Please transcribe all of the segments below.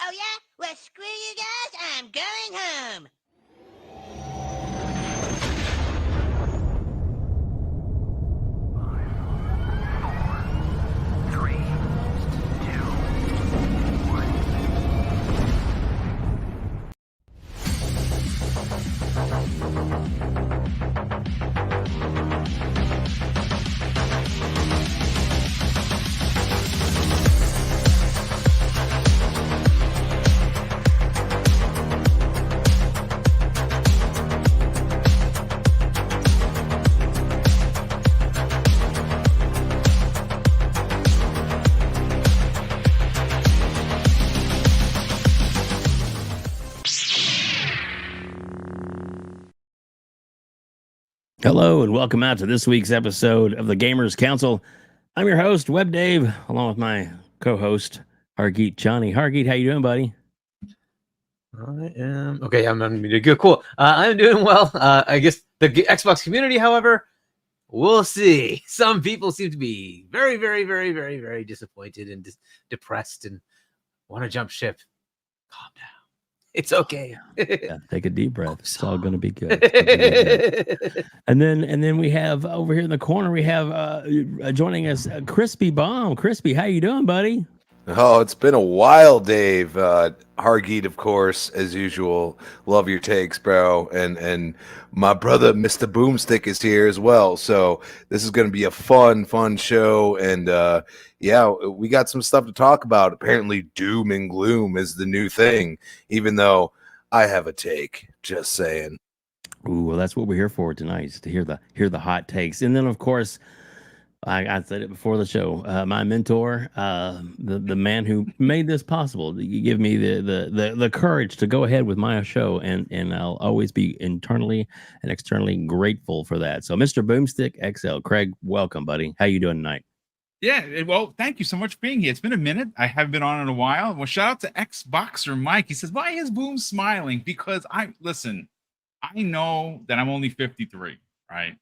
Oh, yeah? Well, screw you guys. I'm going home. Hello and welcome out to this week's episode of the Gamers Council. I'm your host, WEBDAVE, along with my co-host, Hargeet Chani. Hargeet, how you doing, buddy? I am okay. I'm good. Cool. I'm doing well. I guess the Xbox community, however, we'll see. Some people seem to be very, very, very, very, very disappointed and depressed and want to jump ship. Calm down. It's okay. Yeah, take a deep breath. It's all going to be good. And then we have over here in the corner, we have joining us, Crispy Bomb. Crispy, how you doing, buddy? Oh, it's been a while, Dave. Hargeet, of course, as usual. Love your takes, bro. And my brother, Mr. Boomstick, is here as well. So this is going to be a fun show. And yeah, we got some stuff to talk about. Apparently, doom and gloom is the new thing, even though I have a take. Just saying. Ooh, well, that's what we're here for tonight, is to hear the hot takes. And then, of course, I said it before the show. My mentor, the man who made this possible. You give me the courage to go ahead with my show, and I'll always be internally and externally grateful for that. So, Mr. Boomstick XL, Craig, welcome, buddy. How you doing tonight? Yeah, well, thank you so much for being here. It's been a minute. I haven't been on in a while. Well, shout out to Xboxer Mike. He says, "Why is Boom smiling?" Because I know that I'm only 53, right?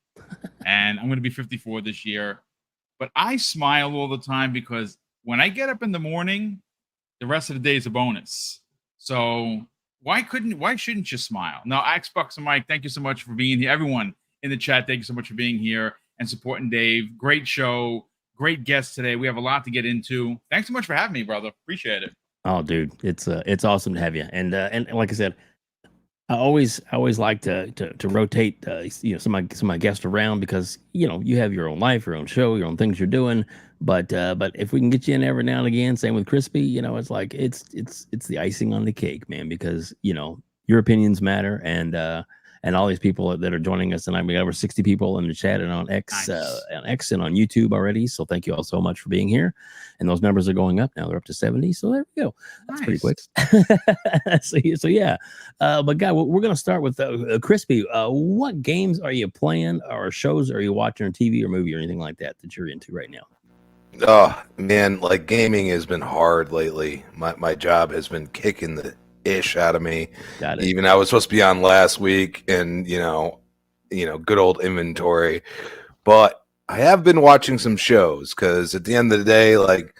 And I'm going to be 54 this year. But I smile all the time because when I get up in the morning, the rest of the day is a bonus. So why shouldn't you smile? Now, Xbox and Mike, thank you so much for being here. Everyone in the chat, thank you so much for being here and supporting Dave. Great show, great guest today. We have a lot to get into. Thanks so much for having me, brother. Appreciate it. Oh, dude, it's awesome to have you. And like I said, I always like to rotate some of my guests around, because you have your own life, your own show, your own things you're doing. But if we can get you in every now and again, same with Crispy, it's like it's the icing on the cake, man, because your opinions matter, and all these people that are joining us tonight. We got over 60 people in the chat and on X, and on YouTube already. So thank you all so much for being here. And those numbers are going up now; they're up to 70. So there we go. That's pretty quick. so yeah. But guy, we're gonna start with Crispy. What games are you playing, or shows are you watching, or TV or movie or anything like that you're into right now? Oh man, like gaming has been hard lately. My job has been kicking the ish out of me. Got it. Even I was supposed to be on last week, and good old inventory. But I have been watching some shows, because at the end of the day, like,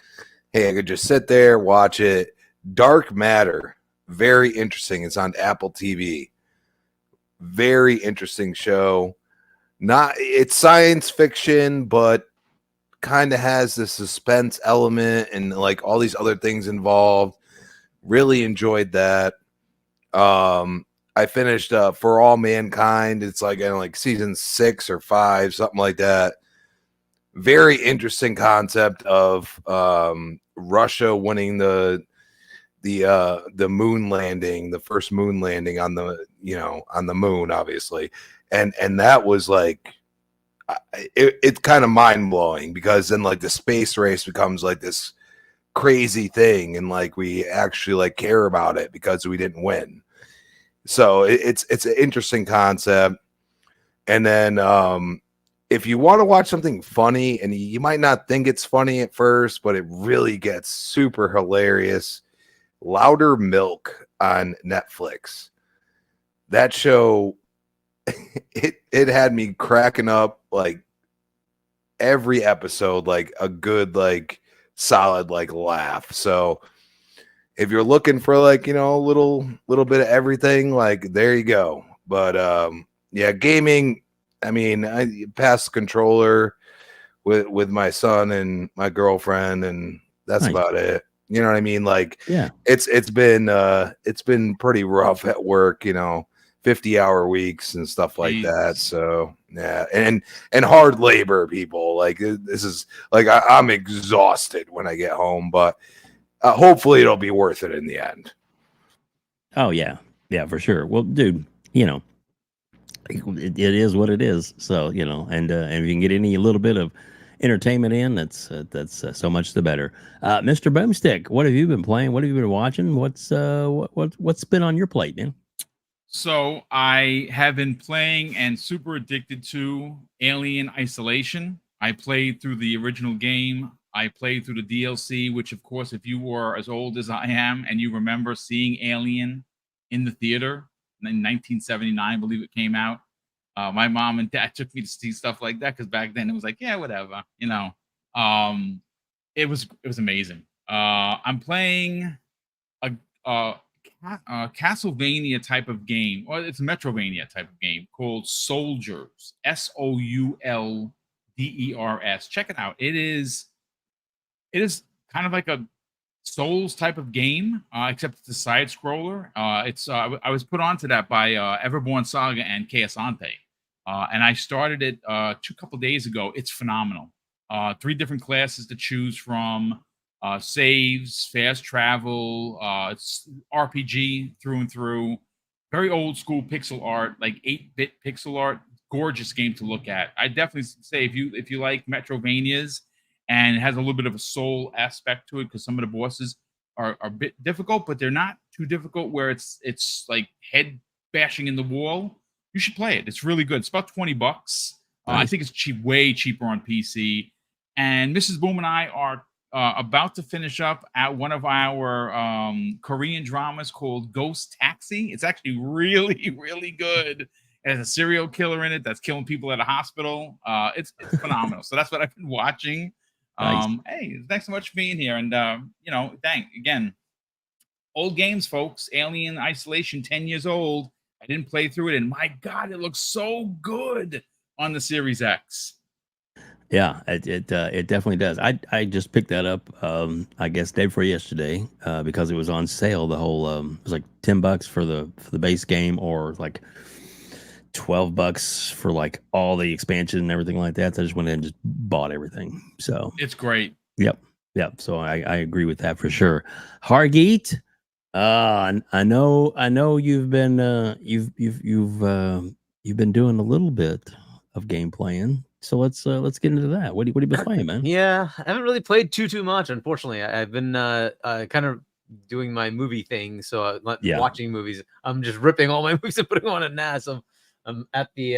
hey, I could just sit there, watch it. Dark Matter, very interesting. It's on Apple TV. Very interesting show. It's science fiction, but kind of has the suspense element and like all these other things involved. Really enjoyed that. I finished For All Mankind. It's like season 6 or 5, something like that. Very interesting concept of Russia winning the moon landing, the first moon landing on the moon, obviously, and that was like it's kind of mind blowing, because then like the space race becomes like this crazy thing, and like we actually like care about it because we didn't win. So it's an interesting concept. And then if you want to watch something funny, and you might not think it's funny at first, but it really gets super hilarious, Louder Milk on Netflix. That show, it had me cracking up like every episode, like a good like solid like laugh. So if you're looking for like, a little bit of everything, like there you go. But yeah, gaming, I mean, I pass the controller with my son and my girlfriend, and that's Nice. about it. You know what I mean? Like, Yeah. it's been pretty rough at work, 50-hour weeks and stuff like that. Jesus. So yeah, and hard labor, people. Like, this is like I'm exhausted when I get home, but hopefully it'll be worth it in the end. Oh yeah, yeah, for sure. Well, dude, it is what it is. So and if you can get any little bit of entertainment in, that's so much the better. Mr. Boomstick, what have you been playing? What have you been watching? What's been on your plate, man? So I have been playing and super addicted to Alien Isolation. I played through the original game. I played through the DLC, which, of course, if you were as old as I am and you remember seeing Alien in the theater in 1979, I believe it came out. My mom and dad took me to see stuff like that because back then it was like, yeah, whatever, It was amazing. I'm playing a Castlevania type of game, or it's a Metrovania type of game called Soldiers. Souldders. Check it out. It is kind of like a Souls type of game, except it's a side scroller. I was put onto that by Everborn Saga and Keasante, and I started it a couple days ago. It's phenomenal. 3 different classes to choose from. Saves, fast travel, it's RPG through and through. Very old school pixel art, like 8-bit pixel art. Gorgeous game to look at. I definitely say if you like Metrovanias and it has a little bit of a soul aspect to it, because some of the bosses are a bit difficult, but they're not too difficult where it's like head bashing in the wall. You should play it. It's really good. It's about $20. Nice. I think it's way cheaper on PC. And Mrs. Boom and I are about to finish up at one of our Korean dramas called Ghost Taxi. It's actually really, really good. It has a serial killer in it that's killing people at a hospital. It's phenomenal. So that's what I've been watching. Nice. Hey, thanks so much for being here. And, again, old games, folks. Alien Isolation, 10 years old. I didn't play through it. And my God, it looks so good on the Series X. Yeah, it definitely does. I just picked that up, I guess day before yesterday, because it was on sale. The whole it was like $10 for the base game, or like $12 for like all the expansion and everything like that. So I just went in and just bought everything. So it's great. Yep. So I agree with that for sure. Hargeet, I know you've been you've been doing a little bit of game playing. So let's get into that. What have you been playing, man? Yeah, I haven't really played too much, unfortunately. I've been kind of doing my movie thing, so watching movies. I'm just ripping all my movies and putting them on a NAS. I'm at the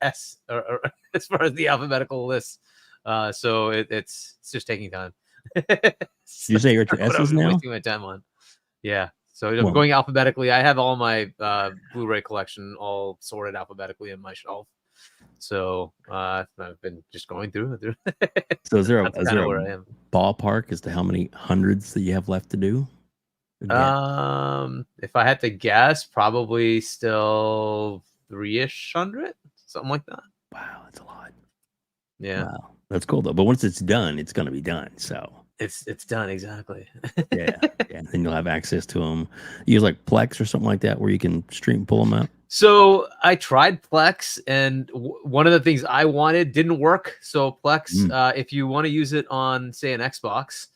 S or as far as the alphabetical list. So it's just taking time. You say you're at your S's now? Wasting my time on. Yeah. So I'm going alphabetically. I have all my Blu-ray collection all sorted alphabetically in my shelf. So I've been just going through. So is there a where I am. Ballpark as to how many hundreds that you have left to do? If I had to guess, probably still 300, something like that. Wow, that's a lot. Yeah, wow. That's cool though. But once it's done, it's going to be done. So it's done exactly. yeah. Then you'll have access to them. You use like Plex or something like that, where you can pull them out. So I tried Plex, and one of the things I wanted didn't work. So Plex, if you want to use it on, say, an Xbox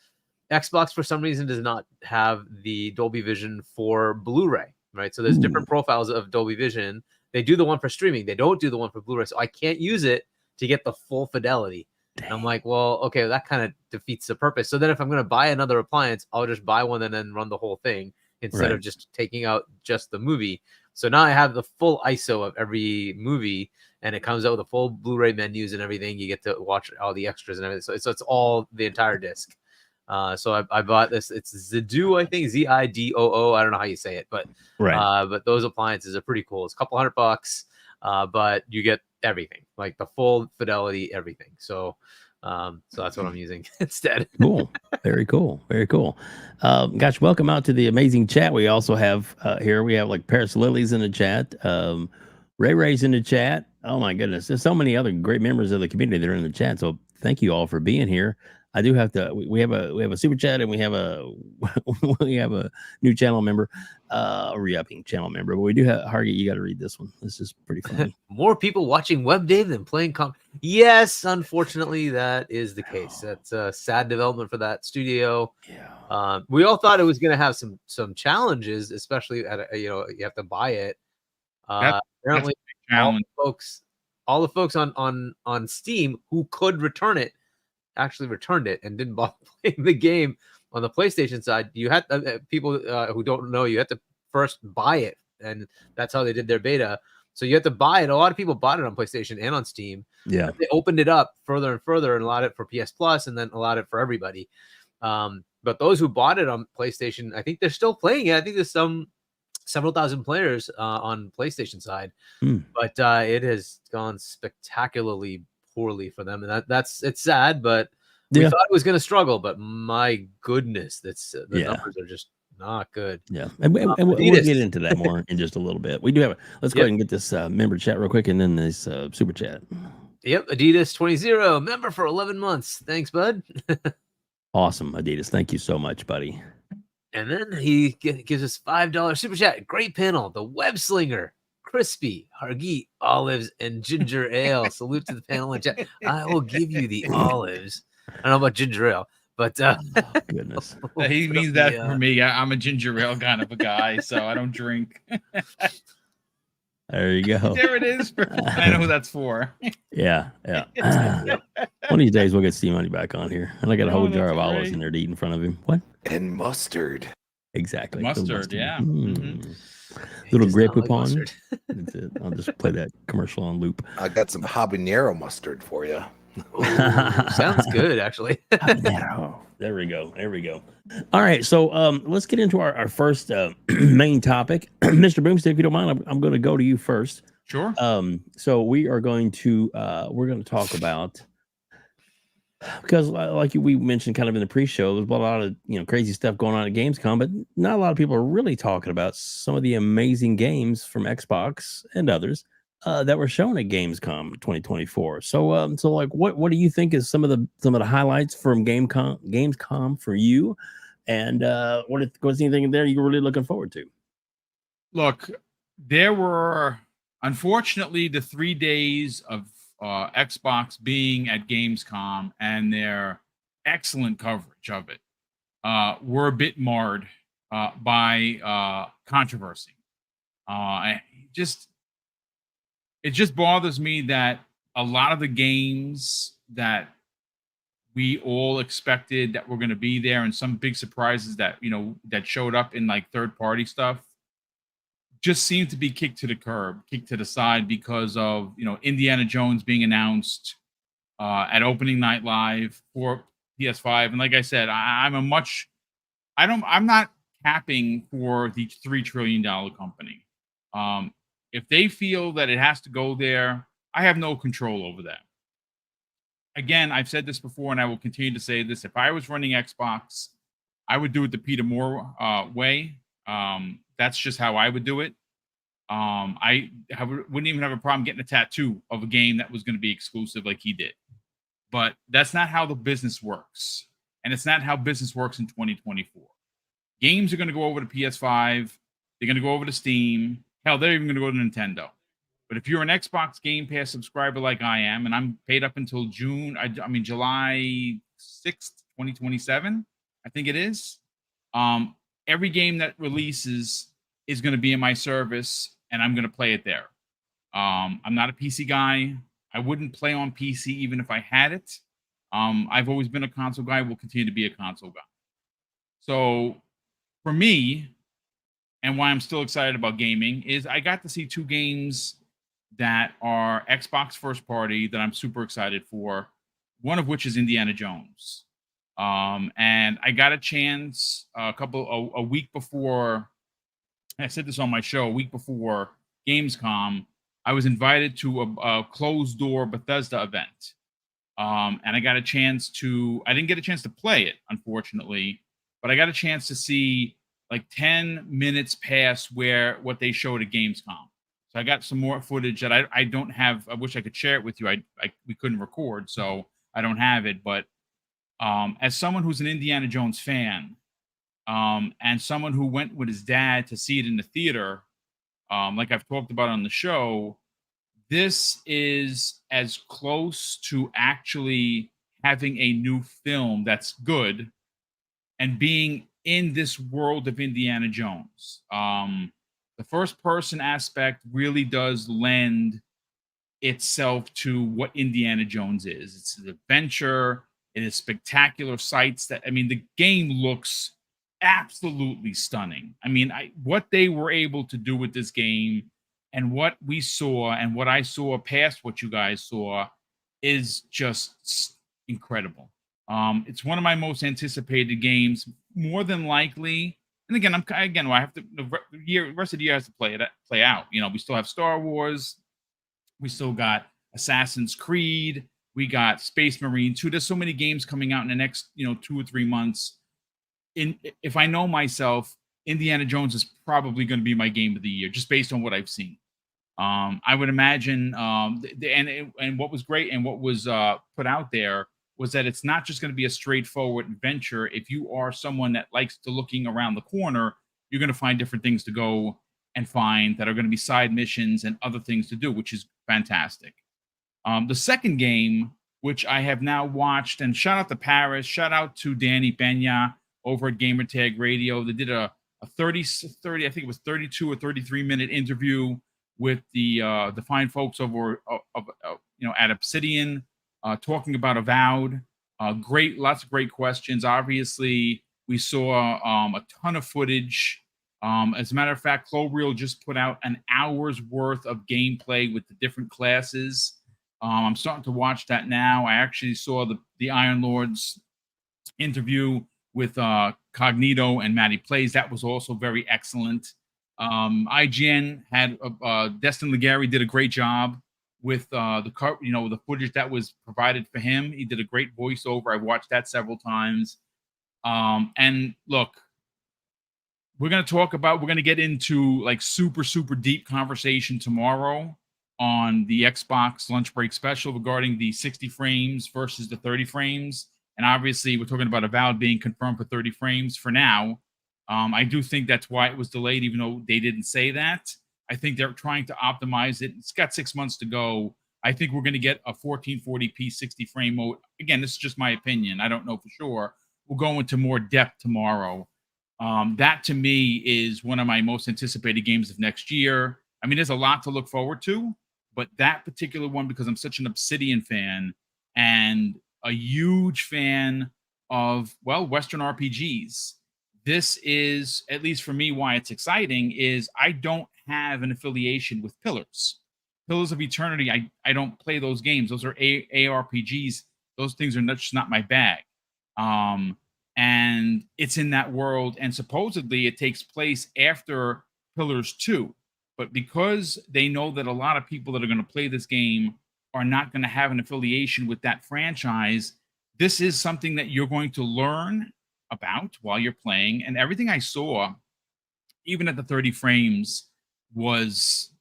for some reason does not have the Dolby Vision for Blu-ray, right? So there's different profiles of Dolby Vision. They do the one for streaming. They don't do the one for Blu-ray. So I can't use it to get the full fidelity. And I'm like, well, okay, that kind of defeats the purpose. So then if I'm going to buy another appliance, I'll just buy one and then run the whole thing instead of just taking out just the movie. So now I have the full ISO of every movie, and it comes out with the full Blu-ray menus and everything. You get to watch all the extras and everything. So it's all the entire disc. So I bought this. It's Zidoo, I think, Zidoo. I don't know how you say it, but but those appliances are pretty cool. It's a couple $100, but you get everything, like the full fidelity, everything. So So that's what I'm using instead. Cool. Very cool. Very cool. Guys, welcome out to the amazing chat. We also have here, we have like Paris Lilies in the chat. Ray Ray's in the chat. Oh my goodness. There's so many other great members of the community that are in the chat. So thank you all for being here. I do have to, we have a super chat and we have a new channel member, re-upping channel member, but we do have Hargeet. You got to read this one. This is pretty funny. More people watching WebDave than playing Yes, unfortunately, that is the case. That's a sad development for that studio. Yeah. We all thought it was going to have some challenges, especially at you have to buy it. Apparently, all the folks on Steam who could return it actually returned it and didn't bother playing the game. On the PlayStation side, you had people who don't know, you had to first buy it, and that's how they did their beta. So you had to buy it. A lot of people bought it on PlayStation and on Steam. Yeah, they opened it up further and further and allowed it for PS Plus, and then allowed it for everybody. But those who bought it on PlayStation, I think they're still playing it. I think there's several thousand players on PlayStation side, but it has gone spectacularly poorly for them, and it's sad. But we thought it was going to struggle, but my goodness, the numbers are just not good. Yeah, and we'll get into that more in just a little bit. We do have let's go ahead and get this member chat real quick, and then this super chat. Yep, Adidas 20 member for 11 months. Thanks, bud. Awesome, Adidas. Thank you so much, buddy. And then he gives us $5 super chat. Great panel. The Web Slinger, Crispy, Hargeet, Olives, and Ginger Ale. Salute to the panel in chat. I will give you the olives. I don't know about ginger ale, but goodness. He means that for me. I'm a ginger ale kind of a guy, so I don't drink. There you go. There it is. I know who that's for. Yeah. One of these days we'll get Steve Money back on here, and I got a whole jar of olives in there to eat in front of him. What? And mustard. Exactly. Mustard. Yeah. Little grape coupon. That's it. I'll just play that commercial on loop. I got some habanero mustard for you. Ooh, sounds good, actually. There we go. All right, so let's get into our first main topic. Mr. Boomstick, if you don't mind, I'm going to go to you first. Sure. So we are going to talk about, because like we mentioned kind of in the pre-show, there's a lot of crazy stuff going on at Gamescom, but not a lot of people are really talking about some of the amazing games from Xbox and others that were shown at Gamescom 2024. So like what do you think is some of the highlights from Gamescom for you, and what's anything there you're really looking forward to? Look, there were unfortunately the 3 days of Xbox being at Gamescom and their excellent coverage of it were a bit marred by controversy. It just bothers me that a lot of the games that we all expected that were going to be there, and some big surprises that that showed up in like third-party stuff, just seemed to be kicked to the curb, kicked to the side because of Indiana Jones being announced at opening night live for PS5. And like I said, I'm not capping for the $3 trillion company. If they feel that it has to go there, I have no control over that. Again, I've said this before, and I will continue to say this. If I was running Xbox, I would do it the Peter Moore way. That's just how I would do it. Wouldn't even have a problem getting a tattoo of a game that was going to be exclusive like he did. But that's not how the business works. And it's not how business works in 2024. Games are going to go over to PS5. They're going to go over to Steam. Hell, they're even going to go to Nintendo. But if you're an Xbox Game Pass subscriber like I am, and I'm paid up until July 6th, 2027, I think it is. Every game that releases is going to be in my service, and I'm going to play it there. I'm not a PC guy. I wouldn't play on PC even if I had it. I've always been a console guy. Will continue to be a console guy. So for me, and why I'm still excited about gaming, is I got to see 2 games that are Xbox first party that I'm super excited for, one of which is Indiana Jones. And I got a chance a week before, I said this on my show, a week before Gamescom, I was invited to a closed door Bethesda event. And I got a chance to. I didn't get a chance to play it, unfortunately, but I got a chance to see like 10 minutes past where what they showed at Gamescom. So I got some more footage that I don't have. I wish I could share it with you. We couldn't record, so I don't have it. But as someone who's an Indiana Jones fan, and someone who went with his dad to see it in the theater, like I've talked about on the show, this is as close to actually having a new film that's good and being in this world of Indiana Jones. The first person aspect really does lend itself to what Indiana Jones is. It's an adventure. It is spectacular sights that, I mean, the game looks absolutely stunning. I mean, what they were able to do with this game and what we saw and what I saw past what you guys saw is just incredible. It's one of my most anticipated games, more than likely. And again, I have to the rest of the year has to play out. You know, we still have Star Wars, we still got Assassin's Creed, we got Space Marine 2. There's so many games coming out in the next 2 or 3 months. If I know myself, Indiana Jones is probably going to be my game of the year, just based on what I've seen. I would imagine, and what was great and what was put out there was that it's not just going to be a straightforward adventure. If you are someone that likes to looking around the corner, you're going to find different things to go and find that are going to be side missions and other things to do, which is fantastic. The second game, which I have now watched, and shout out to Paris, shout out to Danny Benya over at Gamertag Radio. They did a 30, I think it was 32 or 33-minute interview with the fine folks over at Obsidian, talking about Avowed. Lots of great questions. Obviously, we saw a ton of footage. As a matter of fact, Cloverreel just put out an hour's worth of gameplay with the different classes. I'm starting to watch that now. I actually saw the Iron Lords interview with Cognito and Matty Plays. That was also very excellent. IGN had Destin Legary did a great job with the footage that was provided for him. He did a great voiceover. I watched that several times. And look, we're going to get into like super, super deep conversation tomorrow on the Xbox lunch break special regarding the 60 frames versus the 30 frames. And obviously, we're talking about Avowed being confirmed for 30 frames for now. I do think that's why it was delayed, even though they didn't say that. I think they're trying to optimize it. It's got 6 months to go. I think we're going to get a 1440p 60 frame mode. Again, this is just my opinion. I don't know for sure. We'll go into more depth tomorrow. That, to me, is one of my most anticipated games of next year. I mean, there's a lot to look forward to, but that particular one, because I'm such an Obsidian fan and a huge fan of, Western RPGs, this is, at least for me, why it's exciting is I don't have an affiliation with Pillars of Eternity. I don't play those games. Those are ARPGs. Those things are just not my bag. And it's in that world, and supposedly it takes place after Pillars 2. But because they know that a lot of people that are going to play this game are not going to have an affiliation with that franchise, this is something that you're going to learn about while you're playing. And everything I saw, even at the 30 frames, was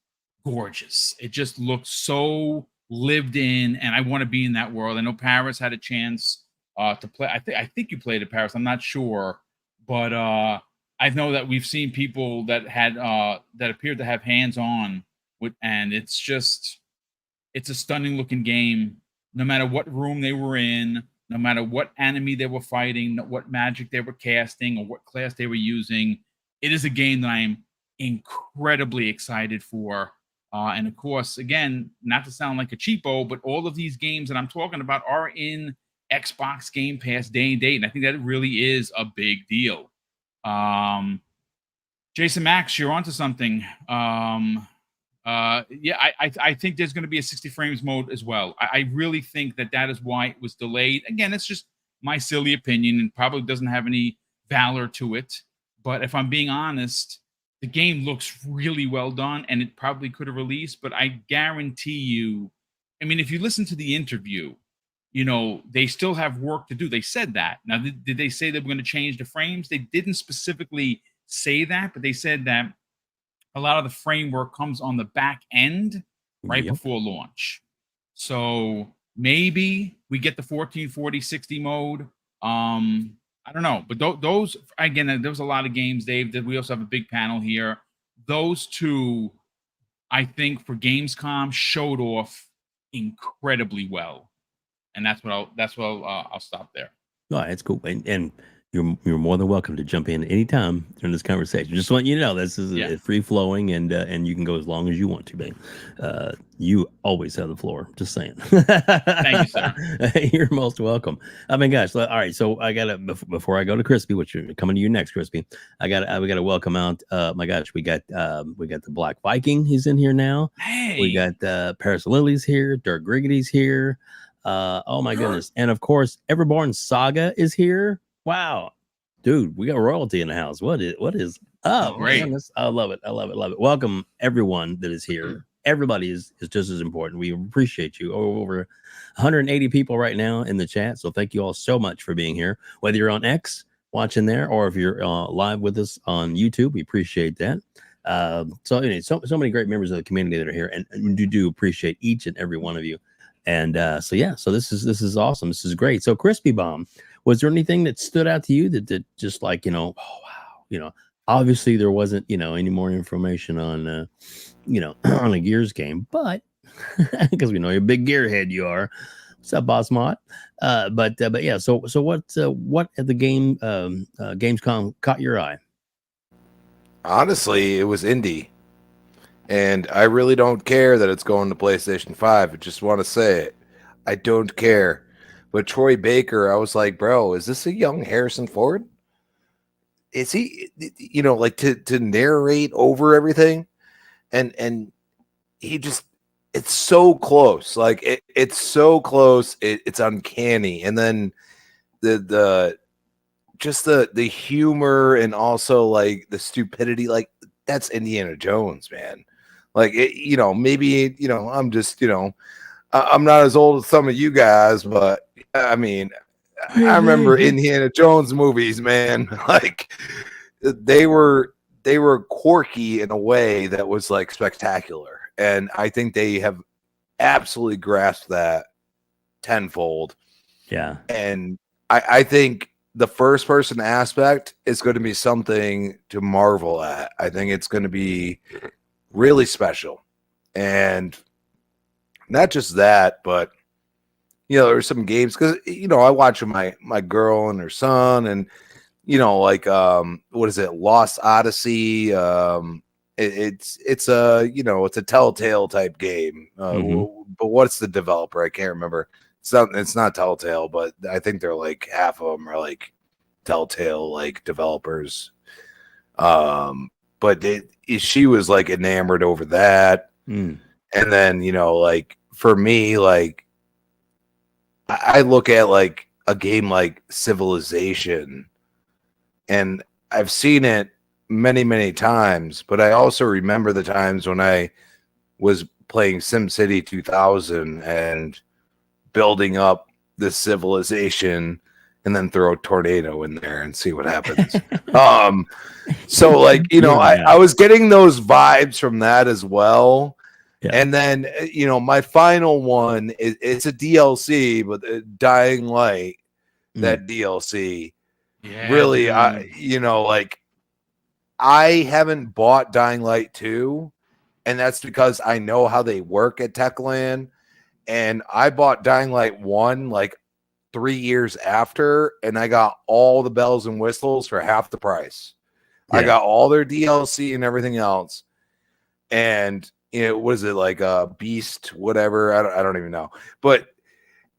gorgeous. It just looked so lived in, and I want to be in that world. I know Paris had a chance to play. I think you played it, Paris. I'm not sure, but I know that we've seen people that had that appeared to have hands on with, and it's a stunning looking game. No matter what room they were in, no matter what enemy they were fighting, what magic they were casting, or what class they were using, it is a game that I'm incredibly excited for. And of course, again, not to sound like a cheapo, but all of these games that I'm talking about are in Xbox Game Pass day and date, and I think that really is a big deal. Jason Max, you're onto something. I think there's going to be a 60 frames mode as well. I really think that is why it was delayed. Again, it's just my silly opinion and probably doesn't have any valor to it. But if I'm being honest, the game looks really well done, and it probably could have released. But I guarantee you, I mean, if you listen to the interview you know, they still have work to do. They said that. Now, did they say they were going to change the frames? They didn't specifically say that, but they said that a lot of the framework comes on the back end right before launch. So maybe we get the 1440 60 mode. I don't know, but those, again, there was a lot of games, Dave, that we also have a big panel here. Those two, I think, for Gamescom showed off incredibly well, and that's what I'll stop there. All right, it's cool, and you're more than welcome to jump in anytime during this conversation. Just want you to know this is free flowing, and you can go as long as you want to, babe. You always have the floor. Just saying. Thank you, sir. You're most welcome. I mean, gosh, all right. So I gotta before I go to Crispy, which are coming to you next, Crispy. We gotta welcome out. My gosh, we got the Black Viking. He's in here now. Hey, we got Paris Lily's here. Dirk Griggity's here. Oh my goodness, and of course, Everborn Saga is here. Wow, dude, we got royalty in the house. What is up? Great. Man, I love it. Welcome everyone that is here. Everybody is just as important. We appreciate you. Over 180 people right now in the chat. So thank you all so much for being here. Whether you're on X watching there or if you're live with us on YouTube, we appreciate that. So anyway, so many great members of the community that are here, and we do appreciate each and every one of you. And so this is awesome. This is great. So Crispy Bomb, was there anything that stood out to you that just like, oh wow, obviously there wasn't, any more information on, on a Gears game, but because we know you're a big gearhead, you are. What's up, Boss Mod? But yeah, so what at the game, Gamescom caught your eye? Honestly, it was indie. And I really don't care that it's going to PlayStation 5. I just want to say it. I don't care. But Troy Baker, I was like, bro, is this a young Harrison Ford? Is he, like to narrate over everything? And he just, it's so close. Like it's so close. It's uncanny. And then the humor and also like the stupidity, like that's Indiana Jones, man. Like, maybe, I'm just, I'm not as old as some of you guys, but I mean, I remember Indiana Jones movies, man. Like they were quirky in a way that was like spectacular. And I think they have absolutely grasped that tenfold. Yeah. And I think the first person aspect is going to be something to marvel at. I think it's going to be really special. And not just that, but there's some games because I watch with my girl and her son, and like what is it, Lost Odyssey? It's a it's a Telltale type game. But what's the developer? I can't remember. It's not Telltale, but I think they're like half of them are like Telltale like developers. But she was like enamored over that. And then, like for me, like I look at like a game like Civilization, and I've seen it many, many times, but I also remember the times when I was playing SimCity 2000 and building up this civilization and then throw a tornado in there and see what happens. So like, I was getting those vibes from that as well. Yeah. And then, my final one it's a DLC, but Dying Light, that DLC really, like I haven't bought Dying Light 2, and that's because I know how they work at Techland. And I bought Dying Light 1 like 3 years after, and I got all the bells and whistles for half the price. Yeah. I got all their DLC and everything else. And was it like a Beast, whatever? I don't even know. But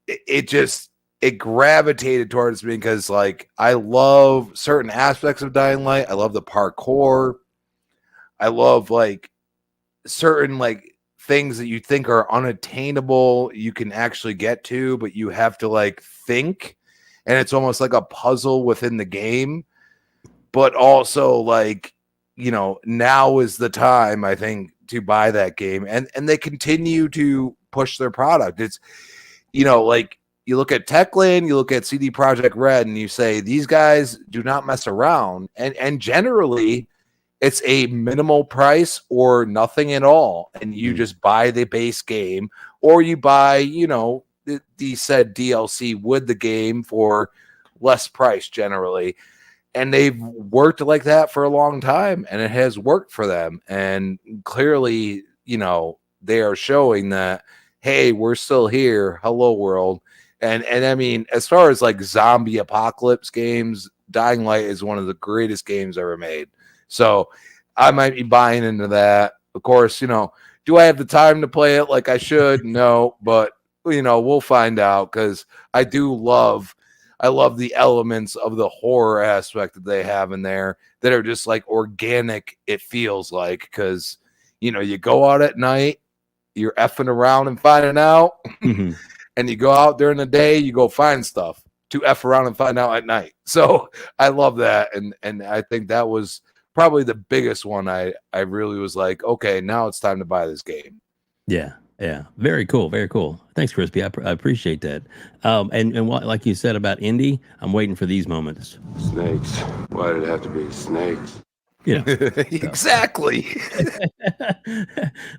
it gravitated towards me because like I love certain aspects of Dying Light. I love the parkour. I love like certain like things that you think are unattainable you can actually get to, but you have to like think, and it's almost like a puzzle within the game. But also like now is the time, I think, to buy that game, and they continue to push their product. It's like you look at Techland, you look at CD Projekt Red, and you say these guys do not mess around, and generally it's a minimal price or nothing at all, and you just buy the base game, or you buy, you know, the said DLC with the game for less price generally. And they've worked like that for a long time, and it has worked for them. And clearly, you know, they are showing that, hey, we're still here. Hello, world. And I mean, as far as like zombie apocalypse games, Dying Light is one of the greatest games ever made. So I might be buying into that. Of course, you know, do I have the time to play it like I should? No, but you know, we'll find out, because I love the elements of the horror aspect that they have in there that are just like organic, it feels like, because, you know, you go out at night, you're effing around and finding out, and you go out during the day, you go find stuff to F around and find out at night. So I love that. And I think that was probably the biggest one. I really was like, okay, now it's time to buy this game. Yeah. Yeah, very cool, very cool. Thanks, Crispy. I appreciate that. And what, like you said about indie, I'm waiting for these moments. Snakes. Why did it have to be snakes? Yeah, Exactly.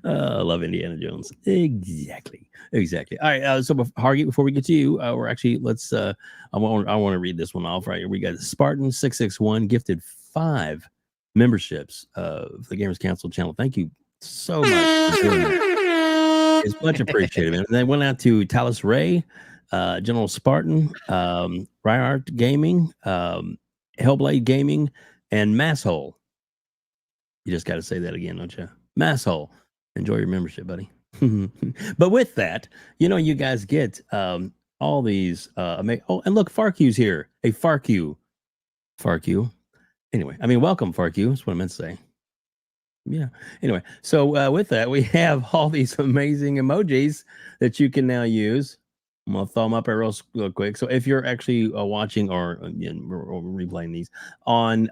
I love Indiana Jones. Exactly. All right. So, Hargeet, before we get to you, we're actually I want to read this one off right here. We got Spartan 661 gifted 5 memberships of the Gamers Council channel. Thank you so much for doing that. It's much appreciated. And then went out to Talus Ray, General Spartan, Ryart Gaming, Hellblade Gaming, and Masshole. You just got to say that again, don't you? Masshole. Enjoy your membership, buddy. But with that, you know, you guys get all these. And look, Farq's here. Hey, Farq. Anyway, I mean, welcome, Farq. That's what I meant to say. Yeah. Anyway, so with that, we have all these amazing emojis that you can now use. I'm gonna thumb up it real quick. So if you're actually watching or replaying these on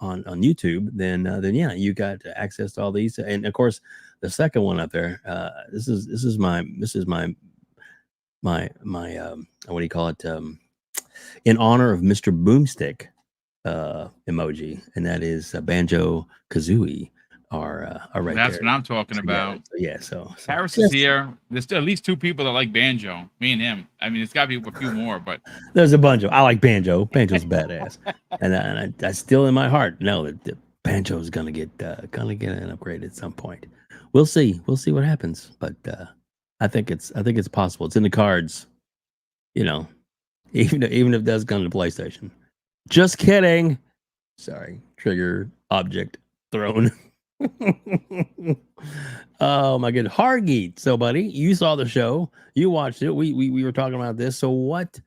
YouTube, then yeah, you got access to all these. And of course, the second one up there, this is my what do you call it? In honor of Mr. Boomstick emoji, and that is Banjo Kazooie. Are right That's there. what I'm talking about. Yeah, so Harris is here. There's at least 2 people that like Banjo. Me and him. I mean, it's got to be a few more, but there's a bunch of. I like Banjo. Banjo's badass, and I still in my heart know that Banjo is gonna get an upgrade at some point. We'll see. We'll see what happens, but I think it's possible. It's in the cards. You know, even if it does come to PlayStation. Just kidding. Sorry. Trigger object thrown. Oh my goodness, Hargeet. So, buddy, you saw the show, you watched it. We were talking about this. So, what's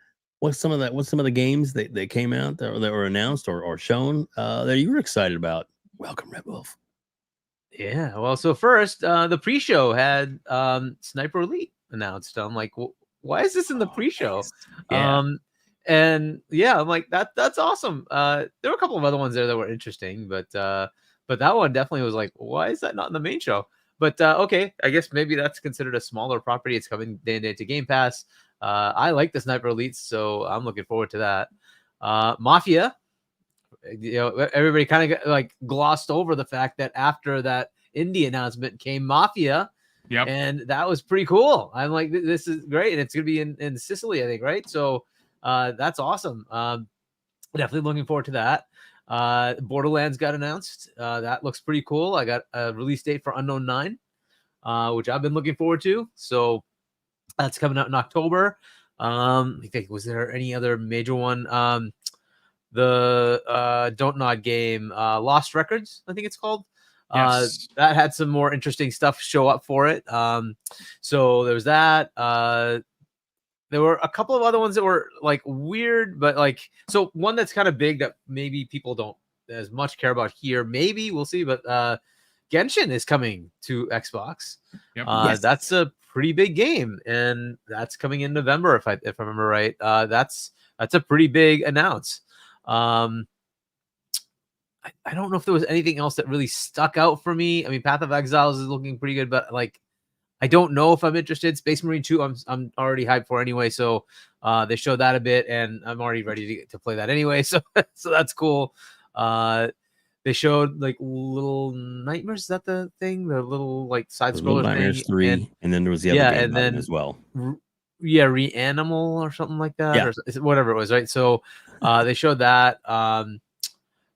some of the games that came out that were announced or shown that you were excited about? Welcome, Red Wolf. Yeah, well, so first, the pre-show had Sniper Elite announced. I'm like, why is this in the pre-show? Yeah. And yeah, I'm like, that's awesome. There were a couple of other ones there that were interesting, but that one definitely was like, why is that not in the main show? But okay, I guess maybe that's considered a smaller property. It's coming day and day to Game Pass. I like the Sniper Elites, so I'm looking forward to that. Mafia, you know, everybody kind of like glossed over the fact that after that indie announcement came Mafia. Yep. And that was pretty cool. I'm like, this is great. And it's going to be in Sicily, I think, right? So that's awesome. Definitely looking forward to that. Borderlands got announced. That looks pretty cool. I got a release date for Unknown 9, which I've been looking forward to. So that's coming out in October. I think, was there any other major one? The Don't Nod game, Lost Records, I think it's called. Yes. That had some more interesting stuff show up for it. So there was that. There were a couple of other ones that were like weird, but like, so one that's kind of big that maybe people don't as much care about here. Maybe we'll see, but Genshin is coming to Xbox. Yep. Yes. That's a pretty big game, and that's coming in November if I remember right. That's a pretty big announce. I don't know if there was anything else that really stuck out for me. I mean, Path of Exiles is looking pretty good, but like, I don't know if I'm interested. Space Marine 2, I'm already hyped for anyway. So they showed that a bit, and I'm already ready to play that anyway. So so that's cool. They showed like Little Nightmares. Is that the thing? The little like side Little scroller Nightmares thing. 3, and then there was the other Yeah, game and button then as well. Reanimal or something like that, Yeah. or whatever it was, right? So they showed that.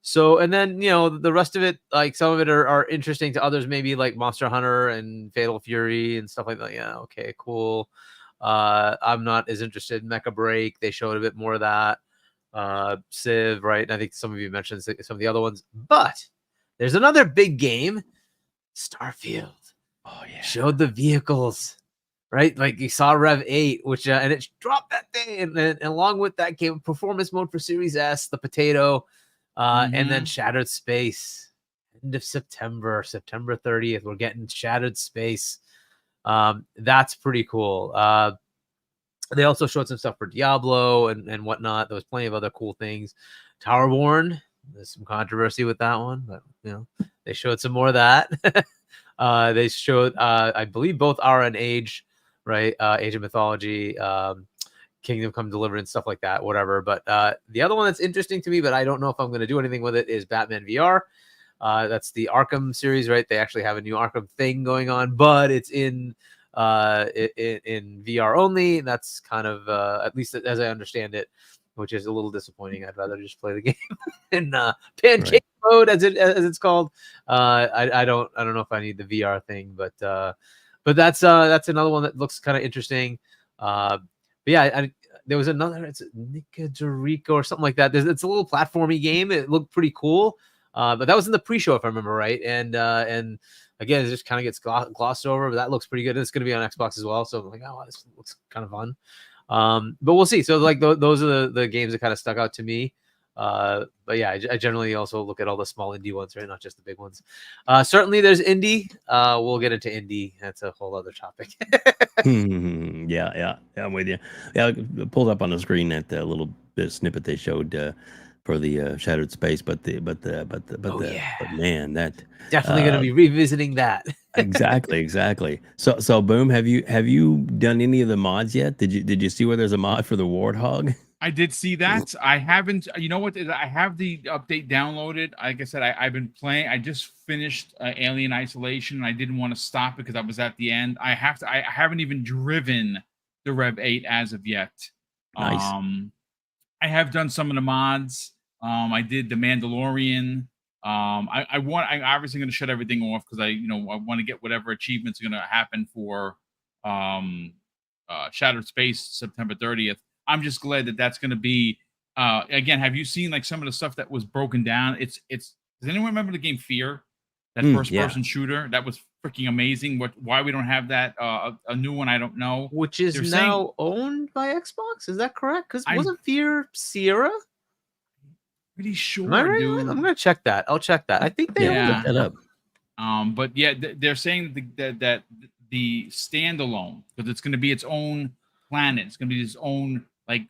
So and then the rest of it, like some of it are interesting to others, maybe like Monster Hunter and Fatal Fury and stuff like that. Yeah, okay, cool. I'm not as interested in Mecha Break. They showed a bit more of that. Civ, right? And I think some of you mentioned some of the other ones, but there's another big game, Starfield. Oh yeah. Showed the vehicles, right? Like you saw Rev 8, which and it dropped that day, and then along with that came performance mode for Series S, the potato, and then Shattered Space. End of September 30th, we're getting Shattered Space. That's pretty cool. They also showed some stuff for Diablo and whatnot. There was plenty of other cool things. Towerborn, there's some controversy with that one, but they showed some more of that. They showed, I believe, both Aura and Age, right? Age of Mythology, Kingdom Come Deliverance, stuff like that, whatever. But the other one that's interesting to me, but I don't know if I'm going to do anything with it, is Batman VR. That's the Arkham series, right? They actually have a new Arkham thing going on, but it's in VR only. That's kind of, at least as I understand it, which is a little disappointing. I'd rather just play the game in pancake mode, as it's called. I don't know if I need the VR thing, but that's another one that looks kind of interesting. But yeah, there was another. It's Nicodorico or something like that. It's a little platformy game. It looked pretty cool, but that was in the pre-show if I remember right. And again, it just kind of gets glossed over, but that looks pretty good. And it's going to be on Xbox as well. So I'm like, oh, this looks kind of fun. But we'll see. So like those are the games that kind of stuck out to me. But yeah, I generally also look at all the small indie ones, right? Not just the big ones. Certainly there's indie. We'll get into indie. That's a whole other topic. Yeah, I'm with you. Yeah, I pulled up on the screen that little bit snippet they showed for the Shattered Space, but man, that definitely going to be revisiting that. exactly. So Boom, have you done any of the mods yet? Did you see where there's a mod for the Warthog? I did see that. I haven't. You know what? I have the update downloaded. Like I said, I've been playing. I just finished Alien Isolation, and I didn't want to stop it because I was at the end. I haven't even driven the Rev 8 as of yet. Nice. I have done some of the mods. I did the Mandalorian. I'm obviously going to shut everything off because I want to get whatever achievements are going to happen for Shattered Space September 30th. I'm just glad that that's going to be again. Have you seen like some of the stuff that was broken down? Does anyone remember the game Fear? That first-person shooter that was freaking amazing. Why we don't have that a new one? I don't know. Which is now owned by Xbox. Is that correct? Because wasn't Fear Sierra? Pretty sure. Am I right? Dude. I'm gonna check that. I'll check that. I think they look that up. But yeah, they're saying that the standalone, because it's going to be its own planet. It's going to be its own like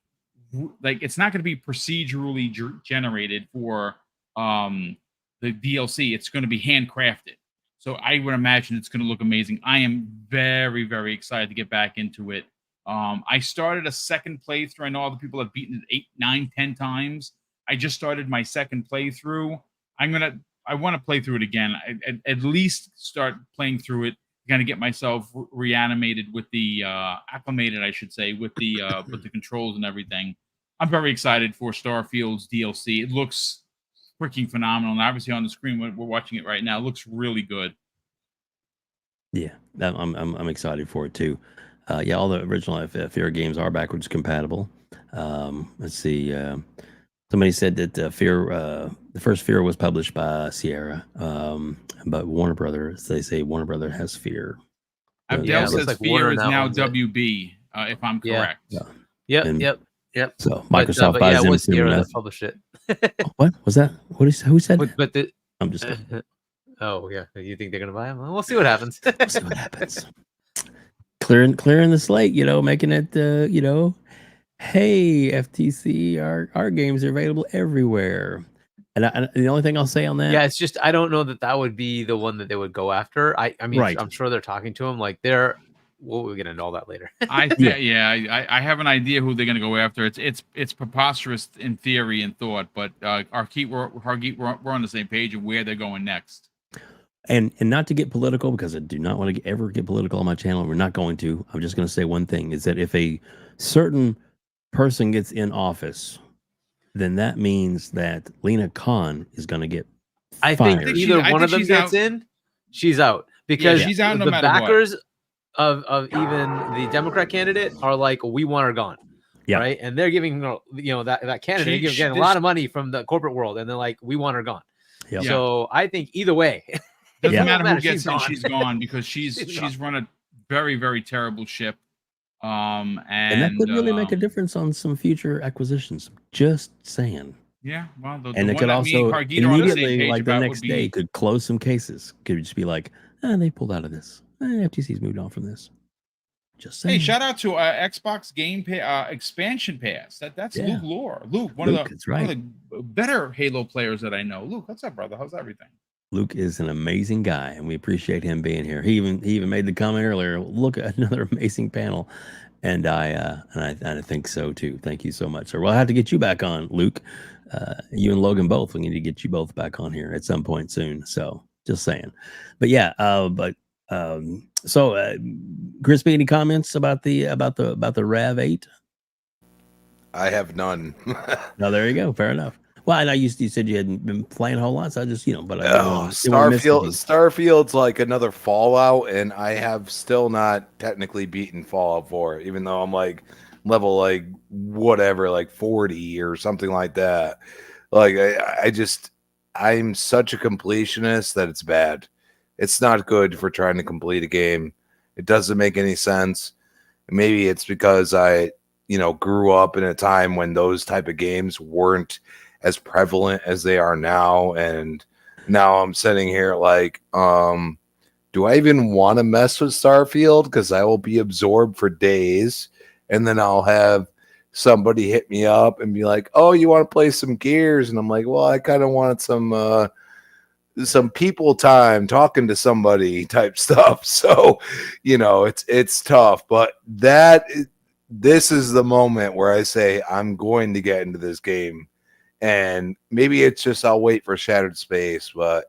it's not going to be procedurally generated for the DLC. It's going to be handcrafted. So I would imagine it's going to look amazing. I am very, very excited to get back into it. I started a second playthrough. I know other people have beaten it 8, 9, 10 times. I just started my second playthrough. I want to play through it again. At least start playing through it. Kind of get myself reanimated with the acclimated, I should say, with the controls and everything. I'm very excited for Starfield's DLC. It looks freaking phenomenal, and obviously on the screen we're watching it right now. It looks really good. Yeah, I'm excited for it too. Yeah, all the original Fear games are backwards compatible. Let's see. Somebody said that the first Fear was published by Sierra, but Warner Brothers. They say Warner Brothers has Fear. Abdel says like Fear is now WB, if I'm correct. Yep. So Microsoft buys them. It was Sierra that published it. What was that? Who said? But I'm just. Oh yeah, you think they're gonna buy them? Well, we'll see what happens. We'll see what happens. Clearing the slate, making it, hey, FTC, our games are available everywhere. And the only thing I'll say on that, it's just I don't know that would be the one that they would go after. I mean, right. I'm sure they're talking to them. Like they're we'll get into all that later. I have an idea who they're going to go after. It's preposterous in theory and thought, but Hargeet, we're on the same page of where they're going next. And not to get political, because I do not want to ever get political on my channel. We're not going to. I'm just going to say one thing: is that if a certain person gets in office, then that means that Lena Khan is going to get I fired. think either one of them gets in, she's out, because she's out no the matter backers of even the Democrat candidate are like, we want her gone. Yeah. Right. And they're giving that candidate getting a lot of money from the corporate world, and they're like, we want her gone. Yep. So I think either way, doesn't matter who gets in, she's gone, because she's run a very, very terrible ship. And that could really make a difference on some future acquisitions. Just saying. Yeah, well, and it could also immediately, like the next day, could close some cases. Could just be like, they pulled out of this. FTC's moved on from this. Just saying. Hey, shout out to Xbox Game Expansion Pass. That's Luke Lore. Luke, one of the better Halo players that I know. Luke, what's up, brother? How's everything? Luke is an amazing guy, and we appreciate him being here. He even made the comment earlier. Look at another amazing panel, and I think so too. Thank you so much, sir. We'll have to get you back on, Luke. You and Logan both. We need to get you both back on here at some point soon. So just saying. But yeah. So Crispy, any comments about the Rav 8? I have none. No, there you go. Fair enough. Well, I know you said you hadn't been playing a whole lot, so I just, but Starfield's like another Fallout, and I have still not technically beaten Fallout 4, even though I'm like level like 40 or something like that. Like I'm such a completionist that it's bad. It's not good for trying to complete a game. It doesn't make any sense. Maybe it's because I grew up in a time when those type of games weren't as prevalent as they are now, and now I'm sitting here like, do I even want to mess with Starfield? Because I will be absorbed for days, and then I'll have somebody hit me up and be like, "Oh, you want to play some Gears?" And I'm like, "Well, I kind of wanted some people time talking to somebody type stuff." So, it's tough, but this is the moment where I say I'm going to get into this game. And maybe it's just I'll wait for Shattered Space, but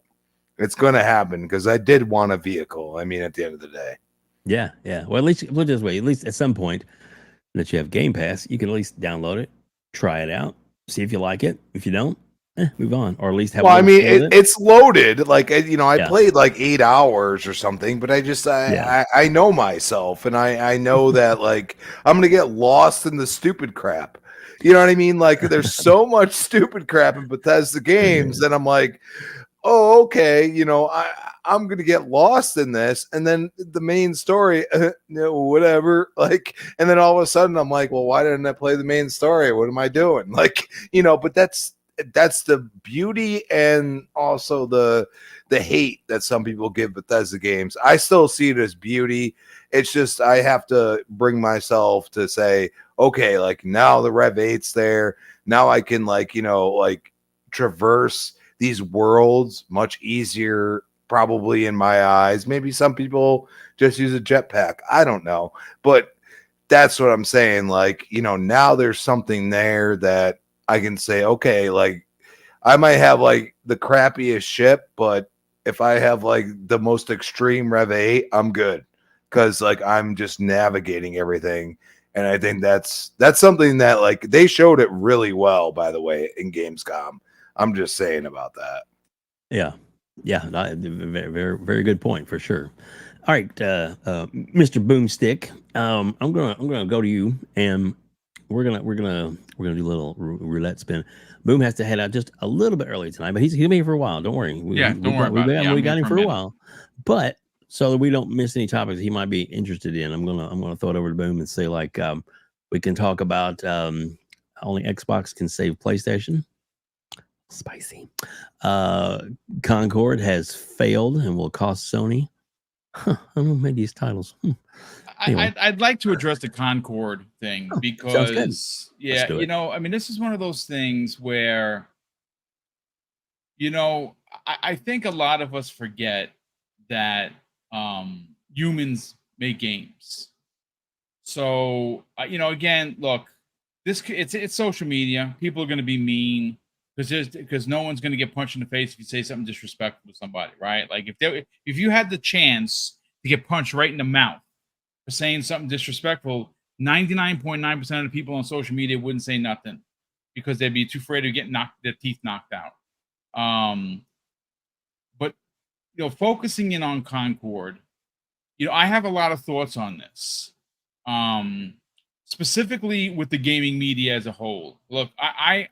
it's going to happen because I did want a vehicle. I mean, at the end of the day. Yeah. Well, at least we'll just wait. At least at some point that you have Game Pass, you can at least download it, try it out, see if you like it. If you don't, move on, or at least have. Well, I mean, it's loaded. Like I played like 8 hours or something, but I know myself, and I know that like I'm gonna get lost in the stupid crap. You know what I mean? Like there's so much stupid crap in Bethesda games that I'm like, oh, okay, I'm gonna get lost in this, and then the main story, whatever. Like, and then all of a sudden I'm like, well, why didn't I play the main story? What am I doing? Like, but that's the beauty and also the hate that some people give Bethesda games. I still see it as beauty. It's just I have to bring myself to say, okay, like now the Rev 8's there. Now I can like traverse these worlds much easier, probably in my eyes. Maybe some people just use a jetpack. I don't know. But that's what I'm saying. Like, now there's something there that I can say, okay, like I might have like the crappiest ship, but if I have like the most extreme Rev 8, I'm good. Because like I'm just navigating everything. And I think that's something that like they showed it really well, by the way, in Gamescom. I'm just saying about that. Yeah. Very, very, very good point for sure. All right, Mr. Boomstick. I'm gonna go to you, and we're gonna do a little roulette spin. Boom has to head out just a little bit early tonight, but he's gonna be here for a while. Don't worry. We got him for a while, but so that we don't miss any topics he might be interested in, I'm gonna throw it over to Boom and say like we can talk about only Xbox can save PlayStation. Spicy. Concord has failed and will cost Sony. I don't know, maybe these titles. Anyway. I'd like to address the Concord thing because, I mean, this is one of those things where, I think a lot of us forget that humans make games. So you know, again, look, it's social media. People are going to be mean because no one's going to get punched in the face if you say something disrespectful to somebody, right? Like if you had the chance to get punched right in the mouth for saying something disrespectful, 99.9% of the people on social media wouldn't say nothing because they'd be too afraid of getting their teeth knocked out. But you know, focusing in on Concord, you know, I have a lot of thoughts on this. Specifically with the gaming media as a whole. Look, I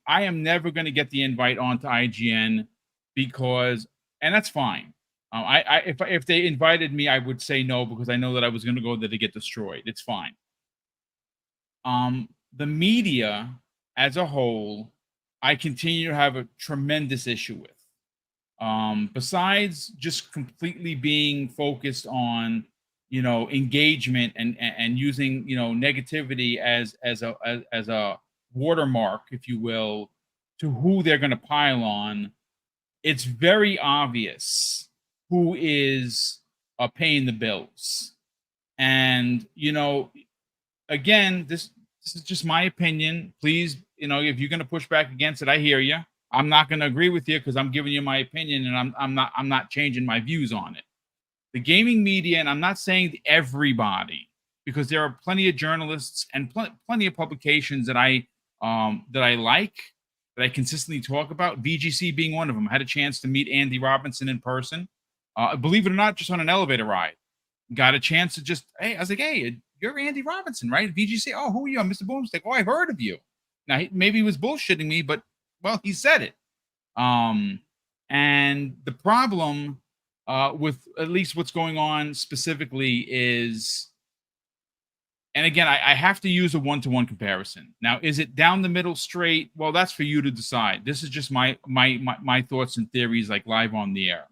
am never going to get the invite onto IGN because, and that's fine. If they invited me, I would say no because I know that I was going to go there to get destroyed. It's fine. The media as a whole, I continue to have a tremendous issue with. Besides just completely being focused on, you know, engagement and using, you know, negativity as a watermark, if you will, to who they're going to pile on, it's very obvious who is paying the bills. And, you know, again, this is just my opinion. Please, you know, if you're going to push back against it, I hear you. I'm not going to agree with you because I'm giving you my opinion, and I'm not changing my views on it. The gaming media, and I'm not saying everybody, because there are plenty of journalists and plenty of publications that I like, that I consistently talk about. VGC being one of them. I had a chance to meet Andy Robinson in person. Believe it or not, just on an elevator ride. Got a chance to just, hey, I was like, hey, you're Andy Robinson, right? VGC. Oh, who are you? I'm Mr. Boomstick. Oh, I've heard of you. Now, maybe he was bullshitting me, but, well, he said it. And the problem with at least what's going on specifically is, and again, I have to use a one-to-one comparison. Now, is it down the middle straight? Well, that's for you to decide. This is just my thoughts and theories, like live on the air.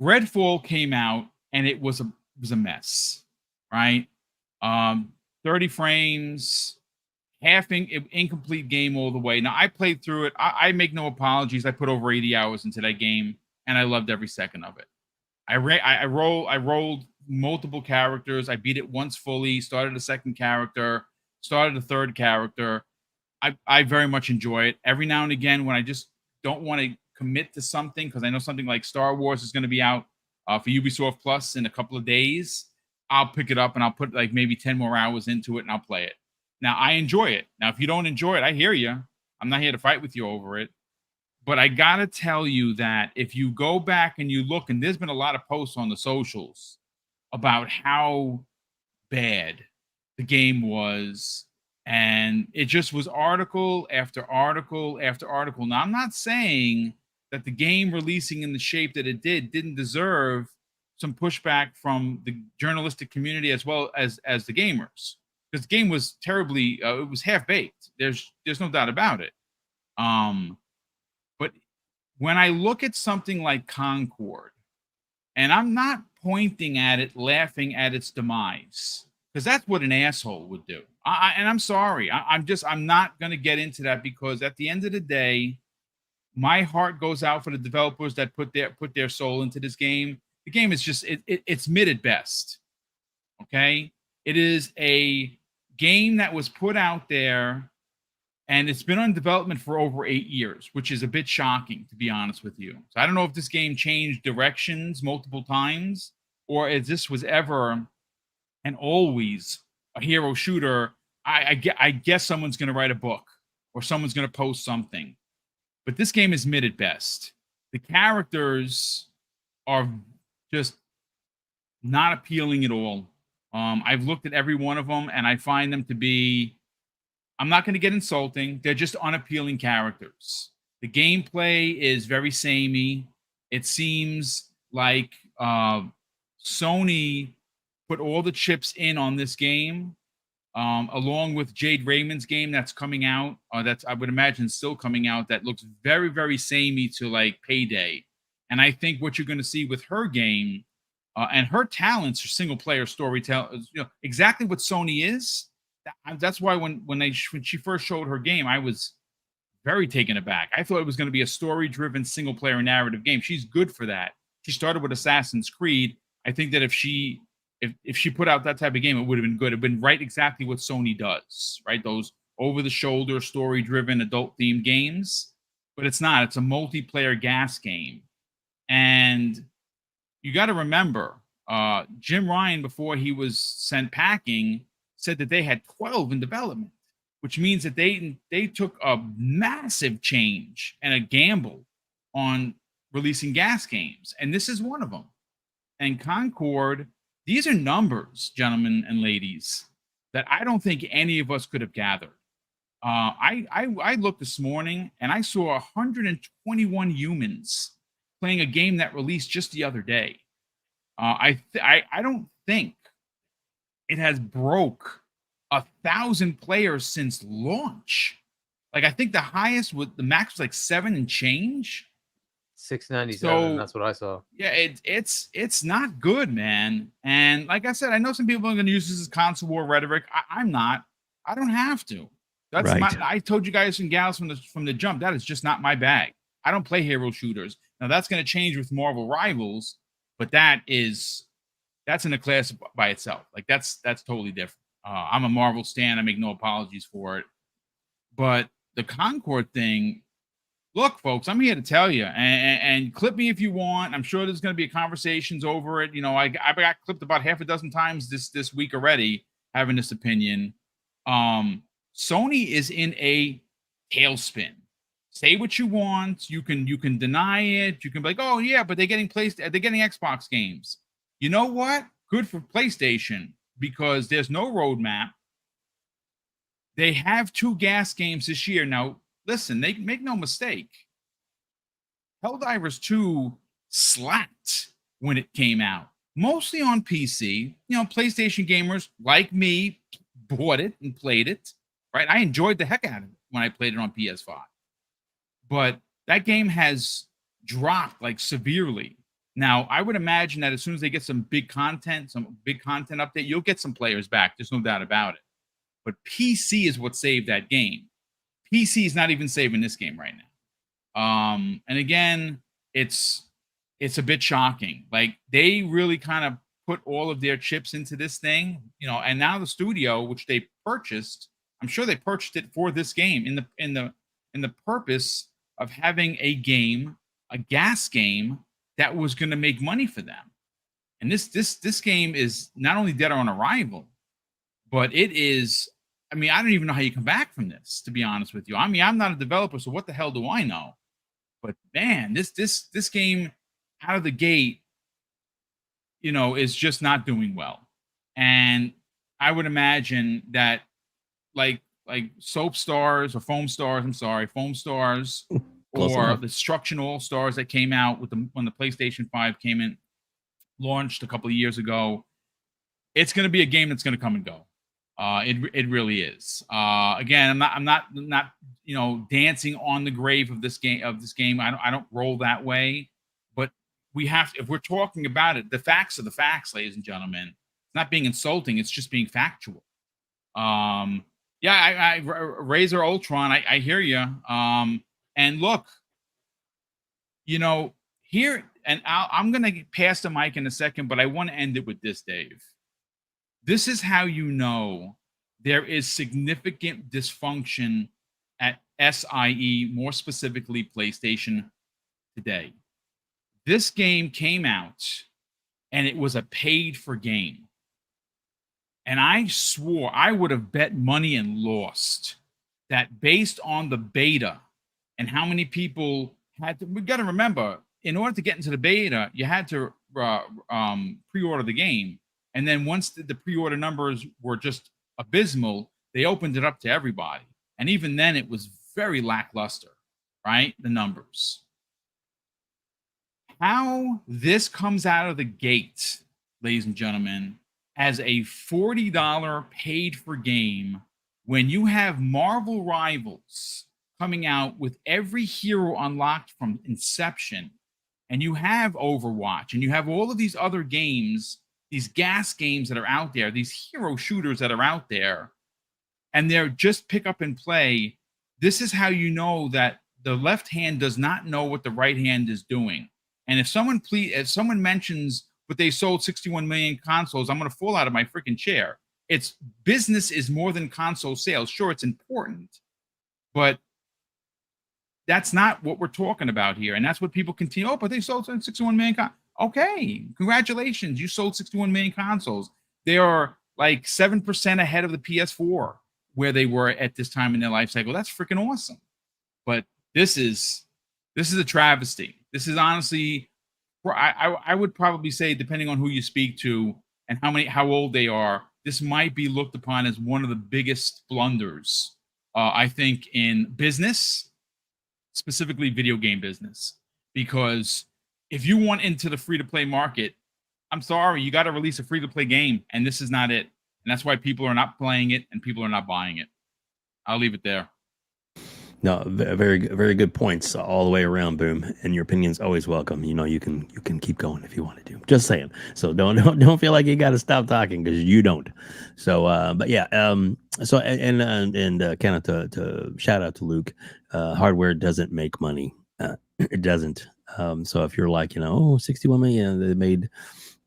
Redfall came out and it was a mess, right? 30 frames, half incomplete game all the way. Now, I played through it. I make no apologies. I put over 80 hours into that game, and I loved every second of it. I rolled multiple characters. I beat it once fully, started a second character, started a third character. I very much enjoy it. Every now and again, when I just don't want to commit to something, because I know something like Star Wars is going to be out for Ubisoft Plus in a couple of days, I'll pick it up and I'll put like maybe 10 more hours into it and I'll play it. Now, I enjoy it. Now, if you don't enjoy it, I hear you. I'm not here to fight with you over it. But I got to tell you that if you go back and you look, and there's been a lot of posts on the socials about how bad the game was, and it just was article after article after article. Now, I'm not saying that the game releasing in the shape that it didn't deserve some pushback from the journalistic community as well as the gamers, because the game was terribly it was half-baked. There's no doubt about it. But when I look at something like Concord, and I'm not pointing at it, laughing at its demise, because that's what an asshole would do. And I'm sorry. I'm not going to get into that, because at the end of the day, my heart goes out for the developers that put their soul into this game. The game is just it's mid at best. Okay, it is a game that was put out there, and it's been on development for over 8 years, which is a bit shocking, to be honest with you. So I don't know if this game changed directions multiple times, or if this was ever and always a hero shooter. I guess someone's going to write a book or someone's going to post something. But this game is mid at best. The characters are just not appealing at all. I've looked at every one of them, and I find them to be, I'm not going to get insulting, they're just unappealing characters. The gameplay is very samey. It seems like Sony put all the chips in on this game, along with Jade Raymond's game that's coming out. That's, I would imagine, still coming out. That looks very, very samey to like Payday. And I think what you're going to see with her game and her talents are single-player storytelling, exactly what Sony is. That's why when she first showed her game, I was very taken aback. I thought it was going to be a story-driven single-player narrative game. She's good for that. She started with Assassin's Creed. I think that if she put out that type of game, it would have been good. It would have been right exactly what Sony does, right? Those over-the-shoulder, story-driven, adult-themed games. But it's not. It's a multiplayer gas game. And you got to remember, Jim Ryan, before he was sent packing, said that they had 12 in development, which means that they took a massive change and a gamble on releasing gas games. And this is one of them. And Concord, these are numbers, gentlemen and ladies, that I don't think any of us could have gathered. I looked this morning and I saw 121 humans playing a game that released just the other day. I don't think it has broke 1,000 players since launch. Like, I think the highest the max was like 7 and change. 697. So, that's what I saw. Yeah, it's not good, man. And like I said, I know some people are going to use this as console war rhetoric. I'm not. I don't have to. That's right. I told you guys and gals from the jump, that is just not my bag. I don't play hero shooters. Now that's going to change with Marvel Rivals, but that's in a class by itself. Like that's totally different. I'm a Marvel stan. I make no apologies for it. But the Concord thing, look, folks, I'm here to tell you, and clip me if you want. I'm sure there's going to be conversations over it. You know, I got clipped about half a dozen times this week already having this opinion. Sony is in a tailspin. Say what you want. You can deny it. You can be like, oh yeah, but they're getting Xbox games. You know what? Good for PlayStation, because there's no roadmap. They have 2 gas games this year. Now, listen, they make no mistake. Helldivers 2 slapped when it came out, mostly on PC. You know, PlayStation gamers like me bought it and played it. Right? I enjoyed the heck out of it when I played it on PS5. But that game has dropped like severely. Now, I would imagine that as soon as they get some big content update, you'll get some players back. There's no doubt about it. But PC is what saved that game. PC is not even saving this game right now. And again, it's a bit shocking. Like, they really kind of put all of their chips into this thing, you know, and now the studio, which they purchased, I'm sure they purchased it for this game in the purpose of having a gas game that was going to make money for them. And this game is not only dead on arrival, but it is. I mean, I don't even know how you come back from this, to be honest with you. I mean, I'm not a developer, so what the hell do I know? But man, this game out of the gate, you know, is just not doing well. And I would imagine that like Soap Stars or Foam Stars, Foam Stars or the Destruction All Stars that came out when the PlayStation 5 launched a couple of years ago. It's going to be a game that's going to come and go. It really is. Again, I'm not you know, dancing on the grave of this game. I don't roll that way. But we have to, if we're talking about it, the facts are the facts, ladies and gentlemen. It's not being insulting. It's just being factual. Yeah, Razor Ultron, I hear you. And look, you know, here, and I'm going to pass the mic in a second, but I want to end it with this, Dave. This is how you know there is significant dysfunction at SIE, more specifically PlayStation today. This game came out, and it was a paid-for game. And I swore I would have bet money and lost that based on the beta and how many people had to, we got to remember, in order to get into the beta, you had to pre-order the game. And then once the pre-order numbers were just abysmal, they opened it up to everybody. And even then, it was very lackluster, right? The numbers. How this comes out of the gate, ladies and gentlemen, as a $40 paid-for game, when you have Marvel Rivals coming out with every hero unlocked from inception, and you have Overwatch, and you have all of these other games, these gas games that are out there, these hero shooters that are out there, and they're just pick up and play. This is how you know that the left hand does not know what the right hand is doing. And if someone mentions but they sold 61 million consoles, I'm going to fall out of my freaking chair. It's business is more than console sales. Sure, it's important, but that's not what we're talking about here. And that's what people continue. Oh, but they sold 61 million. Okay, congratulations. You sold 61 million consoles. They are like 7% ahead of the PS4 where they were at this time in their life cycle. That's freaking awesome. But this is a travesty. This is honestly, I would probably say, depending on who you speak to and how old they are, this might be looked upon as one of the biggest blunders, I think, in business, specifically video game business. Because if you want into the free-to-play market, I'm sorry, you got to release a free-to-play game, and this is not it. And that's why people are not playing it and people are not buying it. I'll leave it there. No, very, very good points all the way around, Boom. And your opinion's always welcome. You know, you can keep going if you want to do. Just saying. So don't feel like you got to stop talking, because you don't. So, but yeah. So and kind of to shout out to Luke. Hardware doesn't make money. It doesn't. So if you're like, 61 million, they made,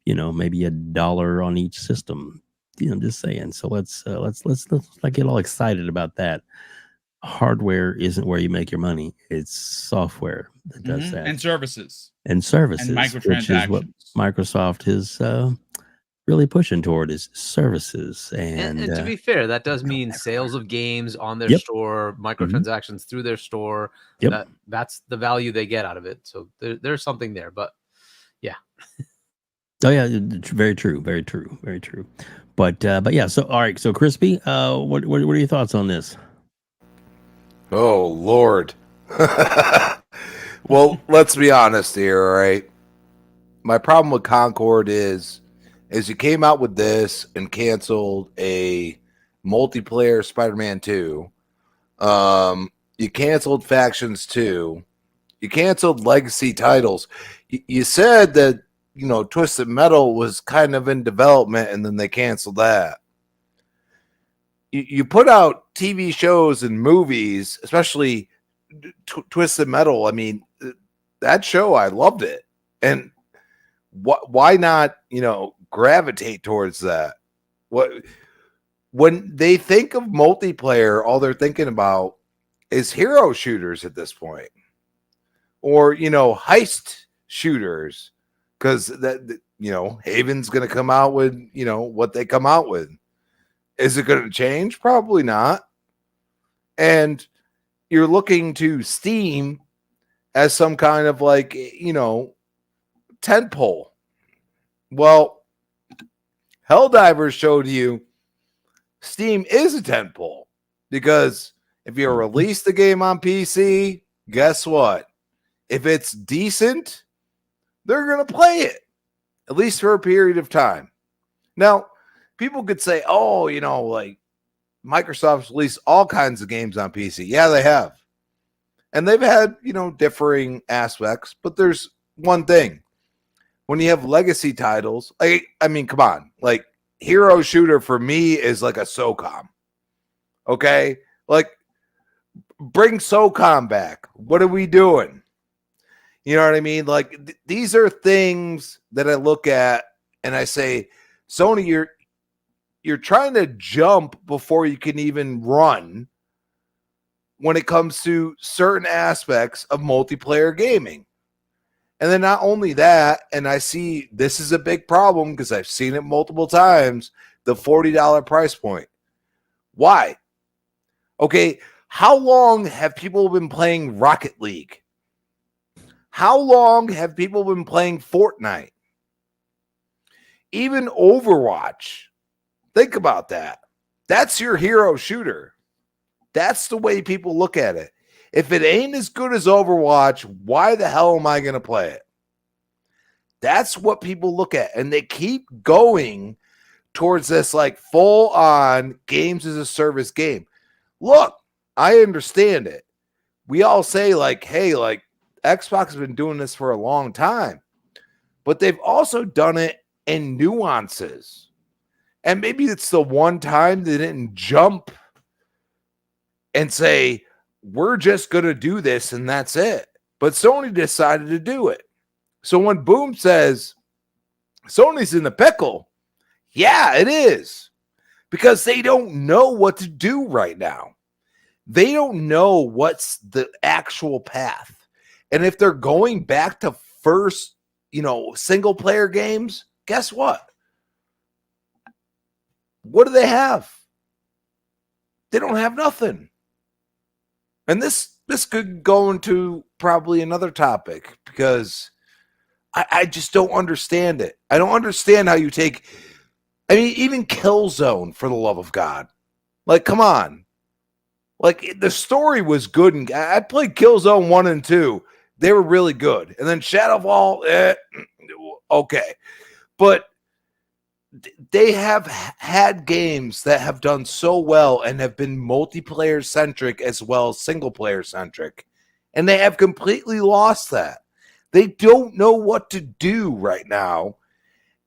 maybe $1 on each system. Just saying. So let's like get all excited about that. Hardware isn't where you make your money. It's software that does that. And services. And microtransactions. Which is what Microsoft is really pushing toward, is services. And to be fair, that does mean sales of games on their store, microtransactions through their store. That's the value they get out of it. So there's something there. But yeah. Oh yeah, very true, very true, very true. But yeah. So all right. So Crispy, what are your thoughts on this? Oh, Lord. Well, let's be honest here, all right? My problem with Concord is you came out with this and canceled a multiplayer Spider-Man 2. You canceled Factions 2. You canceled legacy titles. You said that, Twisted Metal was kind of in development, and then they canceled that. You put out TV shows and movies, especially Twisted Metal. I mean, that show, I loved it. And why not, gravitate towards that? When they think of multiplayer, all they're thinking about is hero shooters at this point. Or, heist shooters. Because, Haven's going to come out with, what they come out with. Is it going to change? Probably not. And you're looking to Steam as some kind of tentpole. Well, Helldivers showed you Steam is a tentpole, because if you release the game on PC, guess what? If it's decent, they're going to play it, at least for a period of time. Now, people could say, oh, Microsoft's released all kinds of games on PC. Yeah, they have. And they've had, differing aspects. But there's one thing. When you have legacy titles, I mean, come on. Hero shooter for me is like a SOCOM. Okay? Bring SOCOM back. What are we doing? You know what I mean? These are things that I look at and I say, Sony, you're trying to jump before you can even run when it comes to certain aspects of multiplayer gaming. And then not only that, and I see this is a big problem because I've seen it multiple times, the $40 price point. Why? Okay, how long have people been playing Rocket League? How long have people been playing Fortnite? Even Overwatch. Think about that. That's your hero shooter. That's the way people look at it. If it ain't as good as Overwatch, why the hell am I going to play it? That's what people look at. And they keep going towards this full-on games as a service game. Look, I understand it. We all say hey, Xbox has been doing this for a long time. But they've also done it in nuances. And maybe it's the one time they didn't jump and say, we're just going to do this and that's it. But Sony decided to do it. So when Boom says, Sony's in the pickle. Yeah, it is. Because they don't know what to do right now. They don't know what's the actual path. And if they're going back to first, single player games, guess what? What do they have? They don't have nothing. And this could go into probably another topic because I just don't understand it. I don't understand how you take, even Killzone, for the love of God. Like, come on. Like, the story was good. And I played Killzone 1 and 2. They were really good. And then Shadowfall, okay. But they have had games that have done so well and have been multiplayer centric as well as single player centric. And they have completely lost that. They don't know what to do right now.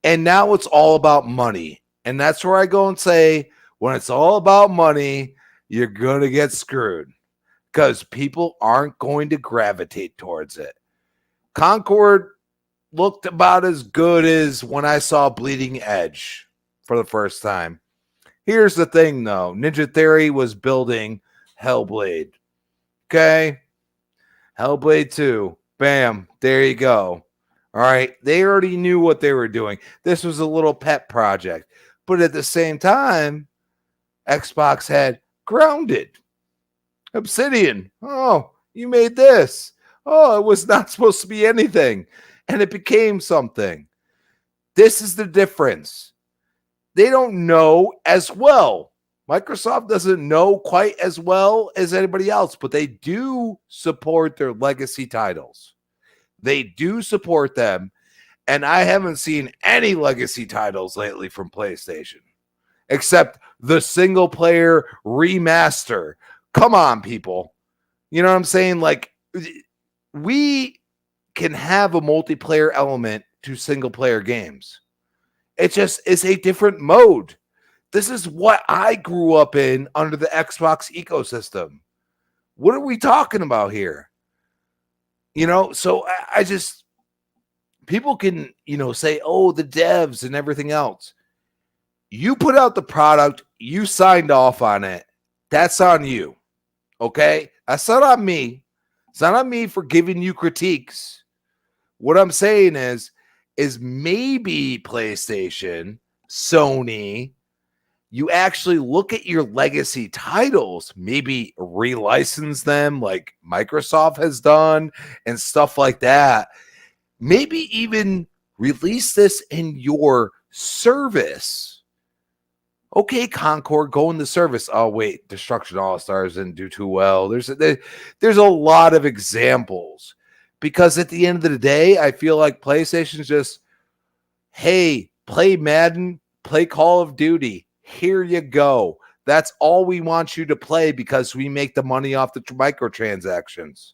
And now it's all about money. And that's where I go and say, when it's all about money, you're going to get screwed because people aren't going to gravitate towards it. Concord looked about as good as when I saw Bleeding Edge for the first time. Here's the thing, though. Ninja Theory was building Hellblade. Okay? Hellblade 2. Bam. There you go. All right. They already knew what they were doing. This was a little pet project. But at the same time, Xbox had Grounded. Obsidian. Oh, you made this. Oh, it was not supposed to be anything. And it became something. This is the difference. They don't know as well. Microsoft doesn't know quite as well as anybody else, but they do support their legacy titles. They do support them, and I haven't seen any legacy titles lately from PlayStation, except the single-player remaster. Come on, people. You know what I'm saying? Like, we can have a multiplayer element to single-player games. It just is a different mode. This is what I grew up in under the Xbox ecosystem. What are we talking about here? So I just, people can, say, oh, the devs and everything else. You put out the product, you signed off on it. That's on you. Okay? That's not on me. It's not on me for giving you critiques. What I'm saying is maybe PlayStation, Sony, you actually look at your legacy titles, maybe relicense them like Microsoft has done and stuff like that. Maybe even release this in your service. Okay, Concord, go in the service. Oh, wait, Destruction All-Stars didn't do too well. There's a lot of examples. Because at the end of the day, I feel like PlayStation's just, hey, play Madden, play Call of Duty. Here you go. That's all we want you to play because we make the money off the microtransactions.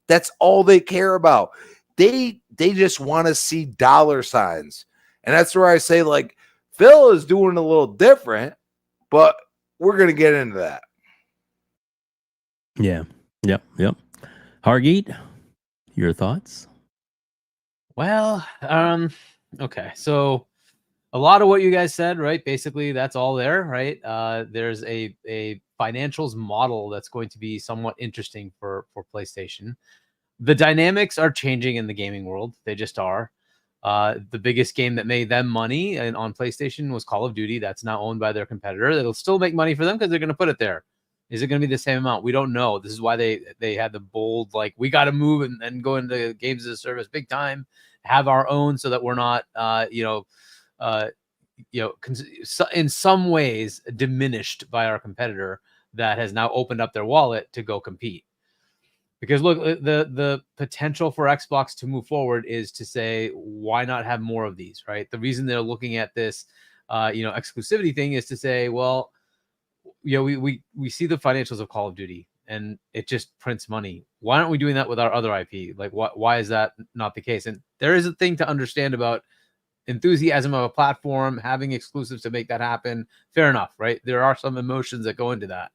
That's all they care about. They just want to see dollar signs. And that's where I say, like, Phil is doing a little different, but we're going to get into that. Yeah. Yep. Hargeet, your thoughts? Well, okay. So a lot of what you guys said, right? Basically, that's all there, right? There's a financials model that's going to be somewhat interesting for PlayStation. The dynamics are changing in the gaming world. They just are. The biggest game that made them money on PlayStation was Call of Duty. That's now owned by their competitor. That'll still make money for them because they're going to put it there. Is it going to be the same amount? We don't know. This is why they had the bold, like, we got to move and go into games as a service big time, have our own so that we're not, in some ways diminished by our competitor that has now opened up their wallet to go compete. Because look, the potential for Xbox to move forward is to say, why not have more of these, right? The reason they're looking at this, exclusivity thing is to say, well, we see the financials of Call of Duty and it just prints money. Why aren't we doing that with our other IP? Like, why is that not the case? And there is a thing to understand about enthusiasm of a platform, having exclusives to make that happen. Fair enough, right? There are some emotions that go into that.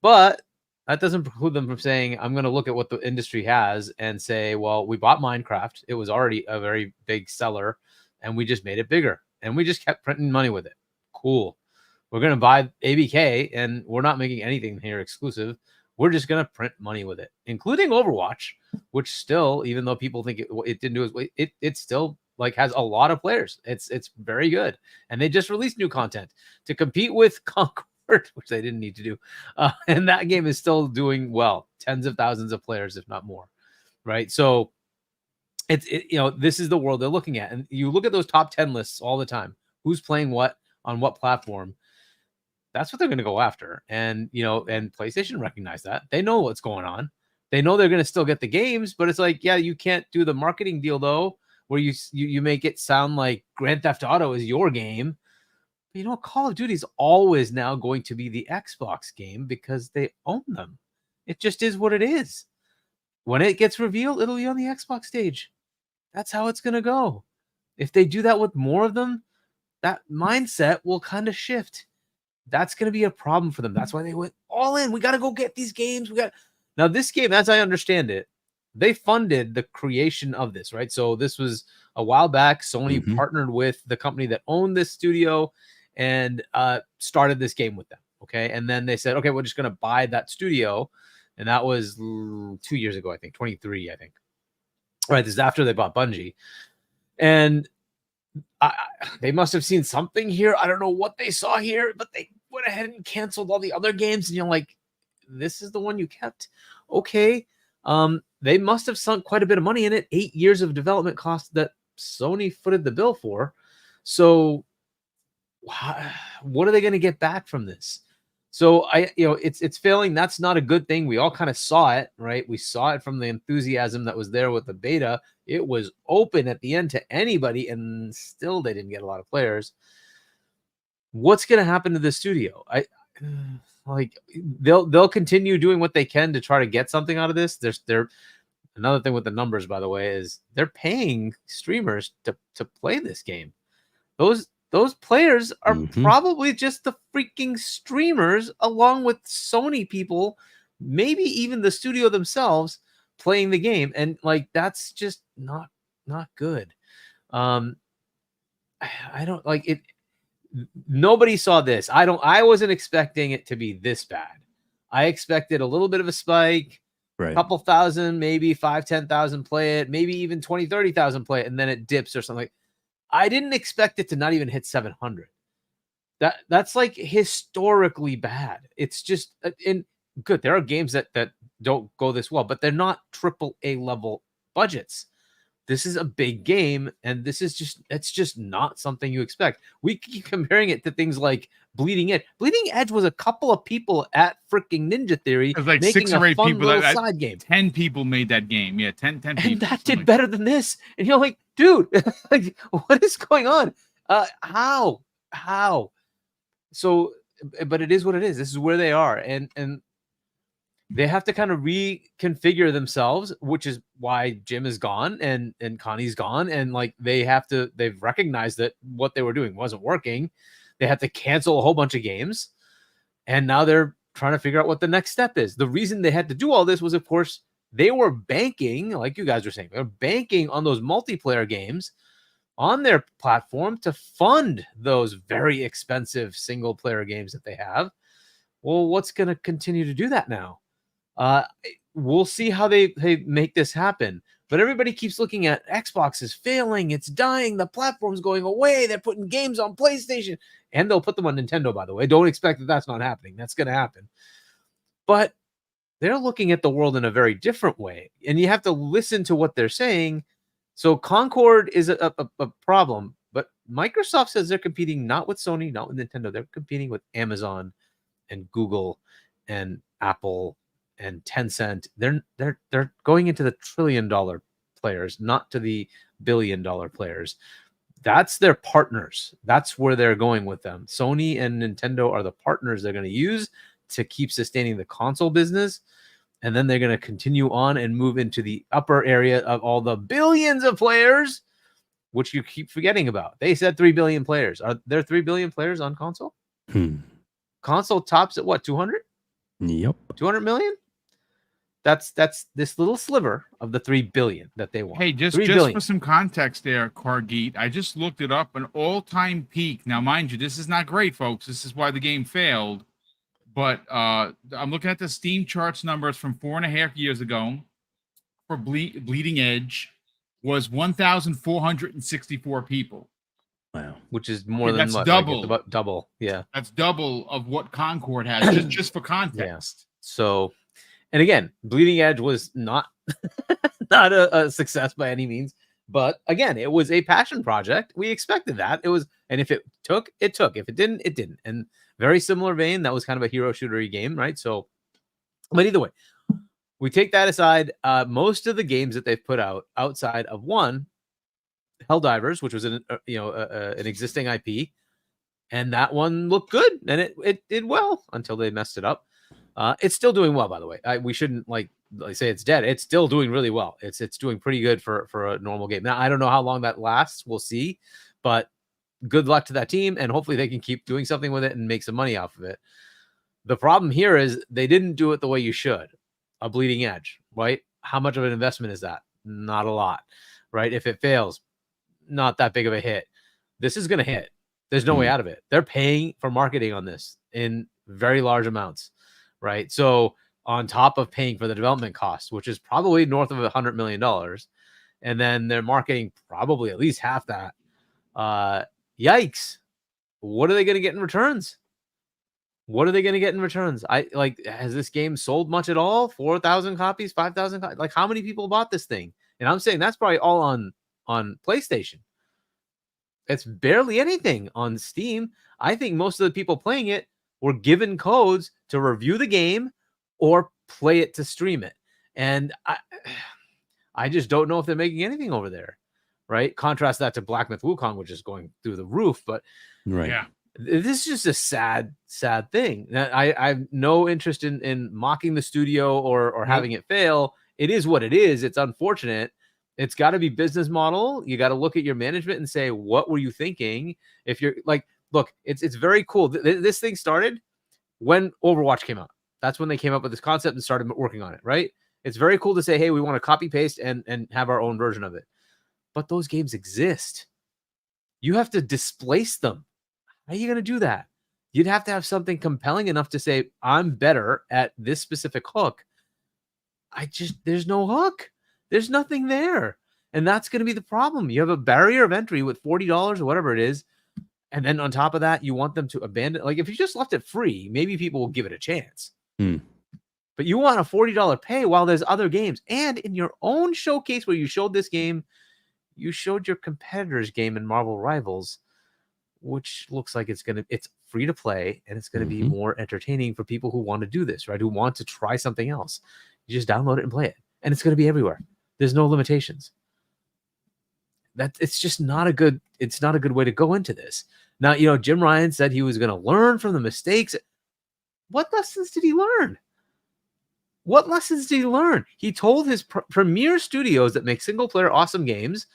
But that doesn't preclude them from saying, I'm going to look at what the industry has and say, well, we bought Minecraft. It was already a very big seller. and we just made it bigger, and we just kept printing money with it. Cool. We're going to buy ABK, and we're not making anything here exclusive. We're just going to print money with it, including Overwatch, which still, even though people think it didn't do it still like has a lot of players. It's very good. And they just released new content to compete with Concord, which they didn't need to do. And that game is still doing well. Tens of thousands of players, if not more. Right. So this is the world they're looking at. And you look at those top 10 lists all the time. Who's playing what on what platform? That's what they're going to go after. And, and PlayStation recognize that. They know what's going on. They know they're going to still get the games, but it's like, yeah, you can't do the marketing deal, though, where you make it sound like Grand Theft Auto is your game. But Call of Duty is always now going to be the Xbox game because they own them. It just is what it is. When it gets revealed, it'll be on the Xbox stage. That's how it's going to go. If they do that with more of them, that mindset will kind of shift. That's going to be a problem for them. That's why they went all in. We got to go get these games. Now this game, as I understand it, they funded the creation of this, right? So this was a while back. Sony partnered with the company that owned this studio and started this game with them. Okay. And then they said, okay, we're just going to buy that studio. And that was 2 years ago, I think, 23, I think. Right. This is after they bought Bungie. And they must have seen something here. I don't know what they saw here, but they went ahead and canceled all the other games. And you're like, this is the one you kept. Okay. They must have sunk quite a bit of money in it. 8 years of development costs that Sony footed the bill for. So what are they going to get back from this? So it's failing. That's not a good thing. We all kind of saw it, right? We saw it from the enthusiasm that was there with the beta. It was open at the end to anybody, and still they didn't get a lot of players. What's going to happen to the studio? They'll continue doing what they can to try to get something out of this. They're another thing with the numbers, by the way, is they're paying streamers to play this game. Those players are probably just the freaking streamers, along with Sony people, maybe even the studio themselves playing the game. And that's just not good. I don't like it. Nobody saw this. I wasn't expecting it to be this bad. I expected a little bit of a spike, right? A couple thousand, maybe 5,000-10,000 play it, maybe even 20,000-30,000 play it, and then it dips or something. I didn't expect it to not even hit 700. That's like historically bad. It's just good. There are games that don't go this well, but they're not AAA level budgets. This is a big game, and it's just not something you expect. We keep comparing it to things like Bleeding Edge. Bleeding Edge was a couple of people at freaking Ninja Theory. It was like making 6 or 8 people. Side game. 10 people made that game. Yeah, 10 people. And that did better than this. And you're like, dude, what is going on? How? So, but it is what it is. This is where they are. And they have to kind of reconfigure themselves, which is why Jim is gone and Connie's gone. And they've recognized that what they were doing wasn't working. They had to cancel a whole bunch of games. And now they're trying to figure out what the next step is. The reason they had to do all this was, of course, they were banking, like you guys were saying, they're banking on those multiplayer games on their platform to fund those very expensive single player games that they have. Well, what's going to continue to do that now? We'll see how they make this happen. But everybody keeps looking at Xbox is failing. It's dying. The platform's going away. They're putting games on PlayStation. And they'll put them on Nintendo, by the way. Don't expect that that's not happening. That's going to happen. But they're looking at the world in a very different way. And you have to listen to what they're saying. So Concord is a problem. But Microsoft says they're competing not with Sony, not with Nintendo. They're competing with Amazon and Google and Apple and Tencent. They're going into the $1 trillion players, not to the $1 billion players. That's their partners. That's where they're going with them. Sony and Nintendo are the partners they're going to use to keep sustaining the console business. And then they're going to continue on and move into the upper area of all the billions of players, which you keep forgetting about. They said 3 billion players. Are there 3 billion players on console? Console tops at what, 200? Yep. 200 million? That's this little sliver of the 3 billion that they want. Hey, just 3 billion. for some context there, Hargeet, I just looked it up. An all-time peak. Now, mind you, this is not great, folks. This is why the game failed. But I'm looking at the Steam charts numbers from 4.5 years ago for Bleeding Edge was 1,464 people. Wow. Which is more Yeah, than that's what, double. Like about double. Yeah. That's double of what Concord has, just for context. So, and again, Bleeding Edge was not not a success by any means, but again, it was a passion project. We expected that. It was, and if it took, it took. If it didn't, it didn't. And very similar vein, that was kind of a hero shootery game, right? So, but either way, we take that aside. Most of the games that they've put out outside of one, Helldivers, which was an existing IP, and that one looked good and it did well until they messed it up. It's still doing well, by the way. We shouldn't like say it's dead. It's still doing really well. It's doing pretty good for a normal game. Now I don't know how long that lasts. We'll see, but good luck to that team, and hopefully they can keep doing something with it and make some money off of it. The problem here is they didn't do it the way you should. A Bleeding Edge, right? How much of an investment is that? Not a lot, right? If it fails, not that big of a hit. This is going to hit. There's no way out of it. They're paying for marketing on this in very large amounts, right? So on top of paying for the development costs, which is probably north of $100 million, and then they're marketing probably at least half that. Yikes. What are they going to get in returns? What are they going to get in returns? Has this game sold much at all? 4,000 copies, 5,000 copies? Like, how many people bought this thing? And I'm saying that's probably all on PlayStation. It's barely anything on Steam. I think most of the people playing it were given codes to review the game or play it to stream it. And I just don't know if they're making anything over there, right? Contrast that to Black Myth Wukong, which is going through the roof. But Right. Yeah. this is just a sad thing. I have no interest in mocking the studio or having it fail. It is what it is. It's unfortunate. It's got to be business model. You got to look at your management and say, what were you thinking? If you're like, look, it's very cool. This thing started when Overwatch came out. That's when they came up with this concept and started working on it, right? It's very cool to say, hey, we want to copy paste and have our own version of it. But those games exist. You have to displace them. How are you going to do that? You'd have to have something compelling enough to say, I'm better at this specific hook. There's no hook. There's nothing there. And that's going to be the problem. You have a barrier of entry with $40 or whatever it is. And then on top of that, you want them to abandon. Like, if you just left it free, maybe people will give it a chance. But you want a $40 pay while there's other games. And in your own showcase where you showed this game, you showed your competitor's game in Marvel Rivals, which looks like it's free to play and it's going to be more entertaining for people who want to do this, right? Who want to try something else. You just download it and play it. And it's going to be everywhere. There's no limitations. It's just not a good way to go into this. Now, Jim Ryan said he was going to learn from the mistakes. What lessons did he learn? What lessons did he learn? He told his premier studios that make single player awesome games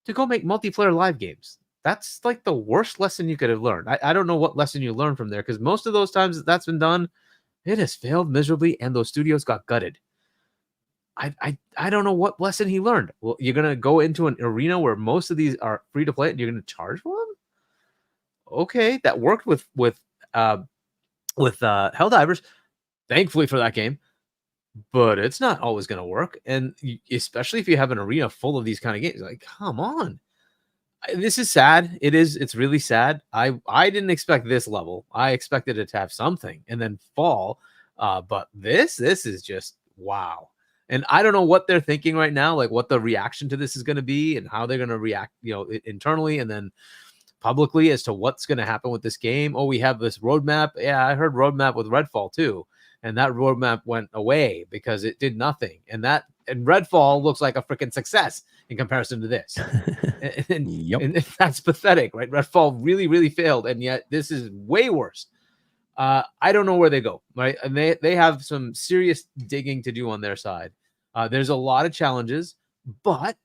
to go make multiplayer live games. That's like the worst lesson you could have learned. I don't know what lesson you learned from there, because most of those times that's been done, it has failed miserably and those studios got gutted. I don't know what lesson he learned. Well, you're going to go into an arena where most of these are free to play and you're going to charge for them? Okay, that worked with Helldivers, thankfully for that game, but it's not always going to work. And especially if you have an arena full of these kind of games, like, come on. This is sad. It's really sad. I didn't expect this level. I expected it to have something and then fall. But this is just wow. And I don't know what they're thinking right now, like what the reaction to this is going to be and how they're going to react, internally and then publicly as to what's going to happen with this game. Oh, we have this roadmap. Yeah, I heard roadmap with Redfall too. And that roadmap went away because it did nothing. And Redfall looks like a freaking success in comparison to this. and that's pathetic, right? Redfall really, really failed. And yet this is way worse. I don't know where they go, right? And they have some serious digging to do on their side. There's a lot of challenges, but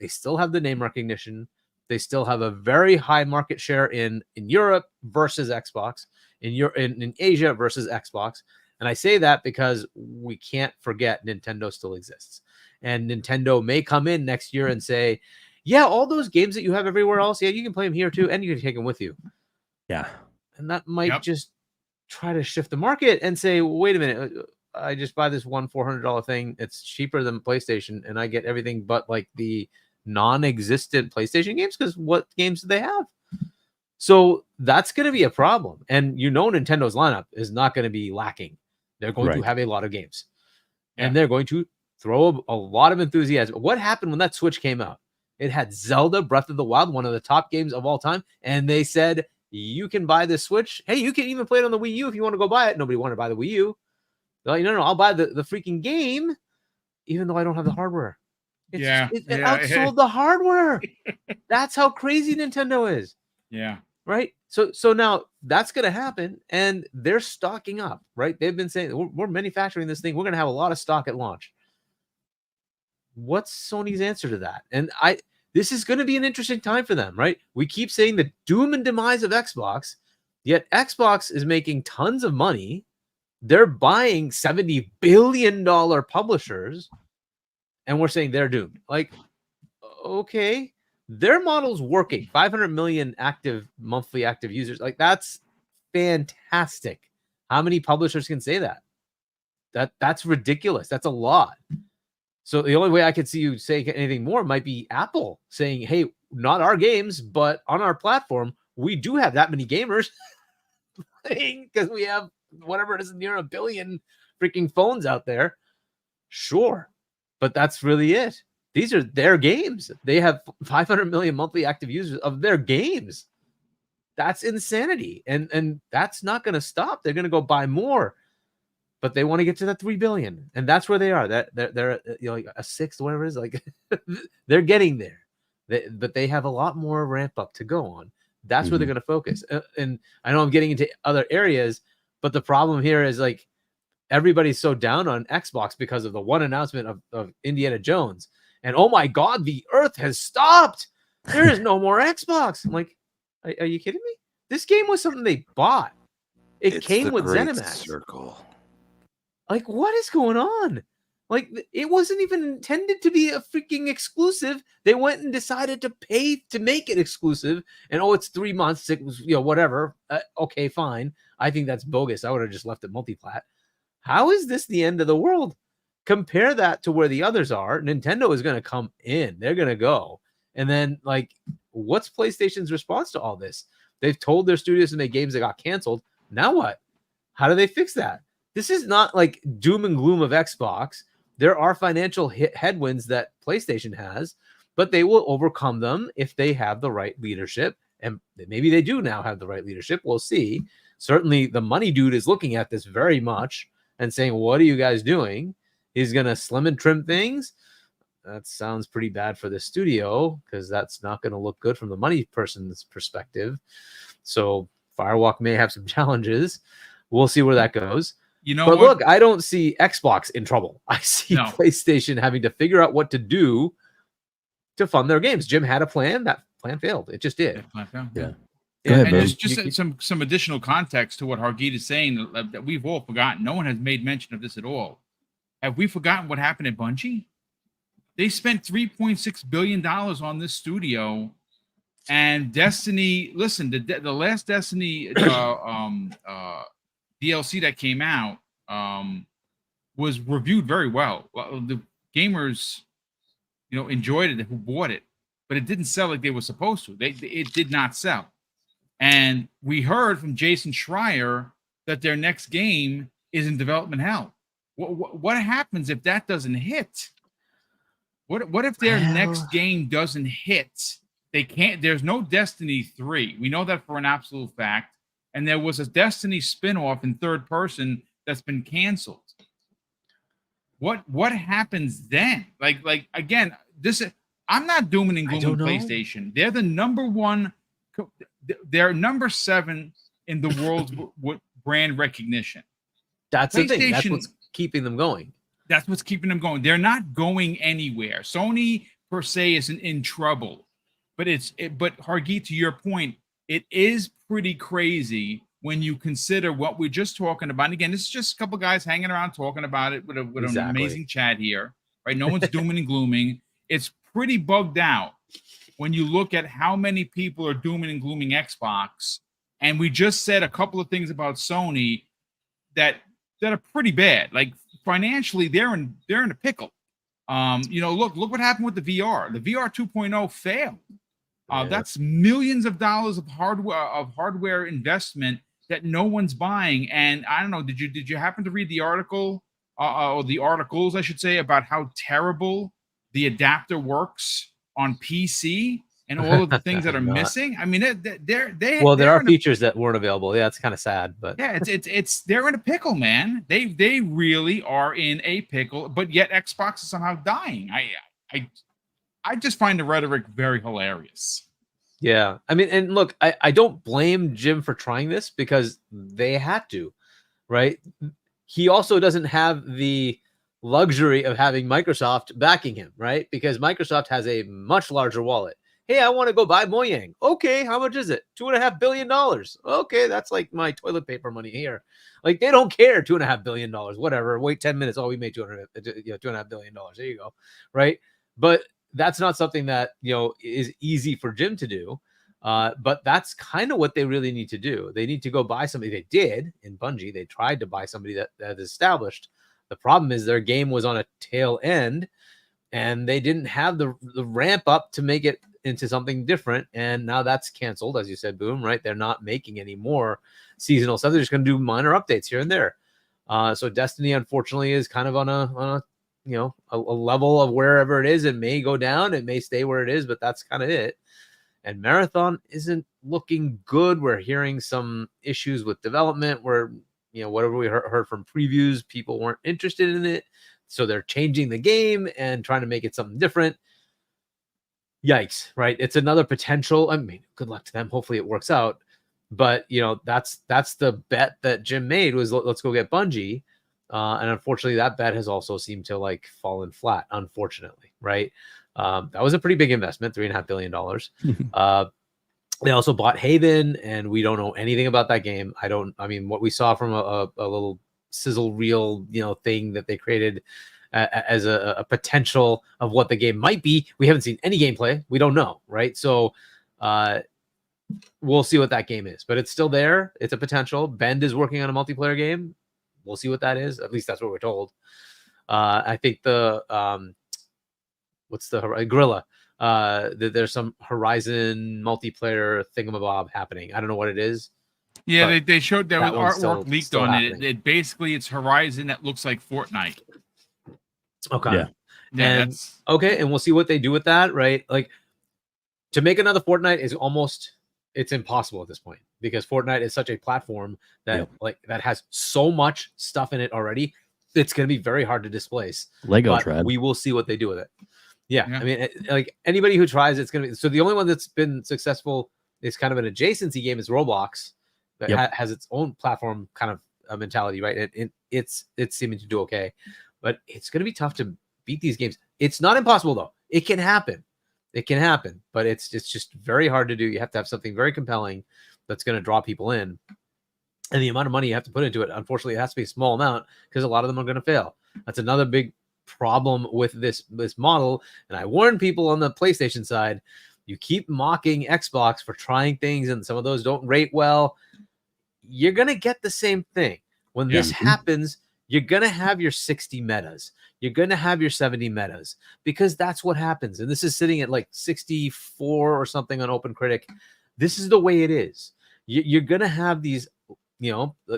they still have the name recognition. They still have a very high market share in Europe versus Xbox, in Asia versus Xbox. And I say that because we can't forget Nintendo still exists. And Nintendo may come in next year and say, yeah, all those games that you have everywhere else, yeah, you can play them here too, and you can take them with you. Yeah. And that might just try to shift the market and say, wait a minute, I just buy this one $400 thing. It's cheaper than PlayStation, and I get everything but like the non-existent PlayStation games, because what games do they have? So that's going to be a problem. And Nintendo's lineup is not going to be lacking. They're going to have a lot of games. And they're going to throw a lot of enthusiasm. What happened when that Switch came out? It had Zelda Breath of the Wild, one of the top games of all time. And they said, you can buy this Switch. Hey, you can even play it on the Wii U if you want to go buy it. Nobody wanted to buy the Wii U. They're like, no, I'll buy the freaking game, even though I don't have the hardware. It outsold the hardware. That's how crazy Nintendo is. Yeah. Right. So now that's going to happen, and they're stocking up. Right. They've been saying we're manufacturing this thing. We're going to have a lot of stock at launch. What's Sony's answer to that? And this is going to be an interesting time for them. Right. We keep saying the doom and demise of Xbox, yet Xbox is making tons of money. They're buying $70 billion publishers, and we're saying they're doomed. Like, okay. Their model's working. 500 million monthly active users. Like, that's fantastic. How many publishers can say that? That's ridiculous. That's a lot. So the only way I could see you say anything more might be Apple saying, hey, not our games, but on our platform, we do have that many gamers playing because we have whatever it is, near 1 billion freaking phones out there. Sure. But that's really it. These are their games. They have 500 million monthly active users of their games. That's insanity. And that's not going to stop. They're going to go buy more. But they want to get to that 3 billion. And that's where they are. They're like a sixth, whatever it is. Like, they're getting there. But they have a lot more ramp up to go on. That's where they're going to focus. And I know I'm getting into other areas, but the problem here is like everybody's so down on Xbox because of the one announcement of Indiana Jones. And oh my God, the earth has stopped. There is no more Xbox. I'm like, are you kidding me? This game was something they bought. It came with ZeniMax. Circle. Like, what is going on? Like, it wasn't even intended to be a freaking exclusive. They went and decided to pay to make it exclusive. And it's 3 months. It was, whatever. Okay, fine. I think that's bogus. I would have just left it multi-plat. How is this the end of the world? Compare that to where the others are. Nintendo is going to come in. They're going to go. And then, like, what's PlayStation's response to all this? They've told their studios to make games that got canceled. Now what? How do they fix that? This is not like doom and gloom of Xbox. There are financial headwinds that PlayStation has, but they will overcome them if they have the right leadership. And maybe they do now have the right leadership. We'll see. Certainly, the money dude is looking at this very much and saying, what are you guys doing? He's going to slim and trim things. That sounds pretty bad for the studio because that's not going to look good from the money person's perspective. So Firewalk may have some challenges. We'll see where that goes. But look, I don't see Xbox in trouble. I see PlayStation having to figure out what to do to fund their games. Jim had a plan. That plan failed. It just did. Yeah. And just some additional context to what Hargeet is saying that we've all forgotten. No one has made mention of this at all. Have we forgotten what happened at Bungie? They spent $3.6 billion on this studio, and Destiny. Listen, the last Destiny DLC that came out was reviewed very well. The gamers, enjoyed it who bought it, but it didn't sell like they were supposed to. It did not sell. And we heard from Jason Schreier that their next game is in development hell. What happens if that doesn't hit? What if their next game doesn't hit? They can't. There's no Destiny 3. We know that for an absolute fact. And there was a Destiny spinoff in third person that's been canceled. What happens then? Like again, I'm not dooming and glooming PlayStation. They're the number one. They're number 7 in the world's brand recognition. That's the thing. That's what's keeping them going. That's what's keeping them going. They're not going anywhere. Sony per se isn't in trouble, but but Hargeet, to your point, it is pretty crazy when you consider what we're just talking about. And again, this is just a couple guys hanging around talking about it with an amazing chat here, right? No one's dooming and glooming. It's pretty bugged out when you look at how many people are dooming and glooming Xbox. And we just said a couple of things about Sony that are pretty bad. Like financially, they're in a pickle. Look what happened with the VR. The VR 2.0 failed. That's millions of dollars of hardware investment that no one's buying. And I don't know, did you happen to read the article or the articles, I should say, about how terrible the adapter works on PC and all of the things that are missing? I mean, there are features that weren't available. Yeah, it's kind of sad, but yeah, it's they're in a pickle, man. They really are in a pickle, but yet Xbox is somehow dying. I just find the rhetoric very hilarious. Yeah, I mean, and look, I don't blame Jim for trying this because they had to, right? He also doesn't have the luxury of having Microsoft backing him, right? Because Microsoft has a much larger wallet. Hey, I want to go buy Mojang. Okay, how much is it? $2.5 billion. Okay, that's like my toilet paper money here. Like they don't care. $2.5 billion, whatever. Wait 10 minutes. Oh, we made $2.5 billion. There you go, right? But that's not something that is easy for Jim to do. But that's kind of what they really need to do. They need to go buy somebody. They did in Bungie. They tried to buy somebody that is established. The problem is their game was on a tail end, and they didn't have the ramp up to make it into something different. And now that's canceled, as you said, Boom. Right? They're not making any more seasonal stuff. They're just going to do minor updates here and there. So Destiny, unfortunately, is kind of on a level of wherever it is. It may go down, it may stay where it is, but that's kind of it. And Marathon isn't looking good. We're hearing some issues with development where, whatever we heard from previews, people weren't interested in it. So they're changing the game and trying to make it something different. Yikes, right? It's another potential. I mean, good luck to them. Hopefully it works out. But, that's the bet that Jim made was let's go get Bungie. And unfortunately, that bet has also seemed to fallen flat, unfortunately, right? That was a pretty big investment, $3.5 billion. They also bought Haven, and we don't know anything about that game. What we saw from a little sizzle reel, thing that they created as a potential of what the game might be. We haven't seen any gameplay. We don't know, right? So we'll see what that game is, but it's still there. It's a potential. Bend is working on a multiplayer game. We'll see what that is. At least that's what we're told. I think what's the Gorilla? There's some Horizon multiplayer thingamabob happening. I don't know what it is. Yeah, they showed there was artwork leaked on happening. it. Basically it's Horizon that looks like Fortnite. Okay. Yeah. And and we'll see what they do with that, right? Like to make another Fortnite is it's impossible at this point because Fortnite is such a platform that that has so much stuff in it already. It's going to be very hard to displace. Lego tried. We will see what they do with it. Yeah. I mean, like anybody who tries, it's going to be. So the only one that's been successful is kind of an adjacency game is Roblox that has its own platform kind of mentality, right? And it's seeming to do okay, but it's going to be tough to beat these games. It's not impossible though. It can happen. It can happen, but it's just very hard to do. You have to have something very compelling that's going to draw people in. And the amount of money you have to put into it, unfortunately, it has to be a small amount because a lot of them are going to fail. That's another big problem with this model. And I warn people on the PlayStation side, you keep mocking Xbox for trying things and some of those don't rate well. You're going to get the same thing. When this happens, you're going to have your 60 metas. You're going to have your 70 metas because that's what happens. And this is sitting at like 64 or something on OpenCritic. This is the way it is. You're going to have these,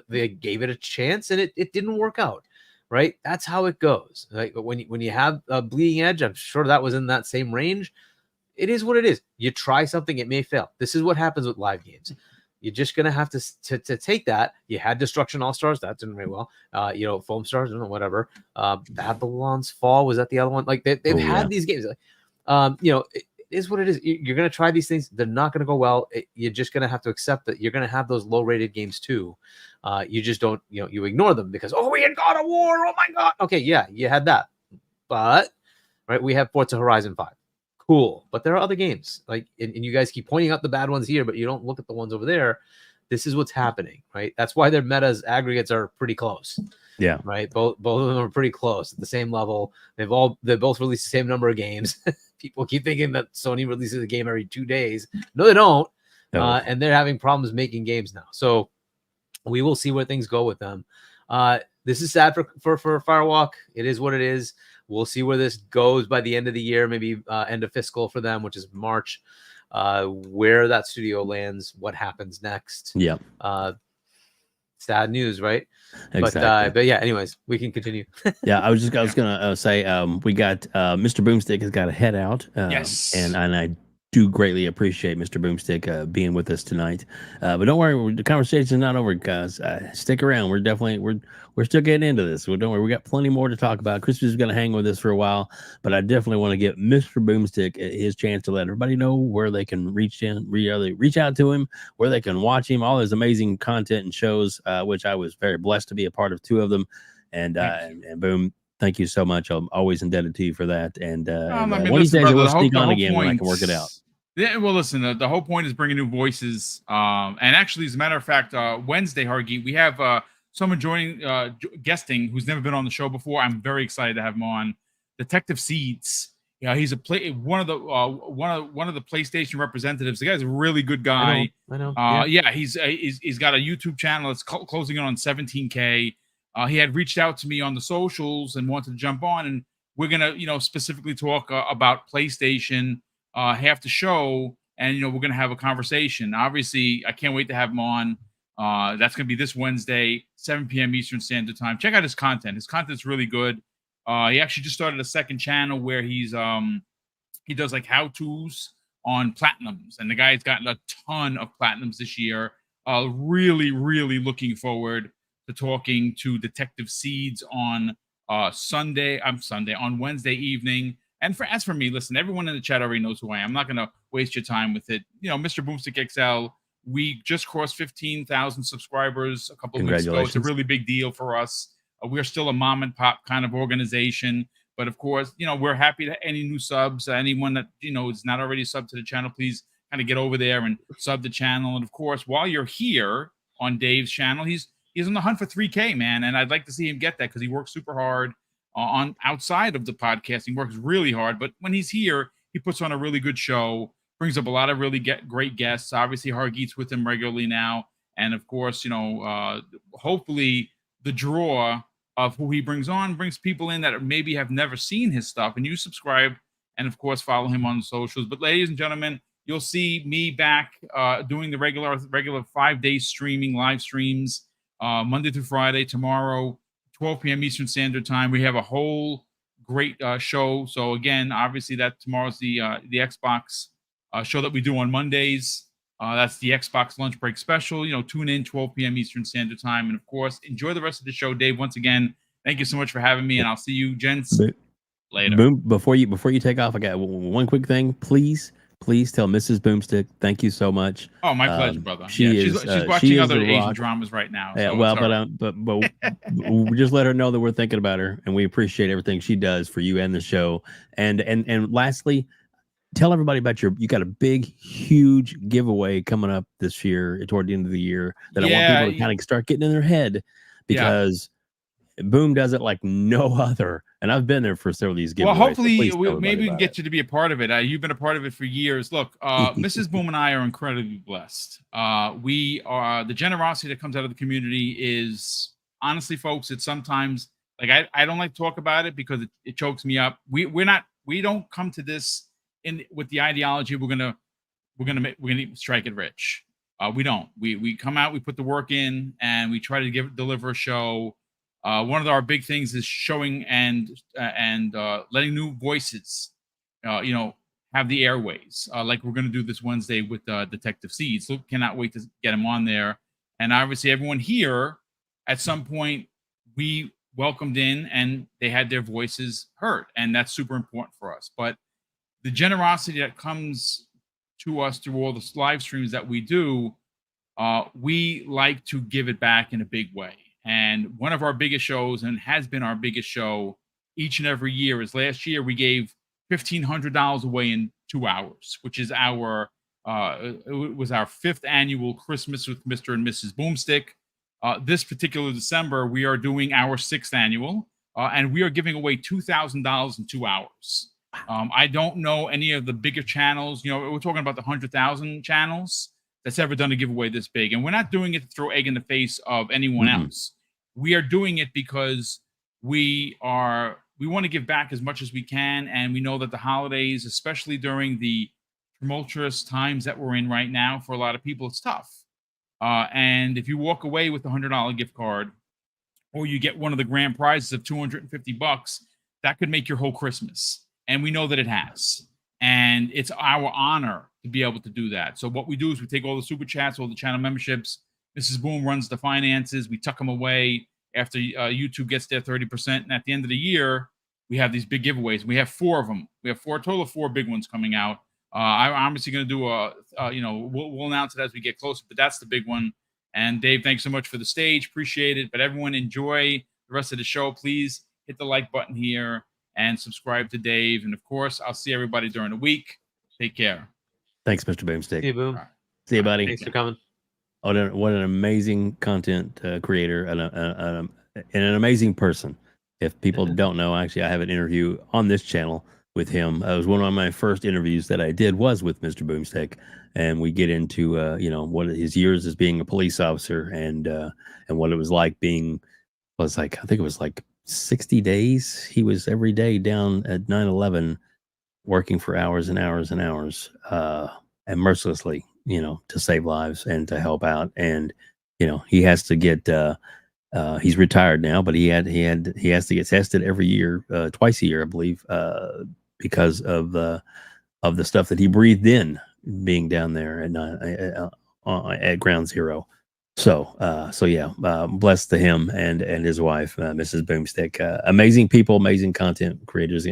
they gave it a chance and it didn't work out, right? That's how it goes. Like when you have a Bleeding Edge, I'm sure that was in that same range. It is what it is. You try something, it may fail. This is what happens with live games. You're just going to have to take that. You had Destruction All-Stars. That didn't very well. Foam Stars, I don't know, whatever. Babylon's Fall, was that the other one? Like they've had these games. It is what it is. You're going to try these things. They're not going to go well. You're just going to have to accept that you're going to have those low-rated games too. You just don't, you ignore them because, we had God of War. Oh, my God. Okay, yeah, you had that. But, right, we have Forza Horizon 5. Cool. But there are other games. And you guys keep pointing out the bad ones here, but you don't look at the ones over there. this is what's happening, right? That's why their metas aggregates are pretty close. Yeah. Right. Both of them are pretty close at the same level. They both released the same number of games. People keep thinking that Sony releases a game every 2 days. No, they don't. No. And they're having problems making games now. So we will see where things go with them. This is sad for Firewalk. It is what it is. We'll see where this goes by the end of the year, maybe end of fiscal for them, which is March. Where that studio lands, what happens next. Yeah. Sad news, right? Exactly. But yeah, anyways, we can continue. Yeah, I was gonna say we got Mr. Boomstick has got to head out. Yes. And I do greatly appreciate Mr. Boomstick being with us tonight. But don't worry, the conversation's not over, guys. Stick around. We're still getting into this. So don't worry, we got plenty more to talk about. Chris is going to hang with us for a while, but I definitely want to give Mr. Boomstick his chance to let everybody know where they can reach out to him, where they can watch him, all his amazing content and shows, which I was very blessed to be a part of 2 of them. And Boom, thank you so much. I'm always indebted to you for that. And one of these days we'll sneak on again when I can work it out. Yeah, well, listen, the whole point is bringing new voices. And actually, as a matter of fact, Wednesday, Hargeet, we have someone joining, guesting who's never been on the show before. I'm very excited to have him on. Detective Seeds. Yeah, he's one of the PlayStation representatives. The guy's a really good guy. I know. Yeah, he's got a YouTube channel. It's closing in on 17K. He had reached out to me on the socials and wanted to jump on, and we're gonna, specifically talk about PlayStation half the show, and we're gonna have a conversation. Obviously, I can't wait to have him on. That's gonna be this Wednesday, 7 p.m. Eastern Standard Time. Check out his content. His content's really good. He actually just started a second channel where he does like how-tos on platinums, and the guy's gotten a ton of platinums this year. Really, really looking forward to talking to Detective Seeds on on Wednesday evening. And as for me, listen, everyone in the chat already knows who I am. I'm not going to waste your time with it. Mr. Boomstick XL, we just crossed 15,000 subscribers a couple of weeks ago. It's a really big deal for us. We're still a mom and pop kind of organization. But of course, we're happy to any new subs, anyone that, is not already subbed to the channel, please kind of get over there and sub the channel. And of course, while you're here on Dave's channel, he's on the hunt for 3K, man. And I'd like to see him get that because he works super hard on outside of the podcast. He works really hard. But when he's here, he puts on a really good show, brings up a lot of really great guests. Obviously, Hargeet's with him regularly now. And of course, hopefully the draw of who he brings on brings people in that maybe have never seen his stuff. And you subscribe and, of course, follow him on the socials. But ladies and gentlemen, you'll see me back doing the regular 5-day streaming live streams. Monday through Friday, tomorrow, 12 p.m. Eastern Standard Time. We have a whole great show. So again, obviously that tomorrow's the Xbox show that we do on Mondays. That's the Xbox lunch break special. Tune in 12 p.m. Eastern Standard Time. And of course, enjoy the rest of the show. Dave, once again, thank you so much for having me, and I'll see you gents later. Boom, before you take off, I got one quick thing. Please tell Mrs. Boomstick thank you so much. Oh, my pleasure, brother. She's watching other Asian dramas right now. Yeah, so but we just let her know that we're thinking about her, and we appreciate everything she does for you and the show. And lastly, tell everybody about you got a big, huge giveaway coming up this year toward the end of the year that I want people to kind of start getting in their head, because Boom does it like no other. And I've been there for several of these giveaways. Well, hopefully, so maybe we can get you to be a part of it. You've been a part of it for years. Look, Mrs. Boom and I are incredibly blessed. We are, the generosity that comes out of the community is, honestly, folks, it's sometimes like I don't like to talk about it because it chokes me up. We don't come to this with the ideology we're gonna strike it rich. We don't. We come out, we put the work in, and we try to deliver a show. One of our big things is showing and letting new voices, have the airways. Like we're going to do this Wednesday with Detective Seeds. So cannot wait to get him on there. And obviously, everyone here, at some point, we welcomed in and they had their voices heard, and that's super important for us. But the generosity that comes to us through all the live streams that we do, we like to give it back in a big way. And one of our biggest shows, and has been our biggest show each and every year, is last year we gave $1,500 away in 2 hours, which is our It was our 5th annual Christmas with Mr. and Mrs. Boomstick. This particular December, we are doing our 6th annual, and we are giving away $2,000 in 2 hours. I don't know any of the bigger channels. You know, we're talking about the 100,000 channels that's ever done a giveaway this big. And we're not doing it to throw egg in the face of anyone else. We are doing it because we want to give back as much as we can. And we know that the holidays, especially during the tumultuous times that we're in right now, for a lot of people, it's tough. And if you walk away with a $100 gift card, or you get one of the grand prizes of $250, that could make your whole Christmas. And we know that it has. And it's our honor to be able to do that. So what we do is we take all the super chats, all the channel memberships. Mrs. Boom runs the finances. We tuck them away after YouTube gets their 30%. And at the end of the year, we have these big giveaways. We have 4 of them. We have a total of 4 big ones coming out. I'm obviously going to do we'll announce it as we get closer, but that's the big one. And Dave, thanks so much for the stage. Appreciate it. But everyone enjoy the rest of the show. Please hit the like button here and subscribe to Dave. And of course, I'll see everybody during the week. Take care. Thanks, Mr. Boomstick. See you, Boom. Right. See you, buddy. Thanks for coming. What an amazing content creator and an amazing person. If people don't know, actually, I have an interview on this channel with him. It was one of my first interviews that I did was with Mr. Boomstick, and we get into what his years as being a police officer and what it was like being I think it was like 60 days. He was every day down at 9/11 working for hours and hours and hours and mercilessly, to save lives and to help out. And he has to get he's retired now, but he has to get tested every year, twice a year, I believe, because of the stuff that he breathed in being down there at Ground Zero. So yeah, bless to him and his wife, Mrs. Boomstick. Amazing people, amazing content creators.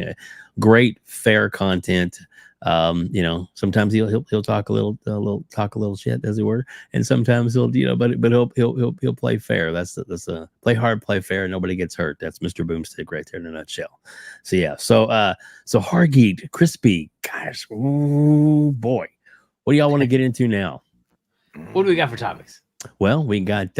Great, fair content. Sometimes he'll talk a little shit, as it were, and sometimes he'll he'll play fair. That's a play hard, play fair. Nobody gets hurt. That's Mr. Boomstick right there in a nutshell. So yeah, so Hargeet, crispy, gosh, ooh boy, what do y'all want to get into now? What do we got for topics? Well, we got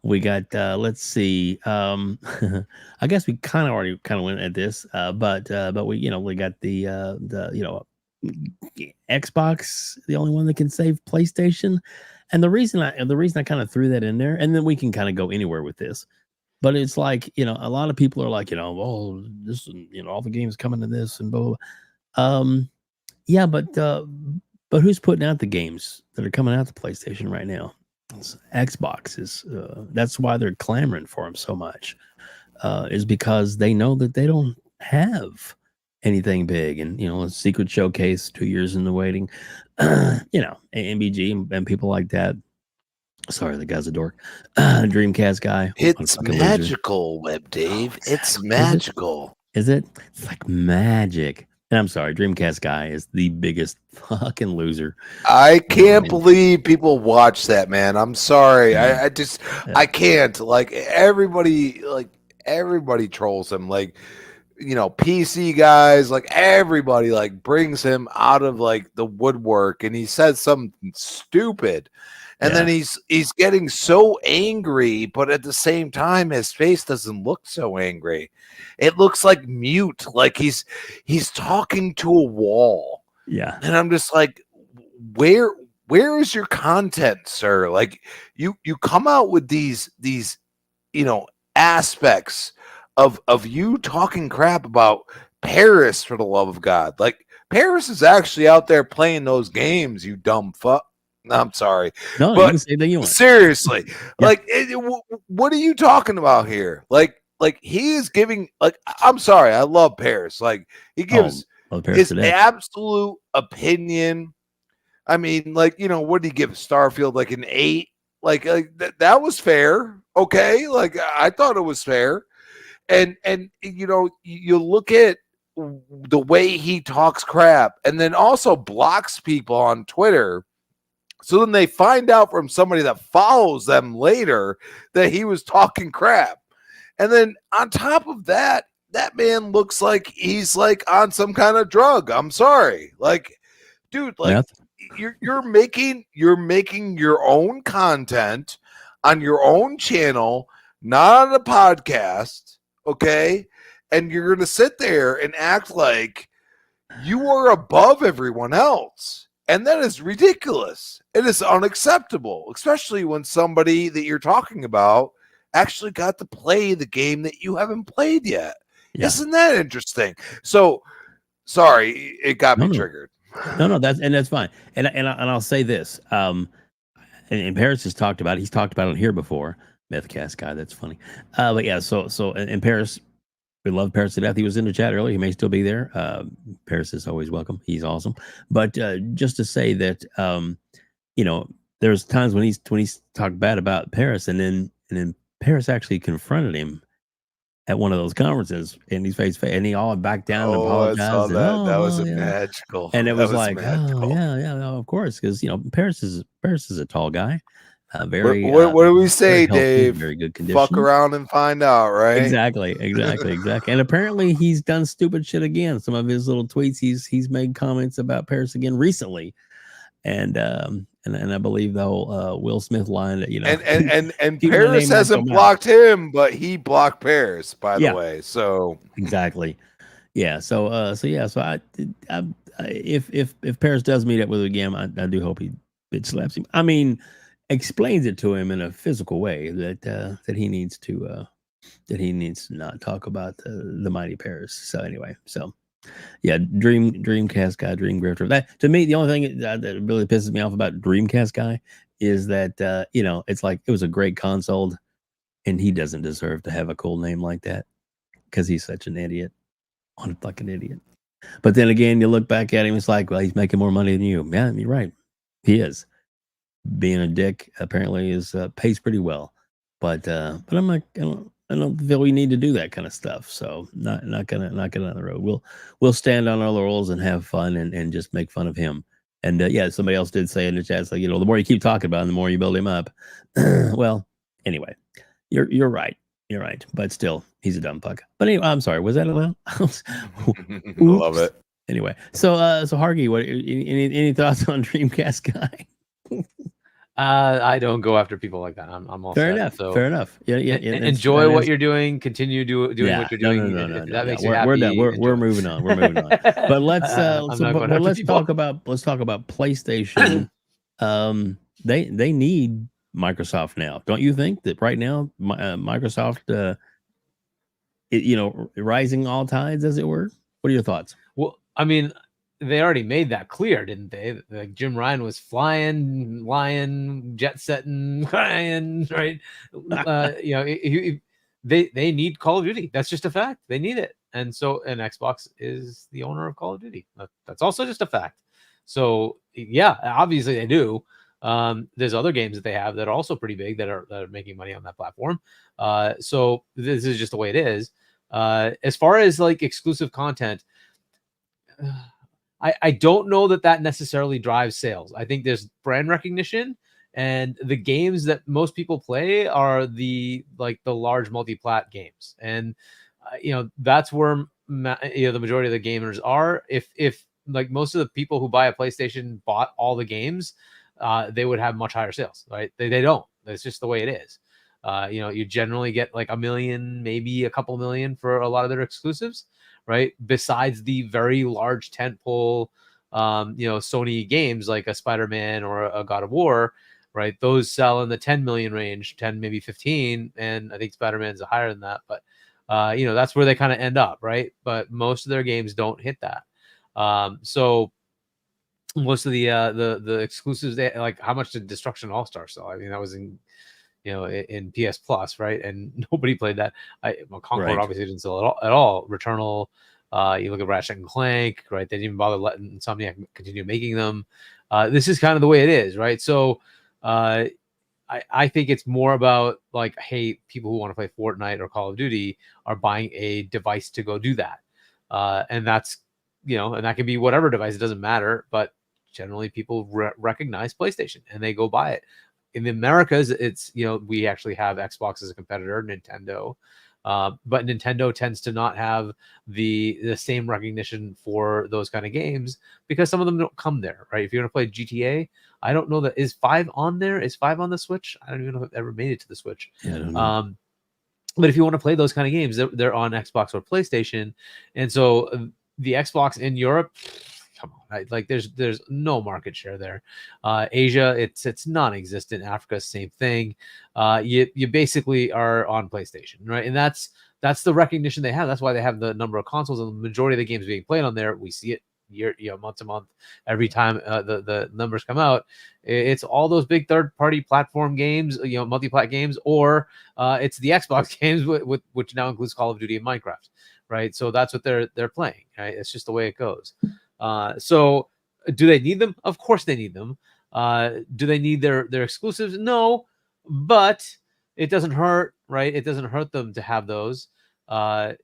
let's see. I guess we already went at this, but we got the Xbox, the only one that can save PlayStation. And the reason I kind of threw that in there, and then we can kind of go anywhere with this, but it's like, a lot of people are like, oh, this, all the games coming to this and blah, blah, blah. Yeah, but who's putting out the games that are coming out to PlayStation right now? Xbox is that's why they're clamoring for them so much, is because they know that they don't have anything big. And a secret showcase 2 years in the waiting, MBG and people like that. Sorry, the guy's a dork. Dreamcast guy. It's magical, WebDave. It's magical. Is it? It's like magic. And I'm sorry, Dreamcast guy is the biggest fucking loser. I can't believe people watch that, man. I'm sorry. Yeah. I can't. Everybody trolls him. PC guys, everybody brings him out of the woodwork, and he says something stupid. And then he's getting so angry, but at the same time, his face doesn't look so angry. It looks like mute, like he's talking to a wall. Yeah. And I'm just like, where is your content, sir? You come out with these aspects of you talking crap about Paris, for the love of God. Paris is actually out there playing those games, you dumb fuck. I'm sorry. No, but you can say that you want. Seriously, Yeah. What are you talking about here? He is giving. I'm sorry, I love Paris. He gives his absolute opinion. I mean, what did he give Starfield? An 8? That was fair. Okay, I thought it was fair. And you look at the way he talks crap, and then also blocks people on Twitter. So then they find out from somebody that follows them later that he was talking crap. And then on top of that, that man looks like he's on some kind of drug. I'm sorry. Dude, you're making your own content on your own channel, not on a podcast, okay? And you're going to sit there and act like you are above everyone else. And that is ridiculous. It is unacceptable, especially when somebody that you're talking about actually got to play the game that you haven't played yet. Yeah. Isn't that interesting? So, sorry, it got me triggered. No, that's fine. And I'll say this. And Paris has talked about it. He's talked about it here before. Mythcast guy, that's funny. But yeah, so in Paris, we love Paris to death. He was in the chat earlier. He may still be there. Paris is always welcome. He's awesome. But just to say that, there's times when he's talked bad about Paris, and then Paris actually confronted him at one of those conferences, and he's face, and he all backed down and apologized. I saw that. That was yeah. magical. And it was like, magical. of course, because Paris is a tall guy. What do we say, very healthy, Dave? very good condition. Fuck around and find out, right? Exactly. And apparently he's done stupid shit again. Some of his little tweets, he's made comments about Paris again recently, and I believe the whole Will Smith line that and Paris hasn't blocked him, but he blocked Paris, by the way. So exactly, yeah. So I if Paris does meet up with him again, I do hope he bitch slaps him. I mean, explains it to him in a physical way that he needs to not talk about the mighty Paris. So anyway, yeah, Dreamcast guy, Dream Grifter. That to me, the only thing that really pisses me off about Dreamcast guy is that it's like it was a great console, and he doesn't deserve to have a cool name like that because he's such an idiot, one fucking idiot. But then again, you look back at him, it's like, well, he's making more money than you. Yeah, you're right, he is. Being a dick apparently is pays pretty well, but I'm like, I don't feel we need to do that kind of stuff. So not gonna on the road. We'll stand on our laurels and have fun and just make fun of him. And yeah, somebody else did say in the chat, it's like, the more you keep talking about him, the more you build him up. Well, anyway, you're right. You're right. But still, he's a dumb fuck. But anyway, I'm sorry. Was that allowed? Love it. Anyway, so Hargee, what any thoughts on Dreamcast guy? I don't go after people like that. I'm all fair set, enough. so Fair enough. Yeah. Enjoy what you're doing. Continue doing what you're doing. No. That makes you happy. We're done. We're moving on. We're moving on. But let's talk about PlayStation. They need Microsoft now, don't you think? That right now, Microsoft, rising all tides, as it were. What are your thoughts? Well, I mean, they already made that clear, didn't they? Like Jim Ryan was flying, jet setting, flying, right? They need Call of Duty. That's just a fact. They need it, and Xbox is the owner of Call of Duty. That's also just a fact. So yeah, obviously they do. There's other games that they have that are also pretty big that are making money on that platform. So this is just the way it is. As far as like exclusive content. I don't know that necessarily drives sales. I think there's brand recognition, and the games that most people play are the large multi-plat games, and that's where the majority of the gamers are. If like most of the people who buy a PlayStation bought all the games, they would have much higher sales, right? They don't. That's just the way it is. You generally get like 1 million, maybe a couple million for a lot of their exclusives. Right. Besides the very large tentpole, Sony games like a Spider-Man or a God of War, right? Those sell in the 10 million range, 10, maybe 15. And I think Spider-Man's higher than that. But, that's where they kind of end up. Right. But most of their games don't hit that. So most of the exclusives, like how much did Destruction All-Star sell? I mean, that was in PS Plus, right? And nobody played that. Concord obviously didn't sell at all. Returnal, you look at Ratchet and Clank, right? They didn't even bother letting Insomniac continue making them. This is kind of the way it is, right? So I think it's more about like, hey, people who want to play Fortnite or Call of Duty are buying a device to go do that. And that's, and that can be whatever device, it doesn't matter. But generally people recognize PlayStation and they go buy it. In the Americas, it's, we actually have Xbox as a competitor, Nintendo. But Nintendo tends to not have the same recognition for those kind of games because some of them don't come there, right? If you're going to play GTA, I don't know that is 5 on there. Is 5 on the Switch? I don't even know if it ever made it to the Switch. Yeah, I don't know. But if you want to play those kind of games, they're on Xbox or PlayStation, and so the Xbox in Europe, come on, like there's no market share there. Asia, it's non-existent. Africa, same thing. You basically are on PlayStation, right? And that's the recognition they have. That's why they have the number of consoles, and the majority of the games being played on there. We see it month to month, every time the numbers come out. It's all those big third-party platform games, multi-plat games, or it's the Xbox games, which now includes Call of Duty and Minecraft, right? So that's what they're playing, right? It's just the way it goes. So do they need them? Of course they need them. Do they need their exclusives? No, but it doesn't hurt, right? It doesn't hurt them to have those. But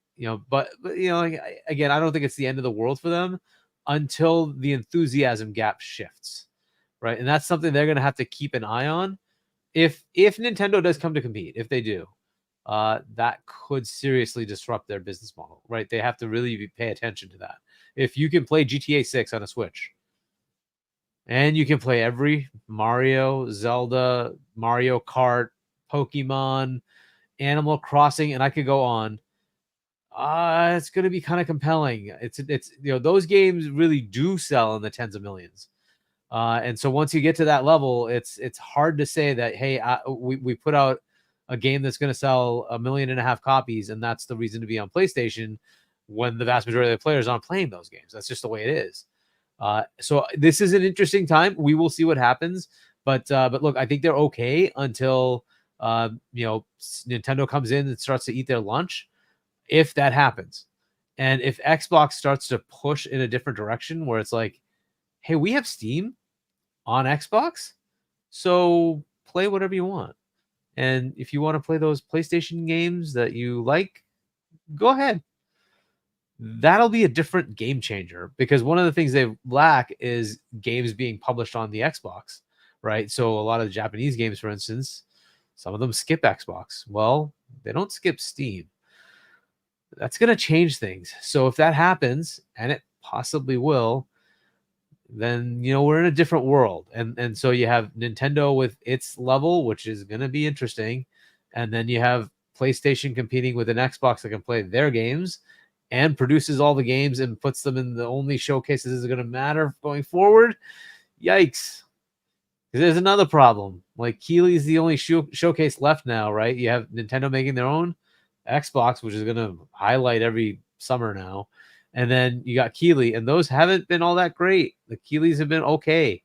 again, I don't think it's the end of the world for them until the enthusiasm gap shifts, right? And that's something they're going to have to keep an eye on. If Nintendo does come to compete, if they do, that could seriously disrupt their business model, right? They have to really pay attention to that. If you can play GTA 6 on a Switch, and you can play every Mario, Zelda, Mario Kart, Pokemon, Animal Crossing, and I could go on, it's going to be kind of compelling. It's those games really do sell in the tens of millions. And so once you get to that level, it's hard to say that, hey, we put out a game that's going to sell 1.5 million copies, and that's the reason to be on PlayStation, when the vast majority of the players aren't playing those games. That's just the way it is. So this is an interesting time. We will see what happens. But look, I think they're okay until Nintendo comes in and starts to eat their lunch. If that happens, and if Xbox starts to push in a different direction where it's like, hey, we have Steam on Xbox, so play whatever you want. And if you want to play those PlayStation games that you like, go ahead. That'll be a different game changer, because one of the things they lack is games being published on the Xbox, right? So a lot of the Japanese games, for instance, some of them skip Xbox. Well, they don't skip Steam. That's going to change things. So if that happens, and it possibly will, then we're in a different world. And so you have Nintendo with its level, which is going to be interesting, and then you have PlayStation competing with an Xbox that can play their games and produces all the games and puts them in the only showcases that is going to matter going forward. Yikes. There's another problem. Like, Keighley's the only showcase left now, right? You have Nintendo making their own Xbox, which is going to highlight every summer now. And then you got Keighley, and those haven't been all that great. The Keighley's have been okay.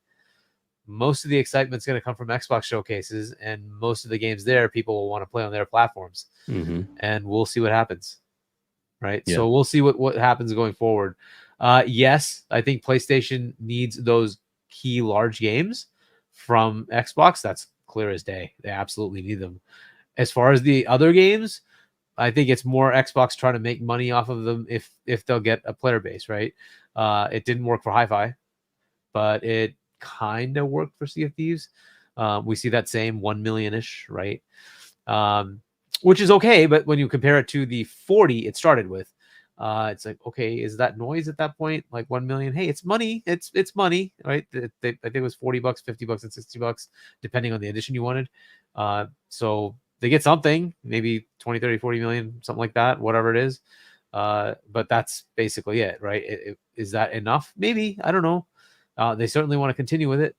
Most of the excitement's going to come from Xbox showcases, and most of the games there, people will want to play on their platforms. Mm-hmm. And we'll see what happens, right? Yeah. So we'll see what happens going forward. Yes, I think PlayStation needs those key large games from Xbox. That's clear as day. They absolutely need them. As far as the other games, I think it's more Xbox trying to make money off of them if they'll get a player base, right? It didn't work for Hi-Fi, but it kind of worked for Sea of Thieves. We see that same 1 million-ish, right? Which is okay, but when you compare it to the 40 it started with, it's like, okay, is that noise at that point? Like 1 million? Hey, it's money. It's money, right? I think it was $40, $50, and $60, depending on the edition you wanted. So they get something, maybe 20, 30, 40 million, something like that, whatever it is. But that's basically it, right? Is that enough? Maybe. I don't know. They certainly want to continue with it.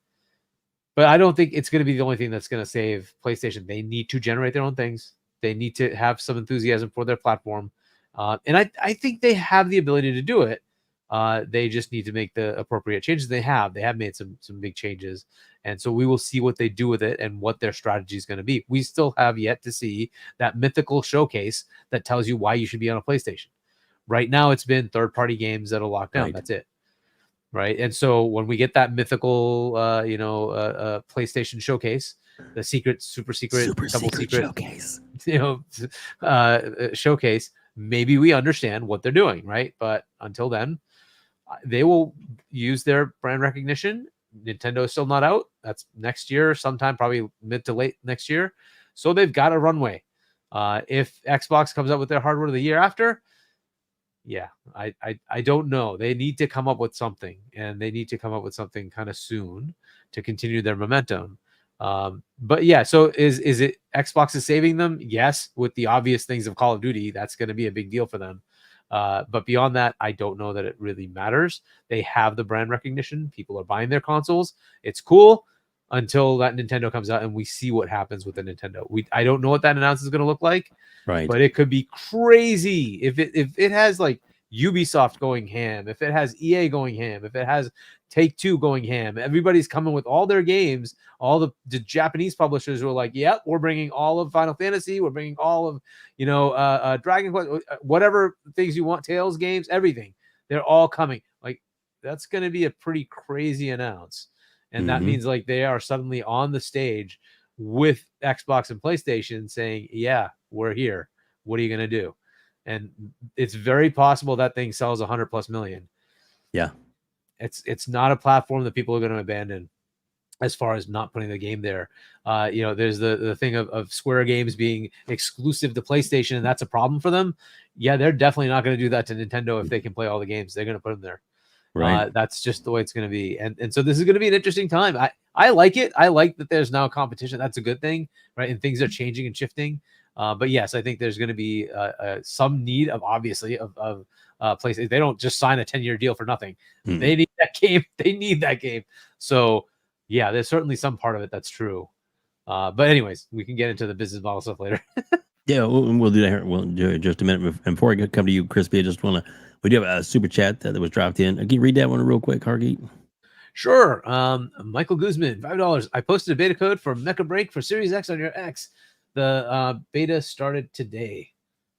But I don't think it's going to be the only thing that's going to save PlayStation. They need to generate their own things. They need to have some enthusiasm for their platform. And I think they have the ability to do it. They just need to make the appropriate changes. They have made some big changes. And so we will see what they do with it and what their strategy is going to be. We still have yet to see that mythical showcase that tells you why you should be on a PlayStation. Right now, it's been third-party games that are locked down. Right. That's it. Right. And so when we get that mythical, PlayStation showcase, the super secret showcase, showcase, maybe we understand what they're doing. Right. But until then, they will use their brand recognition. Nintendo is still not out. That's next year, sometime probably mid to late next year. So they've got a runway. If Xbox comes up with their hardware the year after, yeah, I don't know. They need to come up with something, and they need to come up with something kind of soon to continue their momentum. But yeah, so is it Xbox is saving them? Yes, with the obvious things of Call of Duty, that's going to be a big deal for them. But beyond that, I don't know that it really matters. They have the brand recognition. People are buying their consoles. It's cool until that Nintendo comes out and we see what happens with the Nintendo. I don't know what that announcement is going to look like, Right. but it could be crazy if it has like Ubisoft going ham, if it has EA going ham, if it has Take-Two going ham. Everybody's coming with all their games. All the Japanese publishers were like, "Yep, we're bringing all of Final Fantasy. We're bringing all of Dragon Quest, whatever things you want, Tales games, everything. They're all coming." Like that's going to be a pretty crazy announce, and that means like they are suddenly on the stage with Xbox and PlayStation saying, "Yeah, we're here. What are you going to do?" And it's very possible that thing sells 100+ million. Yeah. It's not a platform that people are going to abandon as far as not putting the game there. There's the thing of Square Games being exclusive to PlayStation, and that's a problem for them. Yeah, they're definitely not going to do that to Nintendo if they can play all the games. They're going to put them there. Right. That's just the way it's going to be. And so this is going to be an interesting time. I like it. I like that there's now competition. That's a good thing, right? And things are changing and shifting. But yes, I think there's going to be some need of obviously of places. They don't just sign a 10-year deal for nothing. They need that game. They need that game. So yeah, there's certainly some part of it that's true. But anyways, we can get into the business model stuff later. Yeah, we'll do that here. We'll do it in just a minute. And before I come to you, Crispy, I just want to. We do have a super chat that was dropped in. Can you read that one real quick, Hargeet? Sure. Michael Guzman, $5. I posted a beta code for Mecha Break for Series X on your X. The beta started today.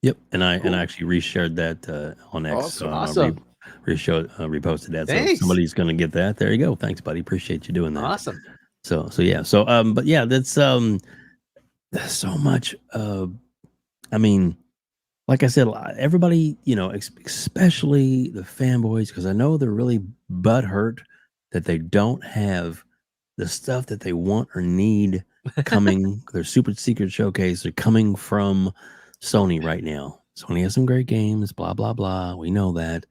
Yep, and I actually reshared that on X. Awesome. Reposted that. Thanks. So somebody's going to get that. There you go. Thanks, buddy. Appreciate you doing that. Awesome. So yeah. So but yeah, that's so much. I mean, like I said, everybody, especially the fanboys, because I know they're really butthurt that they don't have the stuff that they want or need coming. Their super secret showcase. They're coming from Sony right now. Sony has some great games, blah, blah, blah. We know that.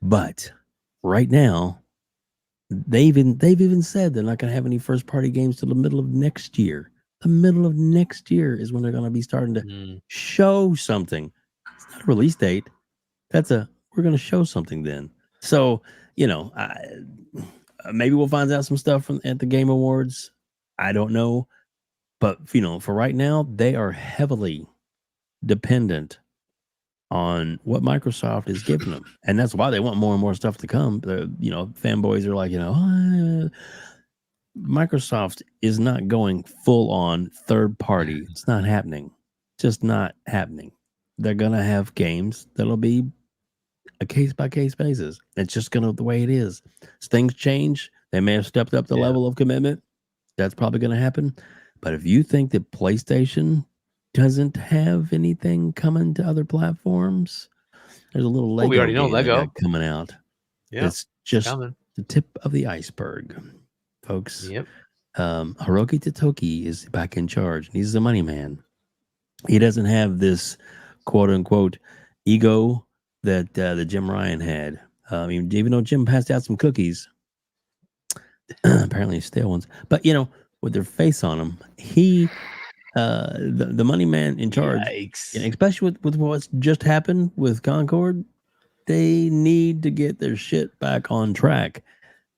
But right now, they've even said they're not going to have any first party games till the middle of next year. The middle of next year is when they're going to be starting to show something. It's not a release date. We're going to show something then. So, maybe we'll find out some stuff at the Game Awards. I don't know. But, for right now, they are heavily dependent on what Microsoft is giving them. And that's why they want more and more stuff to come. Fanboys are like, Microsoft is not going full on third party. It's not happening. Just not happening. They're going to have games that'll be a case by case basis. It's just going to the way it is. As things change, they may have stepped up the level of commitment. That's probably going to happen. But if you think that PlayStation doesn't have anything coming to other platforms, there's a little Lego. We already know Lego coming out. Yeah, it's just the tip of the iceberg, folks. Yep. Hiroki Totoki is back in charge. He's the money man. He doesn't have this quote unquote ego that Jim Ryan had. Even though Jim passed out some cookies, apparently stale ones, but with their face on them, he the money man in charge. Especially with what's just happened with Concord, they need to get their shit back on track.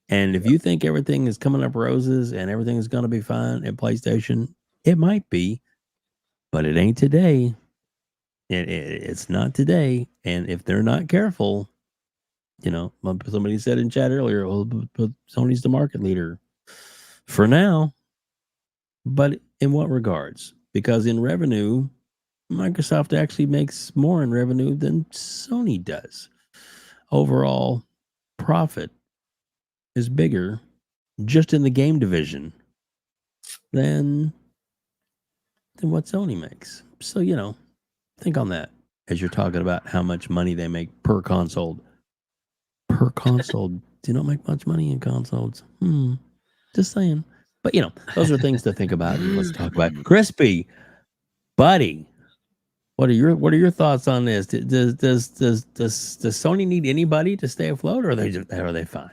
And if you think everything is coming up roses and everything is going to be fine at PlayStation, it might be, but it ain't today. It's not today. And if they're not careful, somebody said in chat earlier, Sony's the market leader for now. But in what regards? Because in revenue, Microsoft actually makes more in revenue than Sony does. Overall profit is bigger just in the game division than what Sony makes. So, think on that as you're talking about how much money they make per console. Per console, do not make much money in consoles. Just saying. But, those are things to think about. Let's talk about Crispy, buddy. What are your thoughts on this? Does Sony need anybody to stay afloat, or are they fine?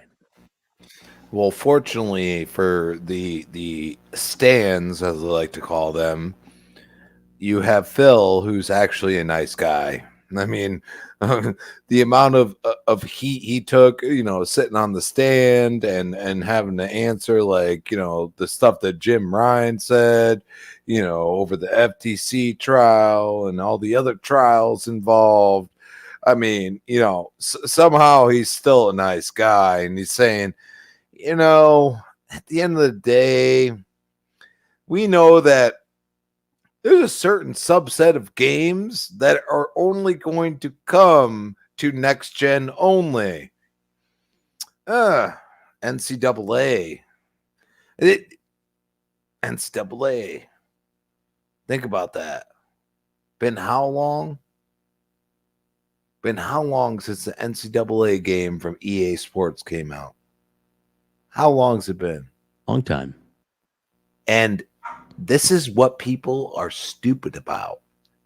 Well, fortunately for the stands, as I like to call them, you have Phil, who's actually a nice guy. I mean, the amount of heat he took, sitting on the stand and having to answer the stuff that Jim Ryan said, over the FTC trial and all the other trials involved. I mean, somehow he's still a nice guy, and he's saying, at the end of the day, we know that there's a certain subset of games that are only going to come to next gen only. NCAA. NCAA. Think about that. Been how long? Been how long since the NCAA game from EA Sports came out? How long's it been? Long time. And this is what people are stupid about.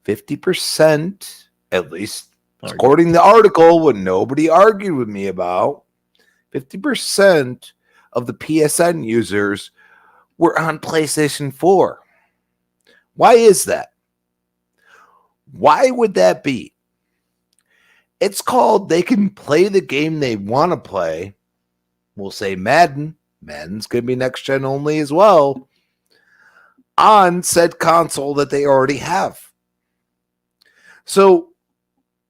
50%, at least according to the article, what nobody argued with me about, 50% of the PSN users were on PlayStation 4. Why is that? Why would that be? It's called they can play the game they want to play. We'll say Madden. Madden's going to be next gen only as well, on said console that they already have. So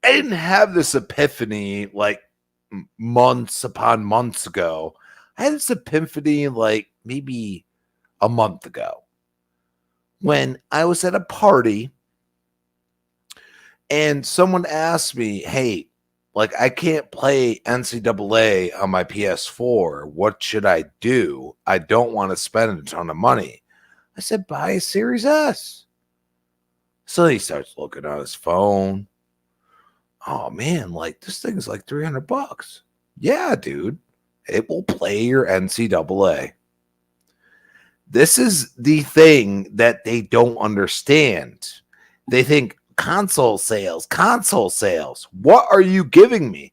I didn't have this epiphany like months upon months ago. I had this epiphany like maybe a month ago when I was at a party and someone asked me, hey, I can't play NCAA on my PS4. What should I do? I don't want to spend a ton of money. I said, buy a Series S. So he starts looking on his phone. Oh, man, this thing's like $300. Yeah, dude. It will play your NCAA. This is the thing that they don't understand. They think, console sales. What are you giving me?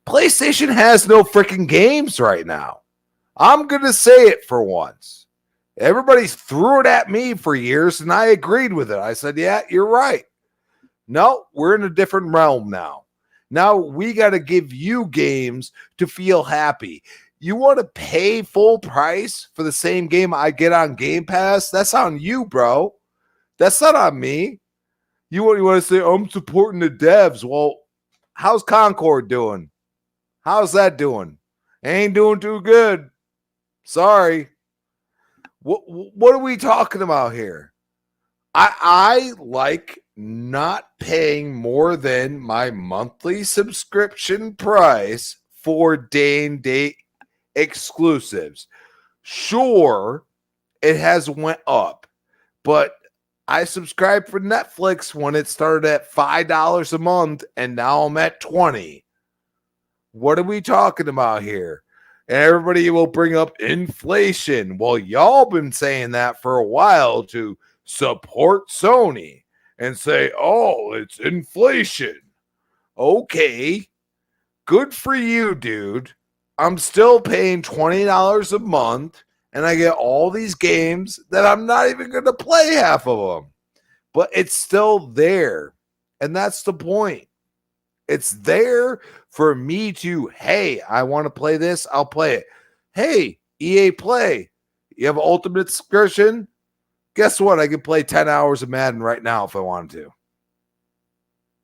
PlayStation has no freaking games right now. I'm going to say it for once. Everybody threw it at me for years, and I agreed with it. I said, yeah, you're right. No, we're in a different realm now. Now we got to give you games to feel happy. You want to pay full price for the same game I get on Game Pass? That's on you, bro. That's not on me. You want to say, I'm supporting the devs. Well, how's Concord doing? How's that doing? Ain't doing too good. Sorry. What are we talking about here? I like not paying more than my monthly subscription price for day and date exclusives. Sure, it has went up, but I subscribed for Netflix when it started at $5 a month, and now I'm at $20. What are we talking about here? And everybody will bring up inflation. Well, y'all been saying that for a while to support Sony and say, oh, it's inflation. Okay, good for you, dude. I'm still paying $20 a month, and I get all these games that I'm not even going to play half of them. But it's still there. And that's the point. It's there for me to, hey, I want to play this. I'll play it. Hey, EA Play, you have an Ultimate subscription? Guess what? I can play 10 hours of Madden right now if I wanted to.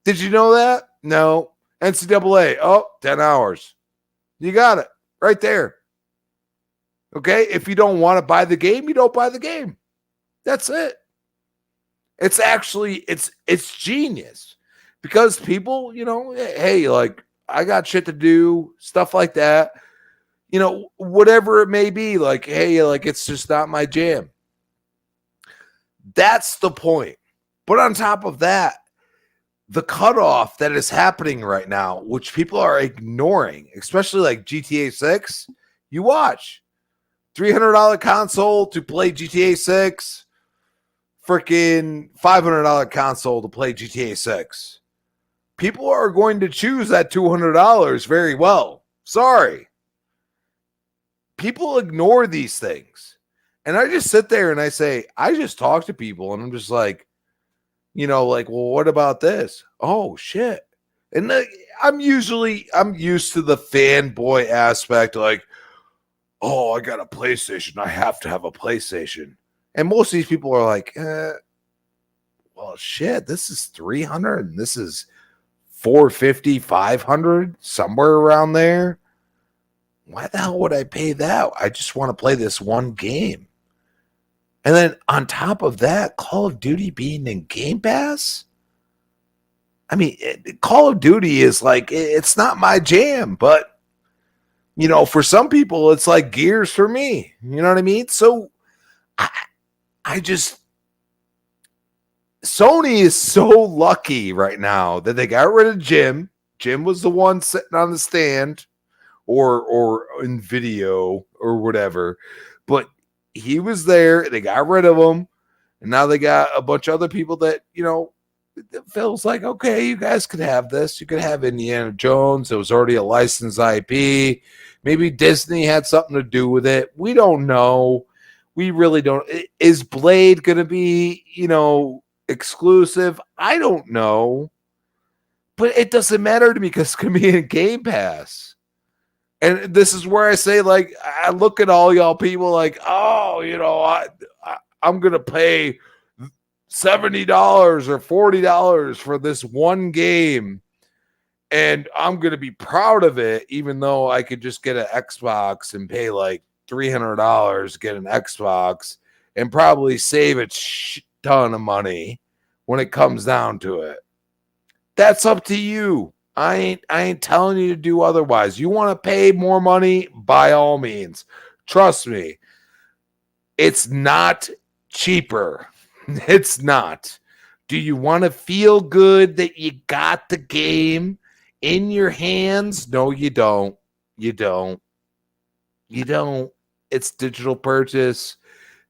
Did you know that? No. NCAA, 10 hours. You got it right there. Okay, if you don't want to buy the game, you don't buy the game. That's it. It's actually, it's genius because people, hey, I got shit to do, stuff like that, whatever it may be, hey, it's just not my jam. That's the point. But on top of that, the cutoff that is happening right now, which people are ignoring, especially like GTA 6, you watch. $300 console to play GTA 6, freaking $500 console to play GTA 6. People are going to choose that $200 very well. Sorry. People ignore these things. And I just sit there and I say, I just talk to people and I'm just like, you know, like, well, what about this? Oh, shit. And I'm used to the fanboy aspect, like, oh, I got a PlayStation. I have to have a PlayStation. And most of these people are like, well, shit, this is 300 and this is 450, 500, somewhere around there. Why the hell would I pay that? I just want to play this one game. And then on top of that, Call of Duty being in Game Pass. I mean, Call of Duty is like, it's not my jam, but, you know, for some people, it's like Gears for me. You know what I mean? So I just, Sony is so lucky right now that they got rid of Jim. Jim was the one sitting on the stand or in video or whatever, but he was there. They got rid of him, and now they got a bunch of other people that, you know, it feels like, okay, you guys could have this. You could have Indiana Jones. It was already a licensed IP. Maybe Disney had something to do with it. We don't know. We really don't. Is Blade going to be, you know, exclusive? I don't know. But it doesn't matter to me because it's going to be in Game Pass. And this is where I say, like, I look at all y'all people like, oh, you know, I'm going to pay $70 or $40 for this one game. And I'm going to be proud of it, even though I could just get an Xbox and pay like $300, get an Xbox, and probably save a ton of money when it comes down to it. That's up to you. I ain't telling you to do otherwise. You want to pay more money? By all means. Trust me. It's not cheaper. It's not. Do you want to feel good that you got the game in your hands? No, you don't. You don't. You don't. It's digital purchase.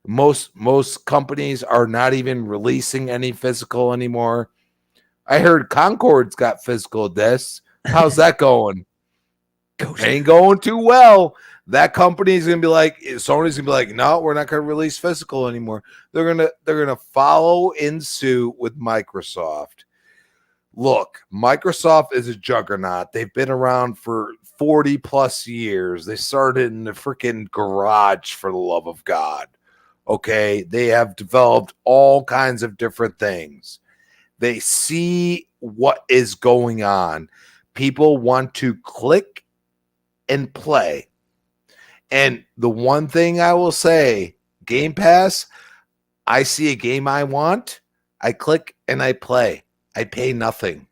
Most companies are not even releasing any physical anymore. I heard Concord's got physical discs. How's that going? Ain't going too well. That company's gonna be like, Sony's gonna be like, no, we're not gonna release physical anymore. They're gonna follow in suit with Microsoft. Look, Microsoft is a juggernaut. They've been around for 40 plus years. They started in the freaking garage, for the love of God. Okay, they have developed all kinds of different things. They see what is going on. People want to click and play. And the one thing I will say, Game Pass, I see a game I want, I click and I play. I pay nothing.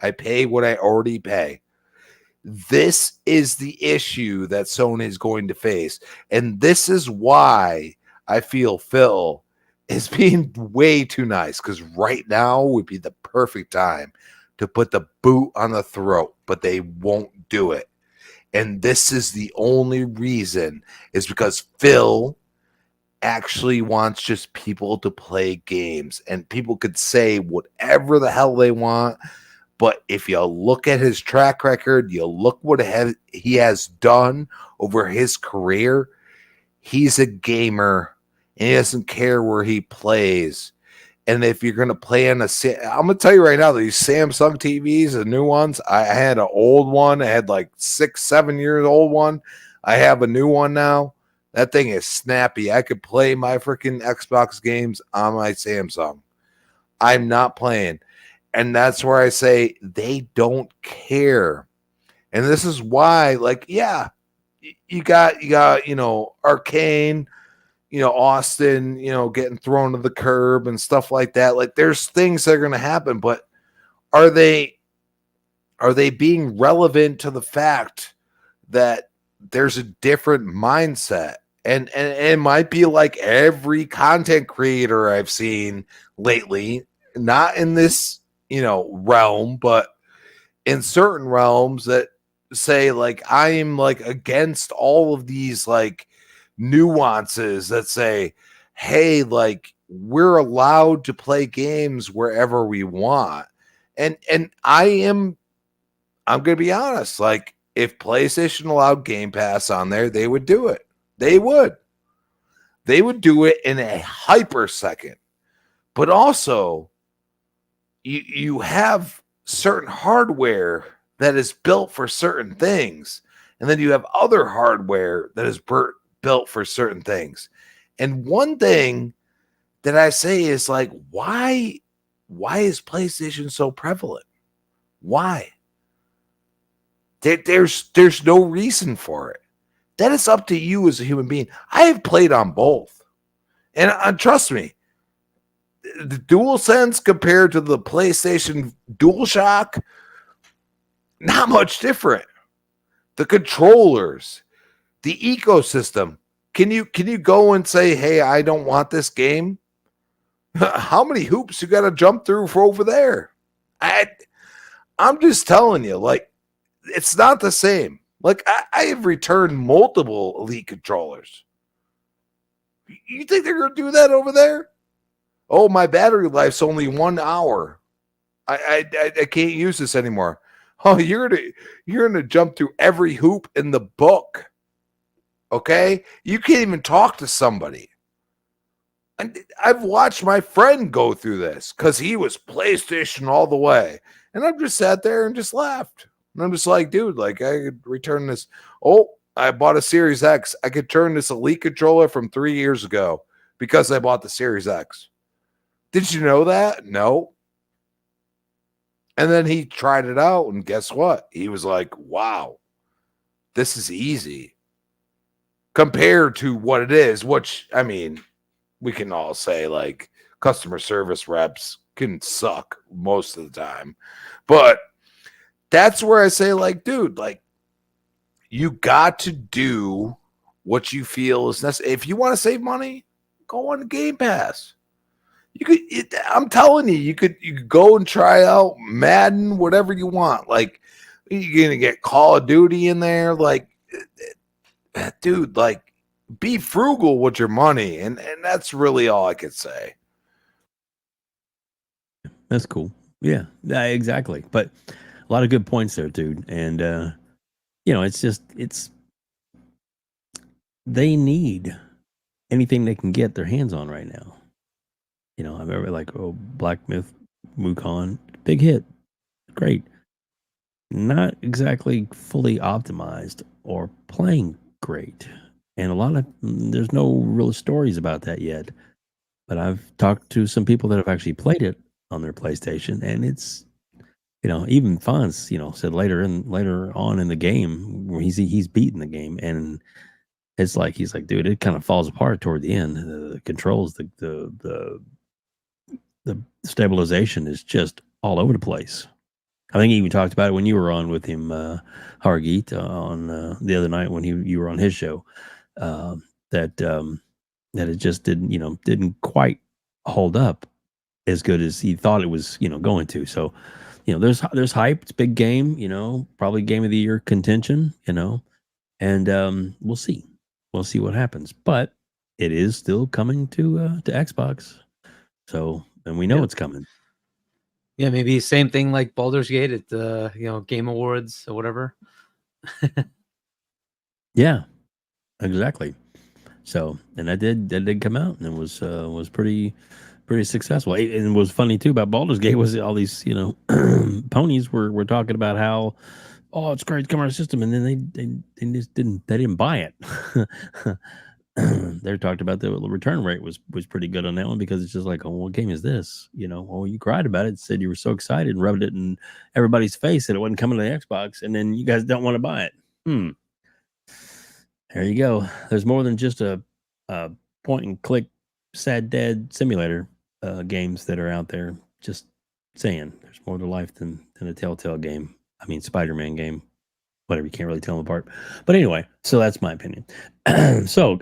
I pay what I already pay. This is the issue that Sony is going to face. And this is why I feel Phil is being way too nice, because right now would be the perfect time to put the boot on the throat, but they won't do it. And this is the only reason, is because Phil actually wants just people to play games, and people could say whatever the hell they want. But if you look at his track record, you look what he has done over his career, he's a gamer. And he doesn't care where he plays. And if you're going to play on I'm going to tell you right now, these Samsung TVs, the new ones, I had an old one. I had like 6-7 years old one. I have a new one now. That thing is snappy. I could play my freaking Xbox games on my Samsung. I'm not playing. And that's where I say they don't care. And this is why, like, yeah, you got, you know, Arcane, you know, Austin, you know, getting thrown to the curb and stuff like that. Like, there's things that are going to happen, but are they being relevant to the fact that there's a different mindset? And it might be like every content creator I've seen lately, not in this, you know, realm, but in certain realms that say, like, I am like against all of these like nuances that say, hey, like, we're allowed to play games wherever we want. And I'm going to be honest, like if PlayStation allowed Game Pass on there, they would do it. They would do it in a hyper second. But also you have certain hardware that is built for certain things. And then you have other hardware that is built for certain things. And one thing that I say is like, why is PlayStation so prevalent? Why? There's no reason for it. That is up to you as a human being. I have played on both. And trust me, the DualSense compared to the PlayStation DualShock, not much different. The controllers, the ecosystem. Can you go and say, hey, I don't want this game? How many hoops you got to jump through for over there? I'm just telling you, like, it's not the same. Like, I have returned multiple Elite controllers. You think they're going to do that over there? Oh, my battery life's only 1 hour. I can't use this anymore. Oh, you're gonna jump through every hoop in the book. Okay? You can't even talk to somebody. And I've watched my friend go through this because he was PlayStation all the way. And I've just sat there and just laughed. And I'm just like, dude, like I could return this. Oh, I bought a Series X. I could turn this Elite controller from 3 years ago because I bought the Series X. Did you know that? No. And then he tried it out, and guess what? He was like, wow, this is easy compared to what it is, which, I mean, we can all say, like, customer service reps can suck most of the time. But that's where I say, like, dude, like, you got to do what you feel is necessary. If you want to save money, go on Game Pass. You could, I'm telling you, you could go and try out Madden, whatever you want. Like, you're gonna get Call of Duty in there. Like, dude, like, be frugal with your money, and that's really all I could say. That's cool. Yeah, exactly. But a lot of good points there, dude. And it's they need anything they can get their hands on right now. I remember like Black Myth Wukong, big hit, great. Not exactly fully optimized or playing great, and there's no real stories about that yet. But I've talked to some people that have actually played it on their PlayStation, and it's even Fonz said later on in the game where he's beaten the game, and it's like he's like, dude, it kind of falls apart toward the end. The controls, the stabilization is just all over the place. I think he even talked about it when you were on with him, Hargeet, on the other night when you were on his show. That it just didn't quite hold up as good as he thought it was going to. So there's hype. It's a big game. Probably game of the year contention. And we'll see what happens. But it is still coming to Xbox. So. And we know it's coming. Yeah, maybe same thing like Baldur's Gate at the Game Awards or whatever. Yeah, exactly. So, and that did come out, and it was pretty successful. And it was funny too about Baldur's Gate was all these ponies were talking about how it's great to come on our system, and then they just didn't buy it. They talked about the return rate was pretty good on that one because it's just like, oh, what game is this? You cried about it, said you were so excited and rubbed it in everybody's face that it wasn't coming to the Xbox, and then you guys don't want to buy it. There you go. There's more than just a point and click sad dead simulator games that are out there. Just saying, there's more to life than a Telltale game. I mean, Spider-Man game. Whatever, you can't really tell them apart. But anyway, so that's my opinion. So,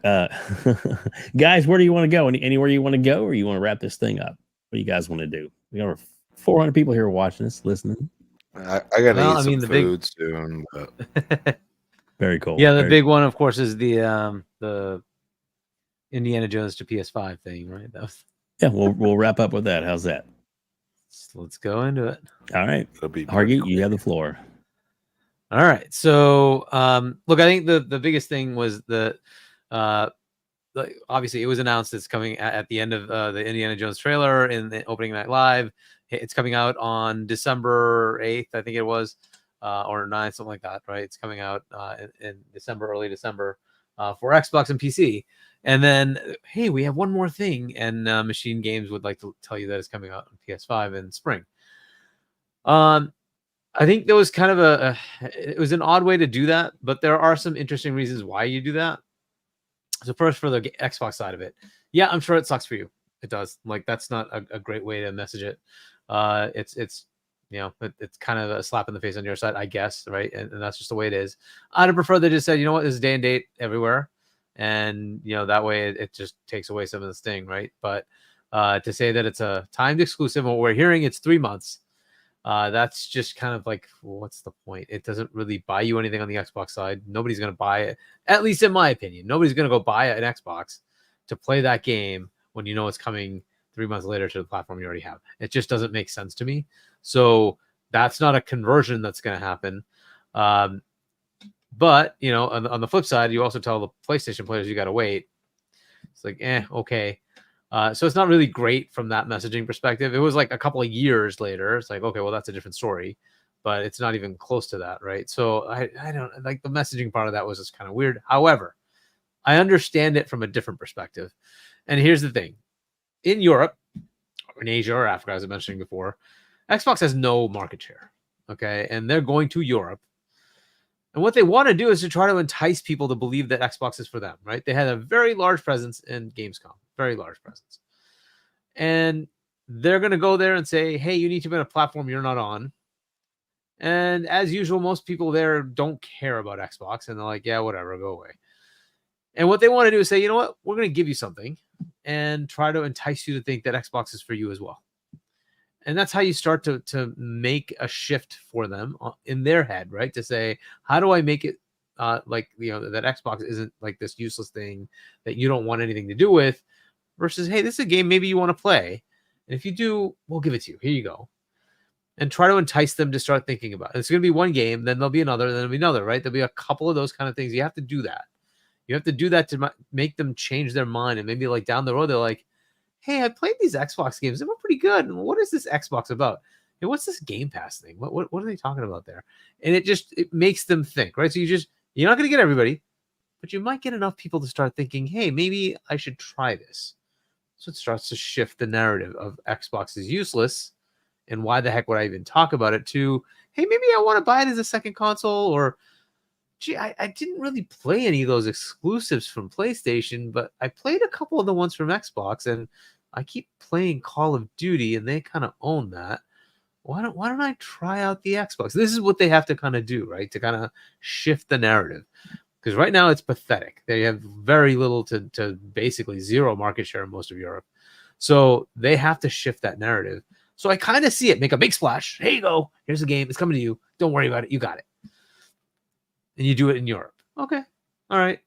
guys, where do you want to go? Anywhere you want to go, or you want to wrap this thing up? What do you guys want to do? We got 400 people here watching us, listening. I got to eat some food soon. But... Very cool. Yeah, the big one, of course, is the Indiana Jones to PS5 thing, right? That was... Yeah, we'll wrap up with that. How's that? So let's go into it. All right, It'll be Hargeet, you have the floor. All right. So, look, I think the biggest thing was obviously it was announced it's coming at the end of the Indiana Jones trailer in the opening night live. It's coming out on December 8th, I think it was, or 9th, something like that, right? It's coming out in December, early December, for Xbox and PC. And then, hey, we have one more thing, and Machine Games would like to tell you that it's coming out on PS5 in spring. I think there was kind of it was an odd way to do that, but there are some interesting reasons why you do that. So first, for the Xbox side of it, yeah, I'm sure it sucks for you. It does. Like, that's not a great way to message it. It's it's kind of a slap in the face on your side, I guess, right? And that's just the way it is. I'd have preferred they just said, you know what, this is day and date everywhere, and that way it just takes away some of the sting, right? But to say that it's a timed exclusive, what we're hearing, it's 3 months. That's just kind of like, well, what's the point? It doesn't really buy you anything on the Xbox side. Nobody's going to buy it, at least in my opinion. Nobody's going to go buy an Xbox to play that game when you know it's coming 3 months later to the platform you already have. It just doesn't make sense to me. So that's not a conversion that's going to happen. But, on the flip side, you also tell the PlayStation players you got to wait. It's like, okay. So it's not really great from that messaging perspective. It was like a couple of years later. It's like, okay, well, that's a different story, but it's not even close to that, right? So I don't like the messaging part of that was just kind of weird. However, I understand it from a different perspective. And here's the thing. In Europe, or in Asia or Africa, as I mentioned before, Xbox has no market share, okay? And they're going to Europe. And what they want to do is to try to entice people to believe that Xbox is for them, right? They had a very large presence in Gamescom, very large presence. And they're going to go there and say, hey, you need to be on a platform you're not on. And as usual, most people there don't care about Xbox. And they're like, yeah, whatever, go away. And what they want to do is say, you know what? We're going to give you something and try to entice you to think that Xbox is for you as well. And that's how you start to make a shift for them in their head, right? To say, how do I make it that Xbox isn't like this useless thing that you don't want anything to do with, versus, hey, this is a game maybe you want to play. And if you do, we'll give it to you. Here you go. And try to entice them to start thinking about it. It's going to be one game, then there'll be another, then there'll be another, right? There'll be a couple of those kind of things. You have to do that. You have to do that to make them change their mind. And maybe like down the road, they're like, hey, I played these Xbox games. They were pretty good. And what is this Xbox about? And what's this Game Pass thing? What are they talking about there? And it makes them think, right? So you're not going to get everybody, but you might get enough people to start thinking, hey, maybe I should try this. So it starts to shift the narrative of Xbox is useless. And why the heck would I even talk about it to, hey, maybe I want to buy it as a second console, or gee, I didn't really play any of those exclusives from PlayStation, but I played a couple of the ones from Xbox, and I keep playing Call of Duty, and they kind of own that. Why don't I try out the Xbox? This is what they have to kind of do, right? To kind of shift the narrative. Because right now it's pathetic. They have very little to basically zero market share in most of Europe. So they have to shift that narrative. So I kind of see it. Make a big splash. Here you go. Here's a game. It's coming to you. Don't worry about it. You got it. And you do it in Europe. Okay. All right.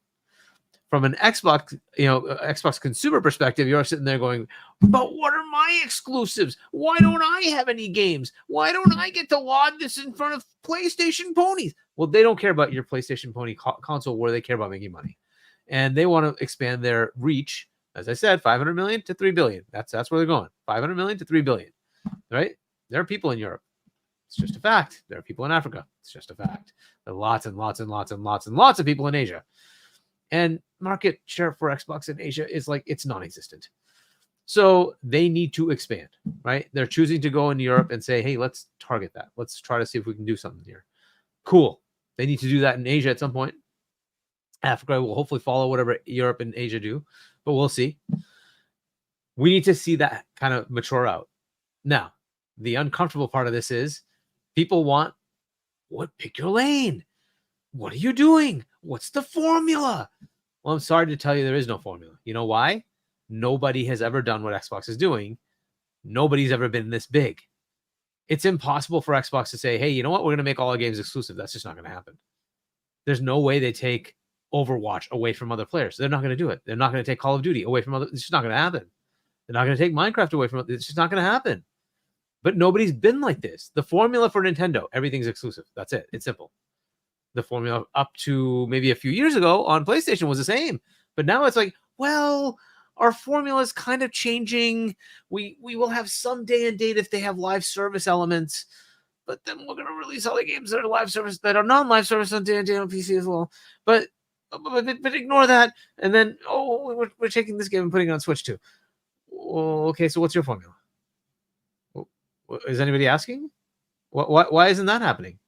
From an Xbox, Xbox consumer perspective, you're sitting there going, but what are my exclusives? Why don't I have any games? Why don't I get to laud this in front of PlayStation ponies? Well, they don't care about your PlayStation pony console where they care about making money. And they want to expand their reach. As I said, 500 million to 3 billion. That's where they're going. 500 million to 3 billion. Right? There are people in Europe. It's just a fact. There are people in Africa. It's just a fact. There are lots and lots and lots and lots and lots of people in Asia. And market share for Xbox in Asia is like, it's non-existent. So they need to expand, right? They're choosing to go into Europe and say, hey, let's target that. Let's try to see if we can do something here. Cool. They need to do that in Asia at some point. Africa will hopefully follow whatever Europe and Asia do, but we'll see. We need to see that kind of mature out. Now, the uncomfortable part of this is people want, pick your lane. What are you doing? What's the formula? Well, I'm sorry to tell you there is no formula. You know why? Nobody has ever done what Xbox is doing. Nobody's ever been this big. It's impossible for Xbox to say, hey, you know what? We're going to make all our games exclusive. That's just not going to happen. There's no way they take Overwatch away from other players. They're not going to do it. They're not going to take Call of Duty away from other. It's just not going to happen. They're not going to take Minecraft away from it. It's just not going to happen. But nobody's been like this. The formula for Nintendo, everything's exclusive. That's it. It's simple. The formula up to maybe a few years ago on PlayStation was the same. But now it's like, well, our formula is kind of changing. We will have some day and date if they have live service elements. But then we're going to release all the games that are live service, that are non-live service on day and date on PC as well. But ignore that. And then, we're taking this game and putting it on Switch too. Well, okay, so what's your formula? Is anybody asking? Why isn't that happening?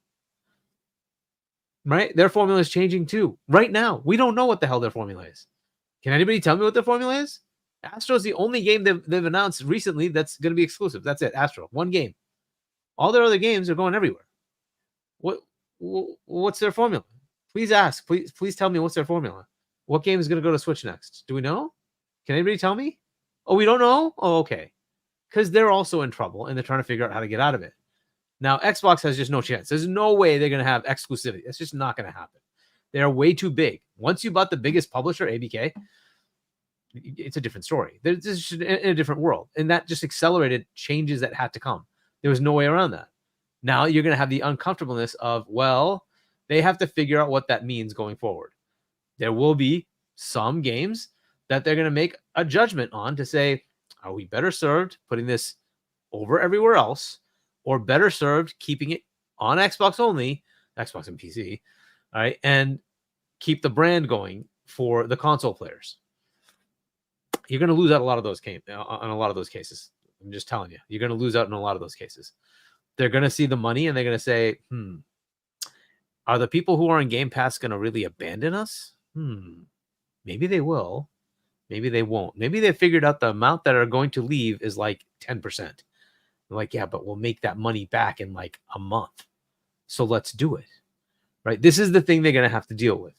Right? Their formula is changing too. Right now, we don't know what the hell their formula is. Can anybody tell me what their formula is? Astro is the only game they've announced recently that's going to be exclusive. That's it. Astro, one game. All their other games are going everywhere. What's their formula? Please ask. Please tell me what's their formula. What game is going to go to Switch next? Do we know? Can anybody tell me? Oh, we don't know? Oh, okay. Because they're also in trouble and they're trying to figure out how to get out of it. Now, Xbox has just no chance. There's no way they're going to have exclusivity. That's just not going to happen. They're way too big. Once you bought the biggest publisher, ABK, it's a different story. They're just in a different world. And that just accelerated changes that had to come. There was no way around that. Now you're going to have the uncomfortableness of, well, they have to figure out what that means going forward. There will be some games that they're going to make a judgment on to say, are we better served putting this over everywhere else, or better served keeping it on Xbox only, Xbox and PC, all right, and keep the brand going for the console players? You're going to lose out a lot of those on a lot of those cases. I'm just telling you, you're going to lose out in a lot of those cases. They're going to see the money and they're going to say, are the people who are in Game Pass going to really abandon us? Maybe they will. Maybe they won't. Maybe they figured out the amount that are going to leave is like 10%. They're like, yeah, but we'll make that money back in like a month. So let's do it. Right? This is the thing they're going to have to deal with.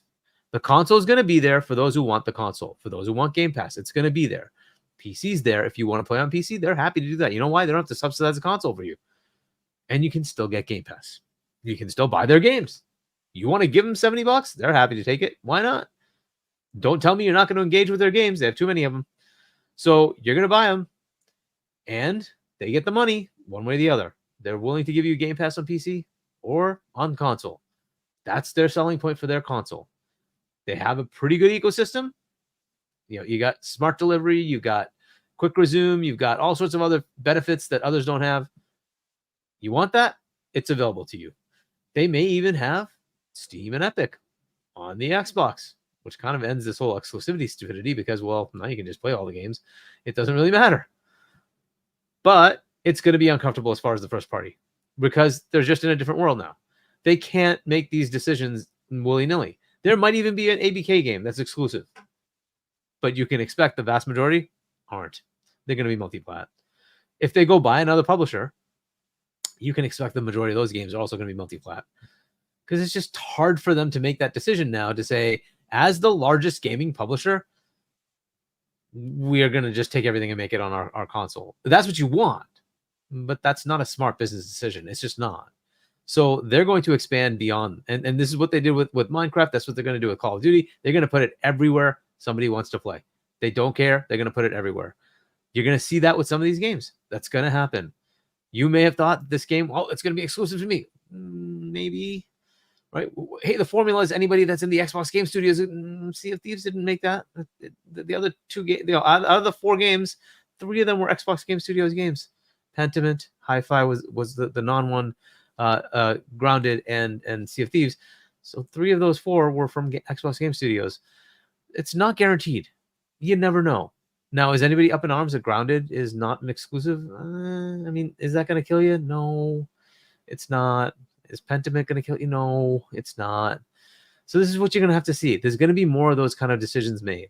The console is going to be there for those who want the console. For those who want Game Pass, it's going to be there. PC's there. If you want to play on PC, they're happy to do that. You know why? They don't have to subsidize the console for you. And you can still get Game Pass. You can still buy their games. You want to give them $70? They're happy to take it. Why not? Don't tell me you're not going to engage with their games. They have too many of them. So you're going to buy them. And they get the money one way or the other. They're willing to give you Game Pass on PC or on console. That's their selling point for their console. They have a pretty good ecosystem. You know, you got smart delivery, you got quick resume, you've got all sorts of other benefits that others don't have. You want that? It's available to you. They may even have Steam and Epic on the Xbox, which kind of ends this whole exclusivity stupidity because, well, now you can just play all the games. It doesn't really matter. But it's going to be uncomfortable as far as the first party because they're just in a different world now. They can't make these decisions willy-nilly. There might even be an ABK game that's exclusive. But you can expect the vast majority aren't. They're going to be multi-plat. If they go buy another publisher, you can expect the majority of those games are also going to be multi-plat. Because it's just hard for them to make that decision now to say, as the largest gaming publisher, we are going to just take everything and make it on our console. That's what you want. But that's not a smart business decision. It's just not. So they're going to expand beyond. And this is what they did with Minecraft. That's what they're going to do with Call of Duty. They're going to put it everywhere somebody wants to play. They don't care. They're going to put it everywhere. You're going to see that with some of these games. That's going to happen. You may have thought this game, it's going to be exclusive to me. Maybe. Right? Hey, the formula is anybody that's in the Xbox Game Studios. Sea of Thieves didn't make that. The other two games, out of the 4 games, 3 of them were Xbox Game Studios games. Pentiment, Hi-Fi was the non-one. Grounded and Sea of Thieves. So 3 of those 4 were from Xbox Game Studios. It's not guaranteed. You never know. Now, is anybody up in arms that Grounded is not an exclusive? I mean, is that going to kill you? No, it's not. Is Pentiment going to kill you? No, it's not. So this is what you're going to have to see. There's going to be more of those kind of decisions made.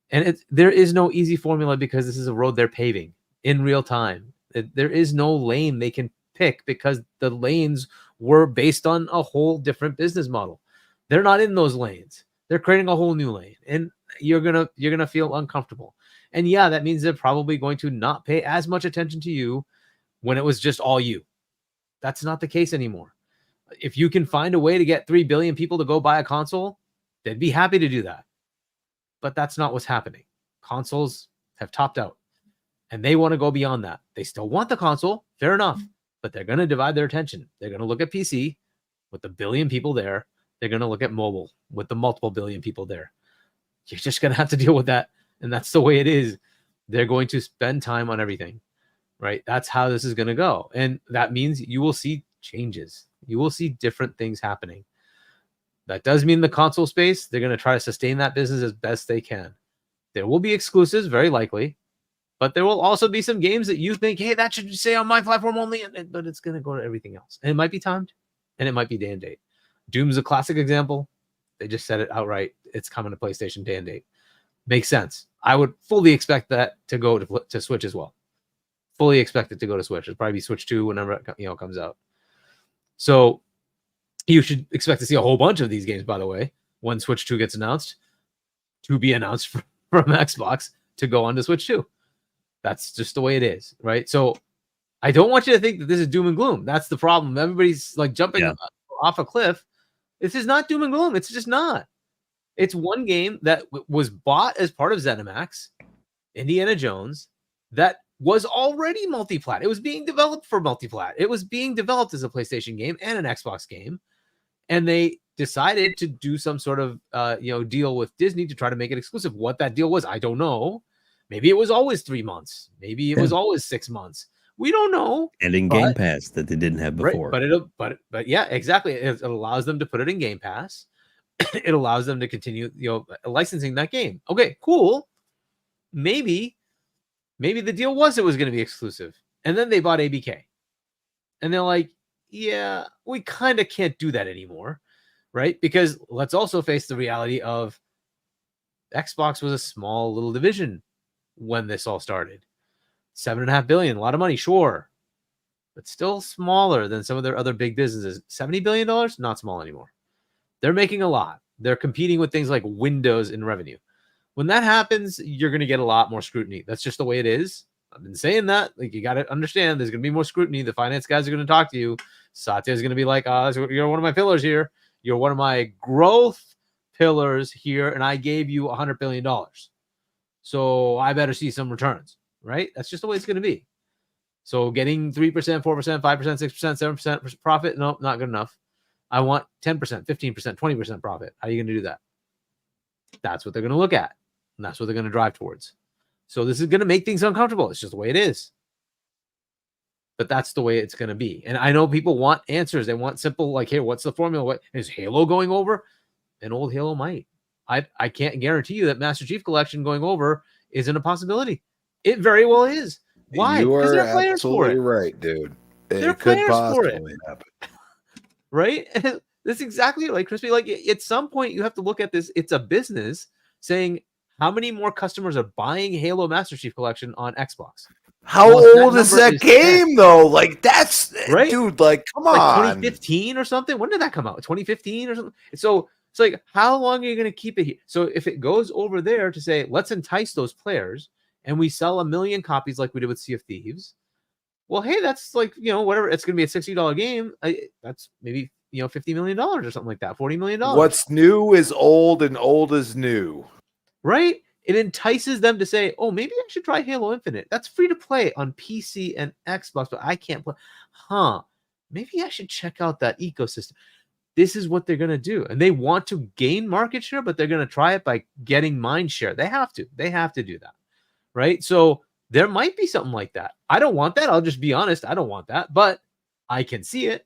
And there is no easy formula because this is a road they're paving in real time. There is no lane they can pick because the lanes were based on a whole different business model. They're not in those lanes. They're creating a whole new lane, and you're gonna feel uncomfortable. And yeah, that means they're probably going to not pay as much attention to you when it was just all you. That's not the case anymore. If you can find a way to get 3 billion people to go buy a console, they'd be happy to do that. But that's not what's happening. Consoles have topped out. And they want to go beyond that. They still want the console, fair enough, but they're going to divide their attention. They're going to look at PC with the billion people there. They're going to look at mobile with the multiple billion people there. You're just going to have to deal with that. And that's the way it is. They're going to spend time on everything, right? That's how this is going to go. And that means you will see changes. You will see different things happening. That does mean the console space, they're going to try to sustain that business as best they can. There will be exclusives, very likely, but there will also be some games that you think, hey, that should stay on my platform only, but it's going to go to everything else. And it might be timed, and it might be day and date. Doom's a classic example. They just said it outright. It's coming to PlayStation day and date. Makes sense. I would fully expect that to go to Switch as well. Fully expect it to go to Switch. It'll probably be Switch 2 whenever it comes out. So you should expect to see a whole bunch of these games, by the way, when Switch 2 gets announced, to be announced from Xbox to go on to Switch 2. That's just the way it is, right? So I don't want you to think that this is doom and gloom. That's the problem. Everybody's like jumping off a cliff. This is not doom and gloom. It's just not. It's one game that was bought as part of ZeniMax, Indiana Jones, that was already multi-plat. It was being developed for multi-plat. It was being developed as a PlayStation game and an Xbox game. And they decided to do some sort of deal with Disney to try to make it exclusive. What that deal was, I don't know. Maybe it was always 3 months. Maybe it was always 6 months. We don't know. And in Game Pass that they didn't have before. Right, but yeah, exactly. It allows them to put it in Game Pass. It allows them to continue, licensing that game. Okay, cool. Maybe the deal was it was going to be exclusive. And then they bought ABK. And they're like, yeah, we kind of can't do that anymore, right? Because let's also face the reality of Xbox was a small little division when this all started. $7.5 billion, a lot of money, sure, but still smaller than some of their other big businesses. $70 billion, not small anymore. They're making a lot. They're competing with things like Windows in revenue. When that happens, you're going to get a lot more scrutiny. That's just the way it is. I've been saying that. Like, you got to understand there's going to be more scrutiny. The finance guys are going to talk to you. Satya is going to be like, you're one of my pillars here. You're one of my growth pillars here, and I gave you $100 billion. So I better see some returns, right? That's just the way it's going to be. So getting 3%, 4%, 5%, 6%, 7% profit, no, not good enough. I want 10%, 15%, 20% profit. How are you going to do that? That's what they're going to look at. And that's what they're going to drive towards. So this is going to make things uncomfortable. It's just the way it is. But that's the way it's going to be. And I know people want answers. They want simple, like, here, what's the formula? What is Halo going over? An old Halo might. I can't guarantee you that Master Chief Collection going over isn't a possibility. It very well is. Why? You Because are there are players for absolutely it. right, dude. There are It could players for it. possibly happen. Right? That's exactly like Crispy. Like, at some point, you have to look at this. It's a business saying, how many more customers are buying Halo Master Chief Collection on Xbox? How old is that game, though? Like, that's right, dude. Like, come like on, 2015 or something. When did that come out? 2015 or something. So it's like, how long are you going to keep it here? So if it goes over there to say, let's entice those players, and we sell 1 million copies like we did with Sea of Thieves. Well, hey, that's like, whatever. It's going to be a $60 game. That's maybe, $50 million or something like that. $40 million. What's new is old, and old is new. Right? It entices them to say, oh, maybe I should try Halo Infinite. That's free to play on PC and Xbox, but I can't play. Maybe I should check out that ecosystem. This is what they're going to do. And they want to gain market share, but they're going to try it by getting mind share. They have to do that. Right? So there might be something like that. I don't want that. I'll just be honest. I don't want that, but I can see it.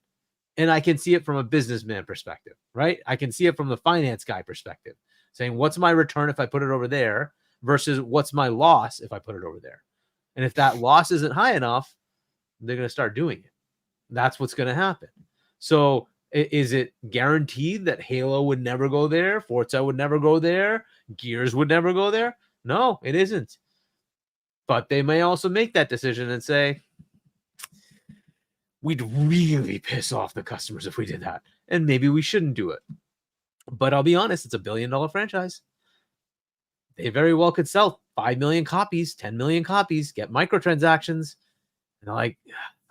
And I can see it from a businessman perspective, right? I can see it from the finance guy perspective, saying, what's my return if I put it over there versus what's my loss if I put it over there? And if that loss isn't high enough, they're going to start doing it. That's what's going to happen. So is it guaranteed that Halo would never go there? Forza would never go there? Gears would never go there? No, it isn't. But they may also make that decision and say, we'd really piss off the customers if we did that. And maybe we shouldn't do it. But I'll be honest, it's $1 billion franchise. They very well could sell 5 million copies, 10 million copies, get microtransactions. And they're like,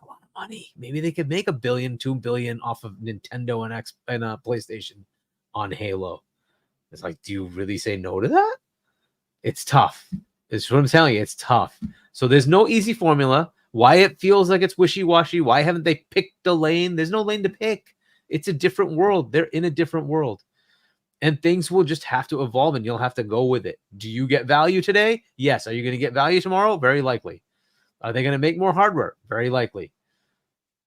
a lot of money. Maybe they could make $1 billion, $2 billion off of Nintendo and PlayStation on Halo. It's like, do you really say no to that? It's tough. It's what I'm telling you. It's tough. So there's no easy formula. Why it feels like it's wishy-washy. Why haven't they picked a lane? There's no lane to pick. It's a different world. They're in a different world. And things will just have to evolve and you'll have to go with it. Do you get value today? Yes. Are you going to get value tomorrow? Very likely. Are they going to make more hardware? Very likely.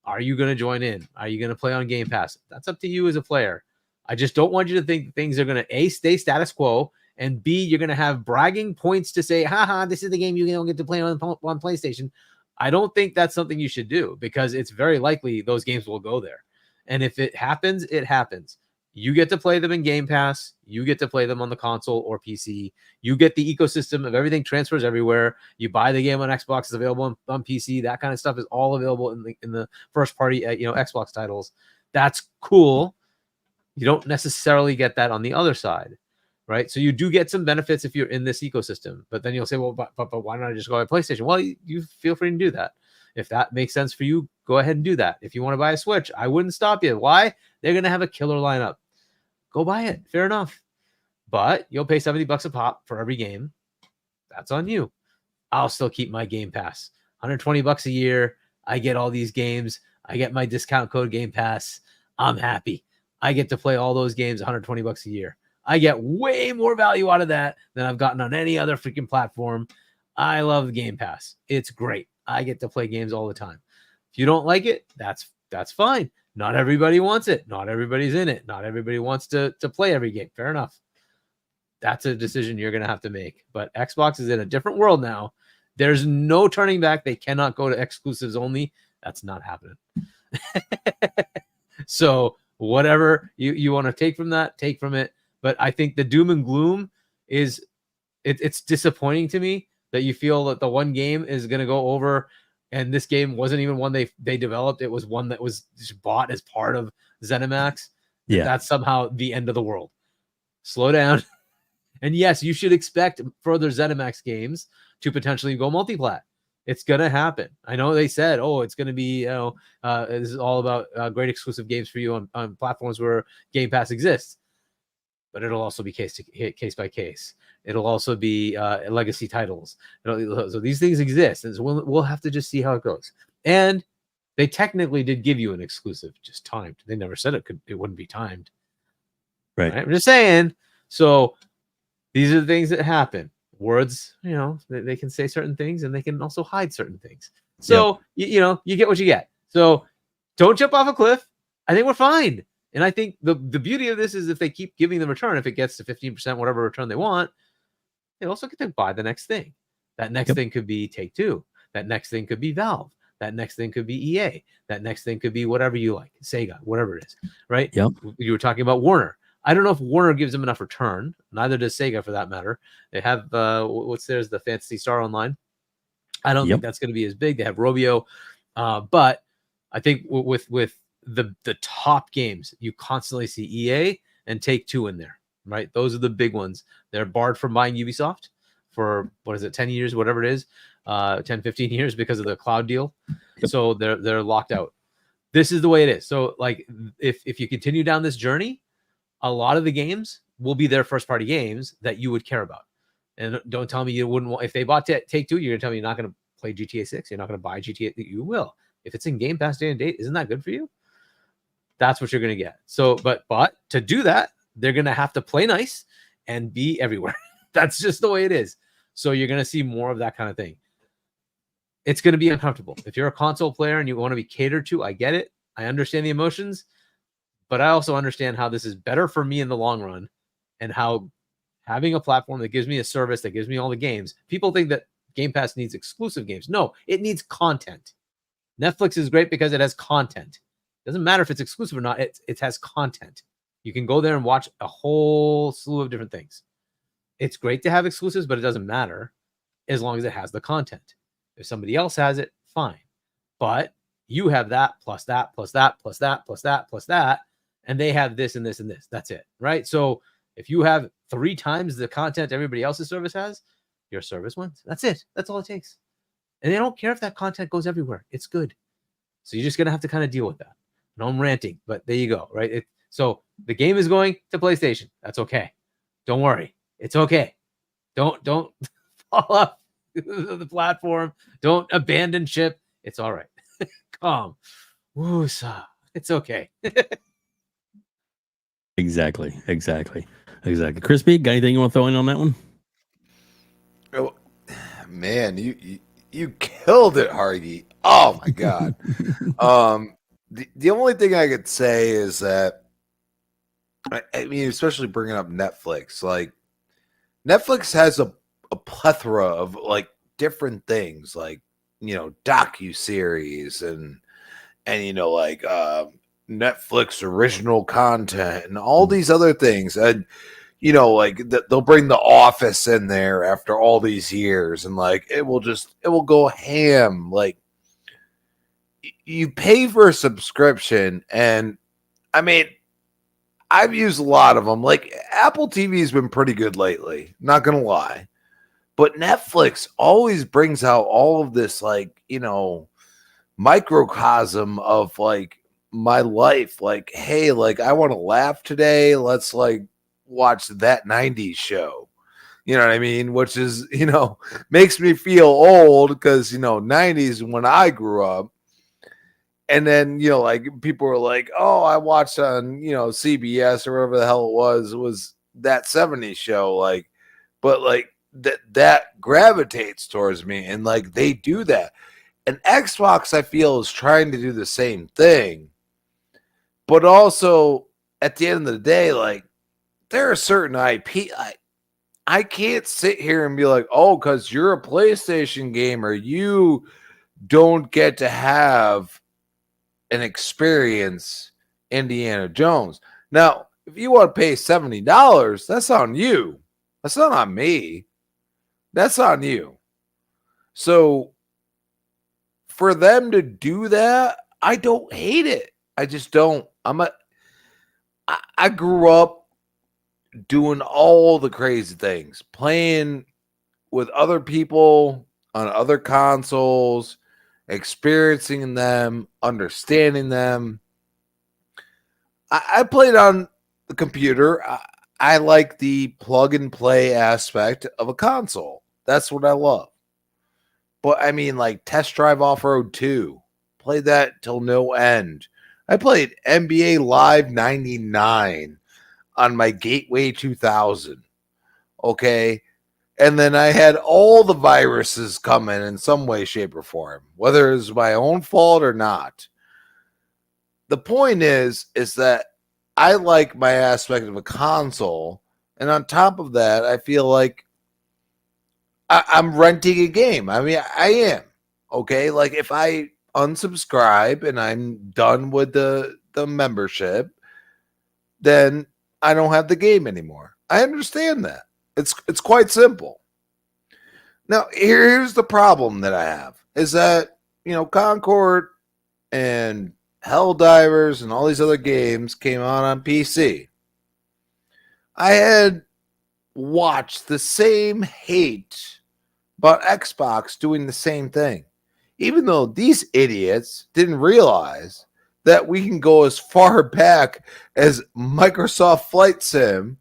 Are you going to join in? Are you going to play on Game Pass? That's up to you as a player. I just don't want you to think things are going to A, stay status quo, and B, you're going to have bragging points to say, haha, this is the game you don't get to play on PlayStation. I don't think that's something you should do because it's very likely those games will go there. And if it happens, it happens. You get to play them in Game Pass. You get to play them on the console or PC. You get the ecosystem of everything transfers everywhere. You buy the game on Xbox, it's available on PC. That kind of stuff is all available in the first party, Xbox titles. That's cool. You don't necessarily get that on the other side, right? So you do get some benefits if you're in this ecosystem. But then you'll say, well, but why not I just go to PlayStation? Well, you feel free to do that. If that makes sense for you, go ahead and do that. If you want to buy a Switch, I wouldn't stop you. Why? They're going to have a killer lineup. Go buy it. Fair enough. But you'll pay $70 a pop for every game. That's on you. I'll still keep my Game Pass. $120 a year. I get all these games. I get my discount code Game Pass. I'm happy. I get to play all those games $120 a year. I get way more value out of that than I've gotten on any other freaking platform. I love Game Pass. It's great. I get to play games all the time. If you don't like it, that's fine. Not everybody wants it. Not everybody's in it. Not everybody wants to play every game. Fair enough. That's a decision you're going to have to make. But Xbox is in a different world now. There's no turning back. They cannot go to exclusives only. That's not happening. So whatever you want to take from that, take from it. But I think the doom and gloom is it's disappointing to me that you feel that the one game is going to go over. And this game wasn't even one they developed. It was one that was just bought as part of ZeniMax. Yeah. That's somehow the end of the world. Slow down. And yes, you should expect further ZeniMax games to potentially go multi-plat. It's going to happen. I know they said, it's going to be, this is all about great exclusive games for you on platforms where Game Pass exists. But it'll also be case by case. It'll also be legacy titles. So these things exist, and so we'll have to just see how it goes. And they technically did give you an exclusive, just timed. They never said it wouldn't be timed. Right. I'm just saying. So these are the things that happen. Words, they can say certain things, and they can also hide certain things. So you get what you get. So don't jump off a cliff. I think we're fine. And I think the beauty of this is if they keep giving them return, if it gets to 15%, whatever return they want, they also get to buy the next thing. That next thing could be Take-Two. That next thing could be Valve. That next thing could be EA. That next thing could be whatever you like, Sega, whatever it is, right? Yep. You were talking about Warner. I don't know if Warner gives them enough return. Neither does Sega, for that matter. They have what's theirs, the Phantasy Star Online. I don't think that's going to be as big. They have Rovio, but I think with the top games, you constantly see EA and Take-Two in there, right? Those are the big ones. They're barred from buying Ubisoft for 10 years, whatever it is, 10, 15 years because of the cloud deal. So they're locked out. This is the way it is. So like if you continue down this journey, a lot of the games will be their first party games that you would care about. And don't tell me you wouldn't want, if they bought Take-Two, you're gonna tell me you're not gonna play GTA 6, you're not gonna buy GTA. You will. If it's in Game Pass day and date, isn't that good for you? That's what you're going to get. So, but to do that, they're going to have to play nice and be everywhere. That's just the way it is. So you're going to see more of that kind of thing. It's going to be uncomfortable. If you're a console player and you want to be catered to, I get it. I understand the emotions, but I also understand how this is better for me in the long run and how having a platform that gives me a service, that gives me all the games. People think that Game Pass needs exclusive games. No, it needs content. Netflix is great because it has content. Doesn't matter if it's exclusive or not. It has content. You can go there and watch a whole slew of different things. It's great to have exclusives, but it doesn't matter as long as it has the content. If somebody else has it, fine. But you have that plus that plus that plus that plus that plus that, and they have this and this and this. That's it, right? So if you have 3 times the content everybody else's service has, your service wins. That's it. That's all it takes. And they don't care if that content goes everywhere. It's good. So you're just going to have to kind of deal with that. No, I'm ranting, but there you go, right? So the game is going to PlayStation. That's okay. Don't worry. It's okay. Don't fall off the platform. Don't abandon ship. It's all right. Calm. Woo-sa. It's okay. Exactly. Crispy, got anything you want to throw in on that one? Oh, man, you killed it, Hargee. Oh my god. The only thing I could say is that I mean, especially bringing up Netflix, like Netflix has a plethora of like different things, like docu-series and like Netflix original content and all these other things. And like they'll bring The Office in there after all these years, and like it will go ham. Like you pay for a subscription, and I mean, I've used a lot of them. Like Apple TV has been pretty good lately, not gonna lie. But Netflix always brings out all of this, like, microcosm of like my life. Like, hey, like I want to laugh today. Let's like watch That 90s Show. You know what I mean? Which is, makes me feel old because, 90s when I grew up. And then, like people were like, oh, I watched on, CBS or whatever the hell it was That 70s Show. Like, but like that gravitates towards me. And like they do that. And Xbox, I feel, is trying to do the same thing. But also, at the end of the day, like, there are certain IP. I can't sit here and be like, oh, because you're a PlayStation gamer, you don't get to have an experience Indiana Jones. Now, if you want to pay $70, that's on you. That's not on me. That's on you. So for them to do that, I don't hate it. I just don't. I grew up doing all the crazy things, playing with other people on other consoles, experiencing them, understanding them. I played on the computer. I like the plug and play aspect of a console. That's what I love. But I mean, like Test Drive Off-Road 2, played that till no end. I played NBA Live 99 on my Gateway 2000. Okay. And then I had all the viruses come in some way, shape, or form, whether it was my own fault or not. The point is that I like my aspect of a console. And on top of that, I feel like I'm renting a game. I mean, I am. Okay. Like if I unsubscribe and I'm done with the membership, then I don't have the game anymore. I understand that. It's quite simple. Now, here's the problem that I have is that, Concord and Helldivers and all these other games came out on PC. I had watched the same hate about Xbox doing the same thing, even though these idiots didn't realize that we can go as far back as Microsoft Flight Sim,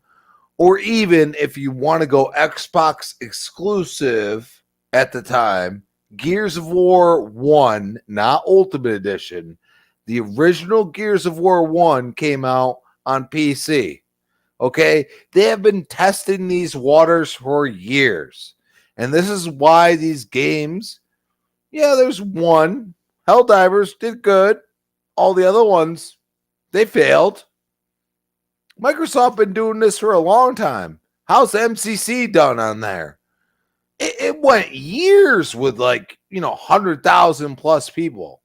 or even if you want to go Xbox exclusive at the time, Gears of War 1, not Ultimate Edition. The original Gears of War 1 came out on PC. Okay? They have been testing these waters for years. And this is why these games, there's one. Helldivers did good. All the other ones, they failed. Microsoft been doing this for a long time. How's MCC done on there? It went years with 100,000 plus people.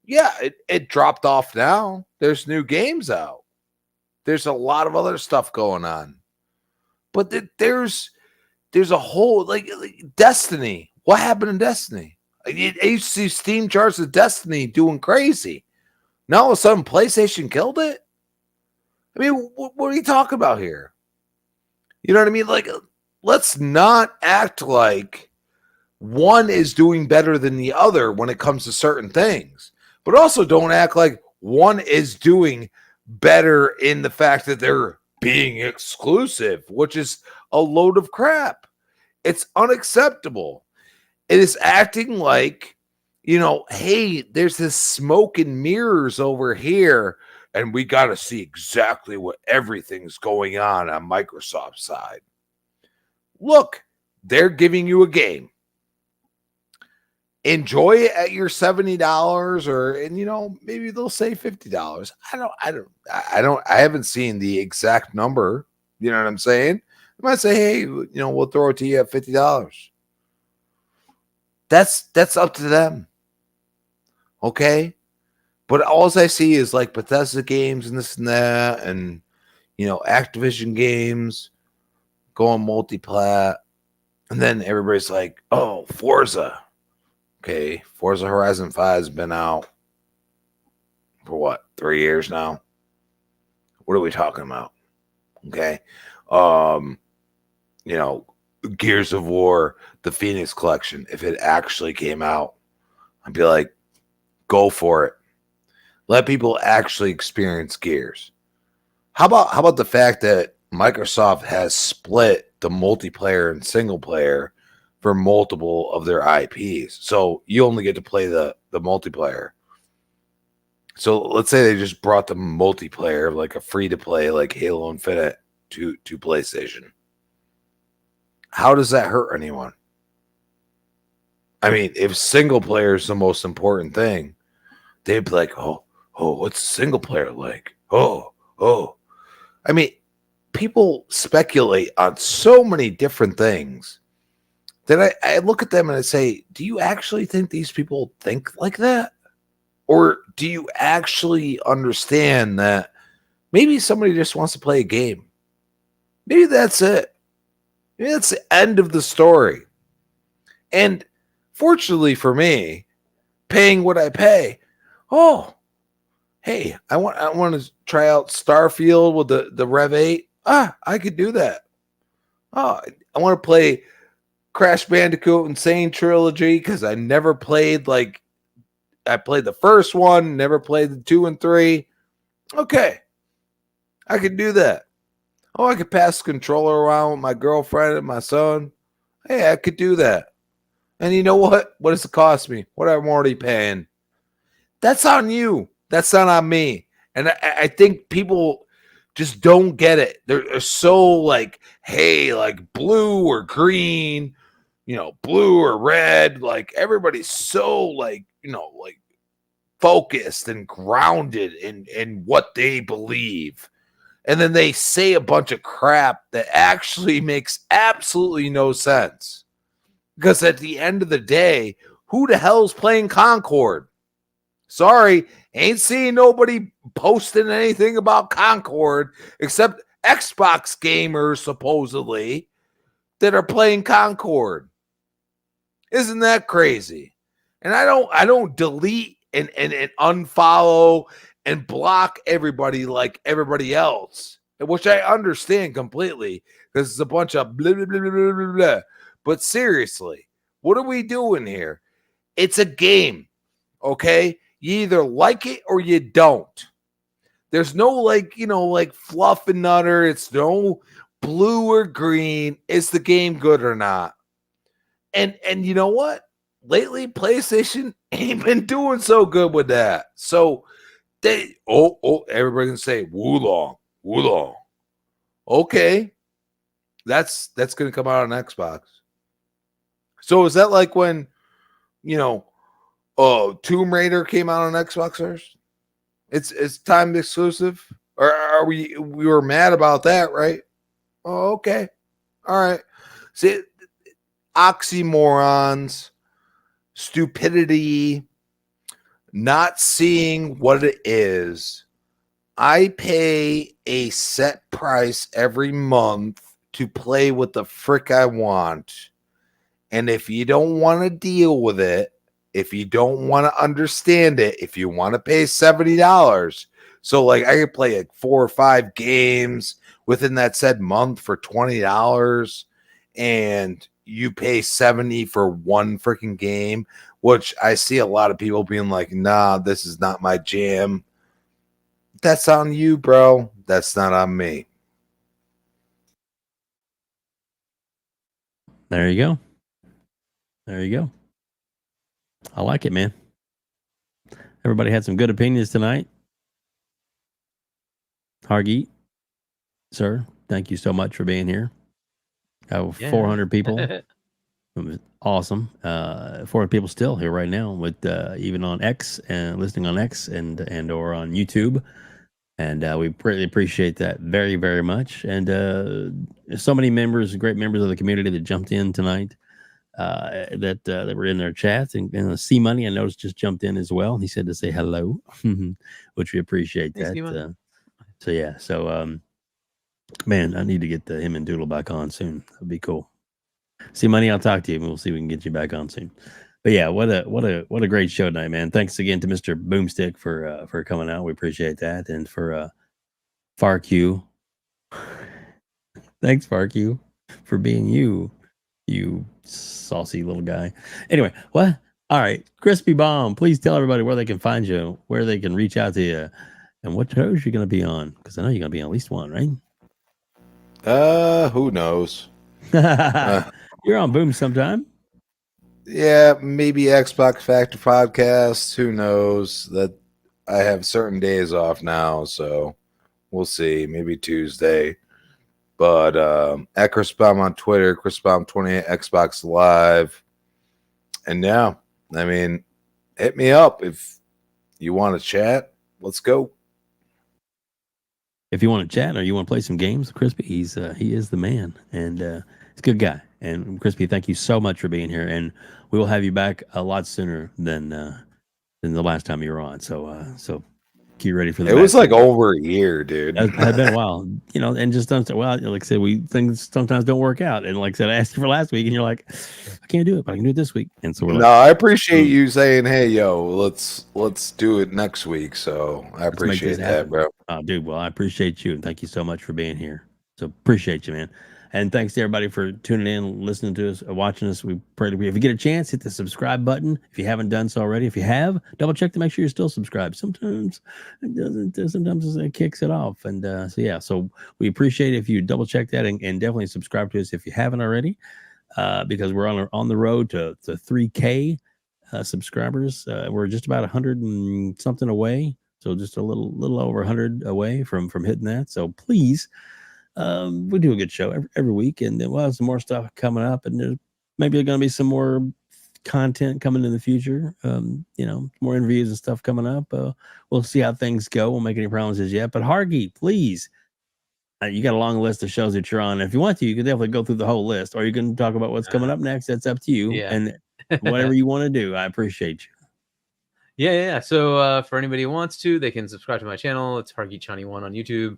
Yeah, it dropped off now. There's new games out. There's a lot of other stuff going on. But there's a whole, like Destiny. What happened in Destiny? I used to see Steam charts of Destiny doing crazy. Now all of a sudden PlayStation killed it? I mean, what are you talking about here? You know what I mean? Like, let's not act like one is doing better than the other when it comes to certain things. But also don't act like one is doing better in the fact that they're being exclusive, which is a load of crap. It's unacceptable. It is acting like, hey, there's this smoke and mirrors over here, and we got to see exactly what everything's going on Microsoft's side. Look, they're giving you a game. Enjoy it at your $70, and maybe they'll say $50. I haven't seen the exact number. You know what I'm saying? I might say, hey, we'll throw it to you at $50. That's up to them. Okay? But all I see is like Bethesda games and this and that, and Activision games going multi-plat, and then everybody's like, oh, Forza. Okay, Forza Horizon 5 has been out for what, 3 years now? What are we talking about? Okay. Gears of War, the Phoenix Collection, if it actually came out, I'd be like, go for it. Let people actually experience Gears. How about the fact that Microsoft has split the multiplayer and single player for multiple of their IPs? So you only get to play the multiplayer. So let's say they just brought the multiplayer, like a free-to-play, like Halo Infinite, to PlayStation. How does that hurt anyone? I mean, if single player is the most important thing, they'd be like, oh, what's single player like? Oh. I mean, people speculate on so many different things that I look at them and I say, do you actually think these people think like that? Or do you actually understand that maybe somebody just wants to play a game? Maybe that's it. Maybe that's the end of the story. And fortunately for me, paying what I pay, hey, I want to try out Starfield with the Rev 8. I could do that. I want to play Crash Bandicoot Insane Trilogy because I never played, I played the first one, never played the 2 and 3. Okay, I could do that. I could pass the controller around with my girlfriend and my son. Hey, I could do that. And you know what? What does it cost me? What I'm already paying. That's on you. That's not on me. And I think people just don't get it. They're so hey, blue or green, blue or red. Everybody's so focused and grounded in what they believe. And then they say a bunch of crap that actually makes absolutely no sense. Because at the end of the day, who the hell's playing Concord? Sorry, ain't seeing nobody posting anything about Concord except Xbox gamers, supposedly, that are playing Concord. Isn't that crazy? And I don't delete and unfollow and block everybody like everybody else, which I understand completely because it's a bunch of blah, blah, blah, blah, blah, blah. But seriously, what are we doing here? It's a game, okay? You either like it or you don't. There's no fluff and nutter. It's no blue or green. Is the game good or not? And you know what? Lately, PlayStation ain't been doing so good with that. So they everybody can say Wulong. Okay, that's gonna come out on Xbox. So is that like when Tomb Raider came out on Xbox first? It's timed exclusive, or are we were mad about that, right? Oh, okay, all right. See, oxymorons, stupidity, not seeing what it is. I pay a set price every month to play what the frick I want. And if you don't want to deal with it, if you don't want to understand it, if you want to pay $70, so I could play 4 or 5 games within that said month for $20, and you pay $70 for one freaking game, which I see a lot of people being like, nah, this is not my jam. That's on you, bro. That's not on me. There you go. There you go. I like it, man. Everybody had some good opinions tonight. Hargeet, sir, thank you so much for being here. 400 people. It was awesome. 400 people still here right now, with even on X and listening on X and or on YouTube. And we greatly appreciate that very, very much. And so many members, great members of the community that jumped in tonight. That were in their chats, and C Money I noticed just jumped in as well. He said to say hello, which we appreciate. Thanks, that. So man, I need to get him and Doodle back on soon. That'd be cool. C Money, I'll talk to you, and we'll see if we can get you back on soon. But yeah, what a great show tonight, man. Thanks again to Mr. Boomstick for coming out. We appreciate that, and for FarQ. Thanks, FarQ, for being you saucy little guy. Anyway, what? All right, Crispy Bomb, please tell everybody where they can find you, where they can reach out to you, and what shows you're going to be on, because I know you're going to be on at least one, right? Who knows? You're on Boom sometime. Yeah, maybe Xbox Factor Podcast. Who knows? That I have certain days off now, so we'll see. Maybe Tuesday. But at Chris Baum on Twitter, Chris Baum 28 Xbox Live. And yeah, I mean, hit me up if you want to chat. Let's go. If you want to chat or you want to play some games, Crispy, he is the man, and he's a good guy. And Crispy, thank you so much for being here, and we will have you back a lot sooner than the last time you were on. So get ready for that. It was like over a year, dude. It had been a while, and just like I said, things sometimes don't work out. And like I said, I asked you for last week, and you're like, I can't do it, but I can do it this week. And so we're I appreciate you saying, hey, yo, let's do it next week. So I appreciate that, bro. Oh, dude, well, I appreciate you, and thank you so much for being here. So appreciate you, man. And thanks to everybody for tuning in, listening to us, watching us. We pray if you get a chance, hit the subscribe button. If you haven't done so already, if you have, double check to make sure you're still subscribed. Sometimes it doesn't. Sometimes it kicks it off. And so we appreciate if you double check that and definitely subscribe to us if you haven't already, because we're on the road to 3K subscribers. We're just about 100 and something away, so just a little over 100 away from hitting that. So please. We do a good show every week, and then we'll have some more stuff coming up, and there's maybe going to be some more content coming in the future. More interviews and stuff coming up. We'll see how things go. Won't make any promises yet. But Hargeet, please, you got a long list of shows that you're on. If you want to, you can definitely go through the whole list, or you can talk about what's coming up next. That's up to you. Yeah. And whatever you want to do, I appreciate you. Yeah. So for anybody who wants to, they can subscribe to my channel. It's Hargeet Chani 1 on YouTube.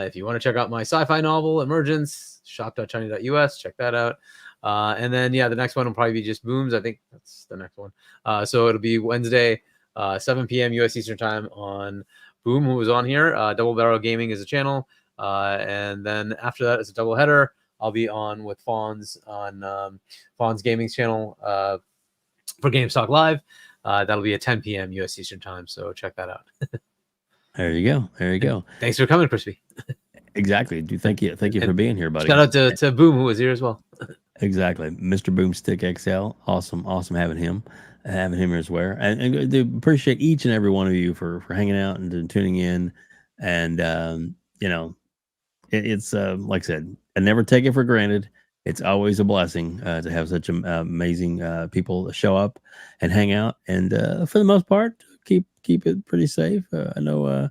If you want to check out my sci-fi novel, Emergence, shop.chani.us, check that out. And then, the next one will probably be just Booms. I think that's the next one. So it'll be Wednesday, 7 p.m. U.S. Eastern Time on Boom, who was on here. Double Barrel Gaming is a channel. And then after that, it's a double header. I'll be on with Fawns on Fawns Gaming's channel for GameStalk Live. That'll be at 10 p.m. U.S. Eastern Time, so check that out. There you go. Thanks for coming, Crispy. Exactly. Thank you for being here, buddy. Shout out to Boom, who was here as well. Exactly, Mr. Boomstick XL. Awesome having him here as well. And to appreciate each and every one of you for hanging out and tuning in. And it's like I said, I never take it for granted. It's always a blessing to have such amazing people show up and hang out, and for the most part, keep it pretty safe. I know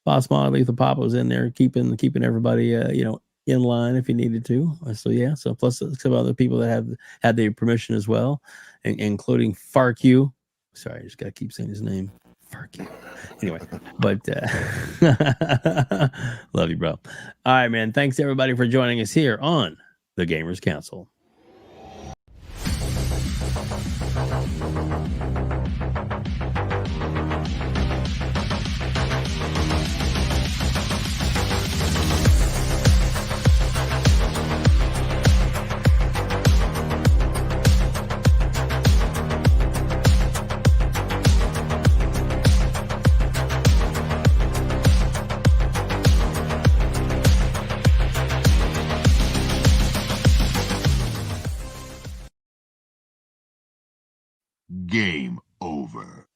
Boss Ma, Lethal Papa was in there keeping everybody in line if you needed to. So plus some other people that have had the permission as well, including FarQ. Sorry, I just gotta keep saying his name. FarQ. Anyway, but love you, bro. All right, man. Thanks everybody for joining us here on the Gamers Council. Game over.